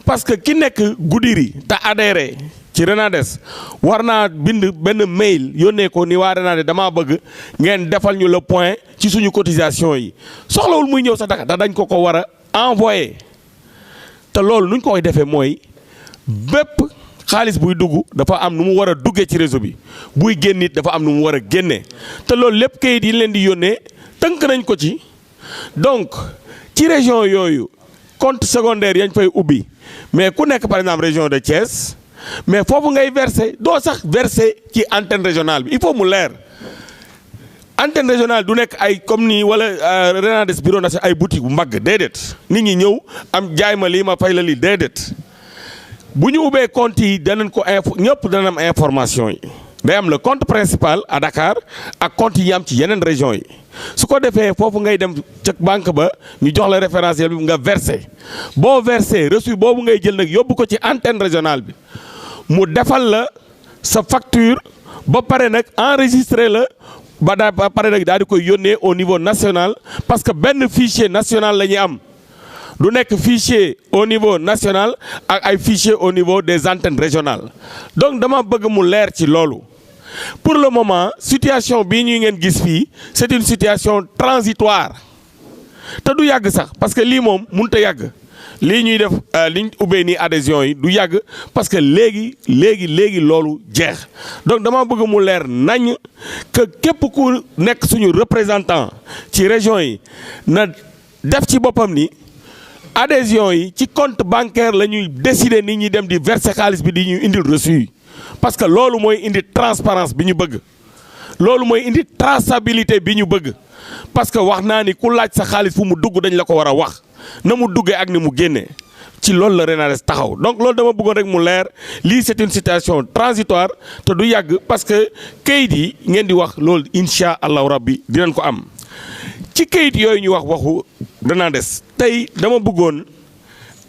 parce que ki nekk Goudiri te adhéré ci Renades war naa bind benn mail yónnee ko ni waa Renades damaa bëgg ngeen defal ñu le point ci suñu cotisation yi soxlawul muy ñëw sa Dakar da dañ ko war a envoyé te loolu nuñ ko koy defee mooy bépp xaalis buy dugg dafa am nu mu war a duggee ci réseau bi buy génn it dafa am nu mu war a génnee te loolu lépp kayit yi leen di yónnee tënk nañ ko ci donc ci région yooyu compte secondaire yañ fay ubbi mais ku nekk par exemple région de Thiès mais foofu ngay verser doo sax verser ci antenne régionale bi il faut mu leer antenne régionale du nekk ay comme nii wala Renades bureau national ay boutique bu mbagg déedéet nit ñi ñëw am jaay ma lii ma fay la lii déedéet bu ñu ubbee compte yi danañ ko ñëpp dana am information yi day am le compte principal à Dakar ak compte yi am ci yeneen région yi su ko defee foofu ngay dem ca banque ba ñu jox la référentiel bi nga versé boo versé reçu boobu ngay jël nag yóbbu ko ci antenne régionale bi mu defal la sa facture ba pare nag enregistré la ba pare nag daal di koy yónnee au niveau national parce que benn fichier national la ñuy am du nekk fichier au niveau national ak ay fichier au niveau des antennes régionales donc dama bëgg mu leer ci loolu pour le moment situation bii ñuy ngeen gis fii c'est une situation transitoire te du yàgg sax parce que lii moom mënut a yàgg lii ñuy def liñ ubbee nii adhésion yi du yàgg parce que léegi loolu jeex donc dama bëgg mu leer nañ que képp ku nekk suñu représentant ci région yi na def ci boppam ni adhésion yi ci compte bancaire la ñuy décider nit ñi dem di verser xaalis bi di ñu indil reçu parce que loolu mooy indi transparence bi ñu bëgg loolu mooy indi traçabilité bi ñu bëgg parce que wax naa ni ku laaj sa xaalis fu mu dugg dañ la ko war a wax na mu duggee ak ni mu génnee ci loolu la Renades taxaw donc loolu dama bëggoon rek mu leer lii c'est une situation transitoire te du yàgg parce que kayit yi ngeen di wax loolu incha allahu rabbi dinañ ko am ci kayit yooyu ñu waxu Renades tey dama bëggoon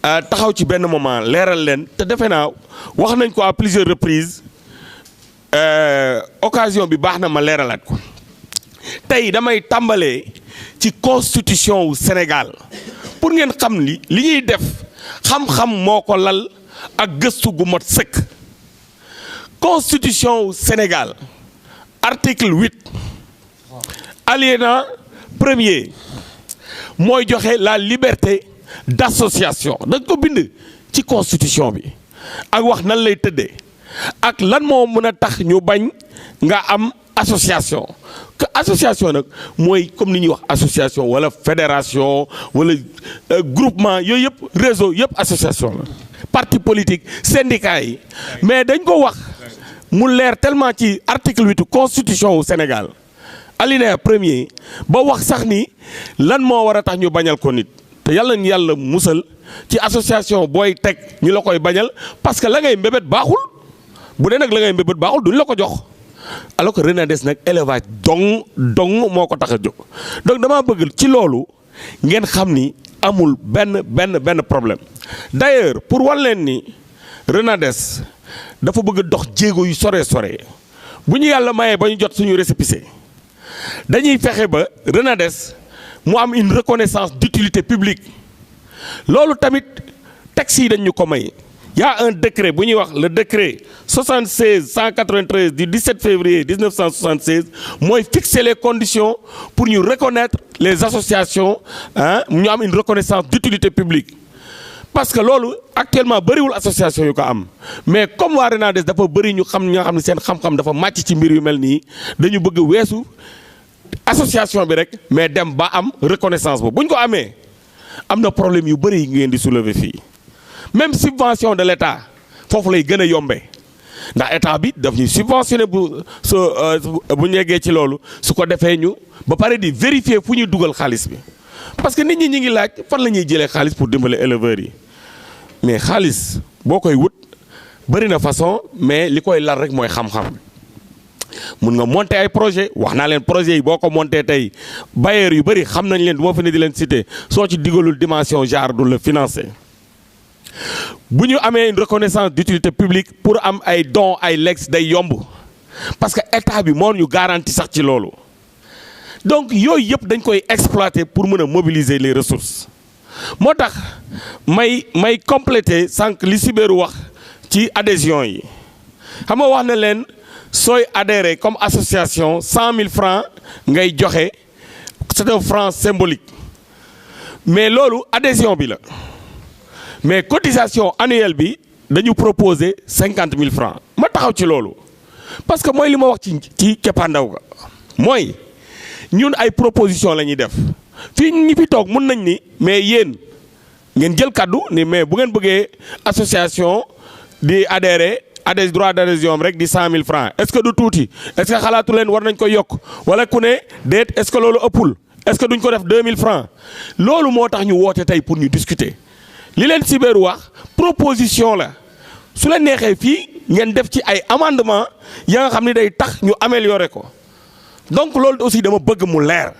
taxaw ci benn moment leeral leen te defe naa wax nañ ko à plusieurs reprises occasion bi baax na ma leeralaat ko tey damay tàmbalee ci constitution wu Sénégal pour ngeen xam li ñuy def xam-xam moo ko lal ak gëstu gu mot sëkk. Constitution Sénégal article 8 alinéa 1er mooy joxe la liberté d'association dañ ko bind ci constitution bi ak wax nan lay tëddee ak lan moo mën a tax ñu bañ nga am association que association nag mooy comme ni ñuy wax association wala fédération wala groupement yooyu yëpp réseau yëpp association la parti politique syndicat yi mais dañ ko wax mu leer tellement ci article 8 constitution wu Sénégal alinéa 1er ba wax sax ni lan moo war a tax ñu bañal ko nit te yàlla ñu yàlla musal ci association booy teg ñu la koy bañal parce que la ngay mbébét baaxul bu dee nag la ngay mbébét baaxul duñ la ko jox alors que Renades nag élevage dong moo ko tax a jóg donc dama bëgg ci loolu ngeen xam ni amul benn problème d'ailleurs pour wan leen ni Renades dafa bëgg dox jéego yu sore bu ñu yàlla mayee ba ñu jot suñu récépissé dañuy fexe ba Renades mu am une reconnaissance d'utilité publique loolu tamit texte yi dañ ñu ko may. Il y a un décret bu ñuy wax le décret 76-193 du 17 février 1976 mooy fixer les conditions pour ñu reconnaître les associations ñu am une reconnaissance d'utilité publique. parce que loolu actuellement bëriwul association yu ko am mais comme waa Renades dafa bëri ñu xam ñoo xam ne seen xam-xam dafa màcc ci mbir yu mel nii dañu bëgg weesu association bi rek mais dem ba am reconnaissance boobu bu ñu ko amee am na problème yu bëri yi ngeen di soulever fii même subvention de l'État foofu lay gën a yombee ndax état bi daf ñuy subventionné bu ñu yeggee ci loolu su ko defee ñu ba pare di vérifier fu ñuy dugal xaalis bi parce que nit ñi ngi laaj fan la ñuy jëlee xaalis pour dimbale éleveurs yi mais xaalis boo koy wut bëri na façon mais li koy lal rek mooy xam-xam mun nga monter ay projet wax naa leen projet yi boo ko monter tey bailleurs yu bëri xam nañ leen du ma fi ne di leen citer soo ci digalul dimension genre du la financer bu ñu amee une reconnaissance d'utilité publique pour am ay dons ay legs day yomb parce que état bi moo ñu garanti sax ci loolu donc yooyu yëpp dañ koy exploiter pour mën a mobiliser les ressources moo tax may compléter sànq li Sibéru wax ci adhésion yi xam nga wax na leen sooy adhérer comme association 100 000 francs ngay joxe c'est un franc symbolique mais loolu adhésion bi la mais cotisation annuelle bi dañu proposer 50 000 francs ma taxaw ci loolu parce que mooy li ma wax ci keppaandaw ga mooy ñun ay proposition la ñuy def fii ñi fi toog mun nañ ni mais yéen ngeen jël kaddu ni mais bu ngeen bëggee association di adhérer des droits d'adhésion rek di 100 000 francs est-ce que du tuuti est-ce que xalaatu leen war nañ ko yokk wala ku ne déet est-ce que loolu ëppul est-ce que duñ ko def 2000 francs loolu moo tax ñu woote tey pour ñu discuter li leen Sibéru wax proposition la su la neexee fii ngeen def ci ay amendement ya nga xam ne day tax ñu améliorer ko donc loolu aussi dama bëgg mu leer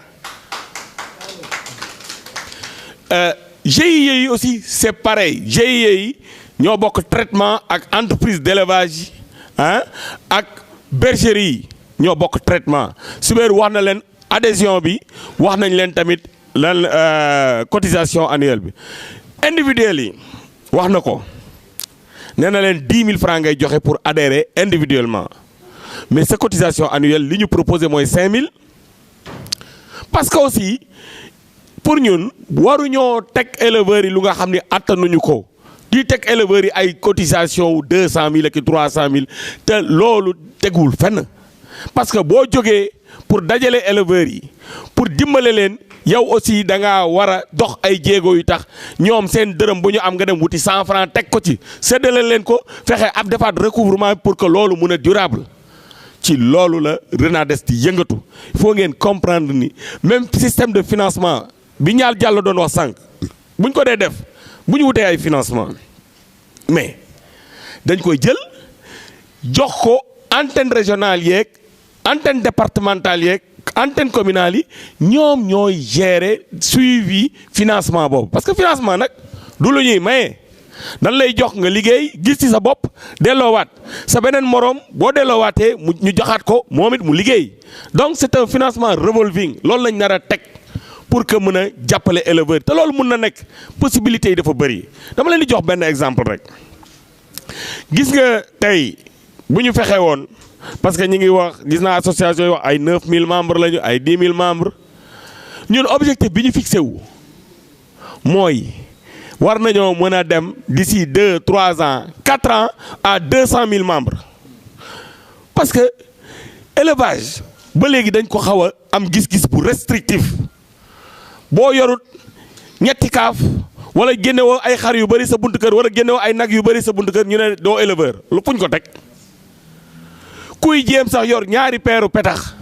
GIE yi aussi c'est pareil GIE yi ñoo bokk traitement ak entreprise d'élevage ak bergerie yi ñoo bokk traitement Sibéru wax na leen adhésion bi wax nañ leen tamit lan cotisation annuelle bi individuel yi wax na ko nee na leen 10 000 francs ngay joxe pour adhérer individuellement mais sa cotisation annuelle li ñu proposé mooy 5 000 parce que aussi pour ñun waruñoo teg éleveurs yi lu nga xam ne attanuñu ko di teg éleveurs yi ay cotisation wu 200 000 ak 300 000 te loolu tegul fenn parce que boo jógee pour dajale éleveurs yi pour dimbale leen yow aussi da ngaa war a dox ay jéego yu tax ñoom seen dërëm bu ñu am nga dem wuti 100 francs teg ko ci séddale leen ko fexe ab defaat recouvrement pour que loolu mun a durable ci loolu la Renades di yëngatu il faut ngeen comprendre ni même système de financement bi ñaal jàll doon wax sànq buñ ko dee def bu ñu wutee ay financement mais dañ koy jël jox ko antenne régionale yeeg antenne départementale yeeg antenne communale yi ñoom ñooy gérer suivi financement boobu parce que financement nag du lu ñuy maye dan lay jox nga liggéey gis ci sa bopp delloowaat sa beneen moroom boo delloowaatee ñu joxaat ko moom it mu liggéey donc c'est un financement revolving loolu lañ nar a teg pour que mën a jàppale éleveur te loolu mun na nekk possibilités yi dafa bëri dama leen di jox benn exemple rek gis nga tey bu ñu fexee woon parce que ñi ngi wax gis naa association yi wax ay 9000 membres lañu ay 10 000 membres ñun objectif bi ñu fixé wu mooy war nañoo mën a dem d'ici 2 3 ans 4 ans à 200 000 membres parce que élevage ba léegi dañ ko xaw a am gis-gis bu restrictif boo yorut ñetti kaaf wala génnewoo ay xar yu bëri sa buntu kër wala génnewoo ay nag yu bëri sa buntu kër ñu ne doo éleveur lu fuñ ko teg kuy jéem sax yor ñaari peeru petax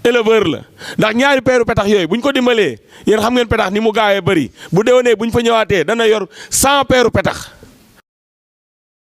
éleveur la ndax ñaari peeru petax yooyu bu ñu ko dimbalee yéen xam ngeen petax ni mu gaawee bëri bu déwénee bu ñu fa ñëwaatee dana yor 100 peeru petax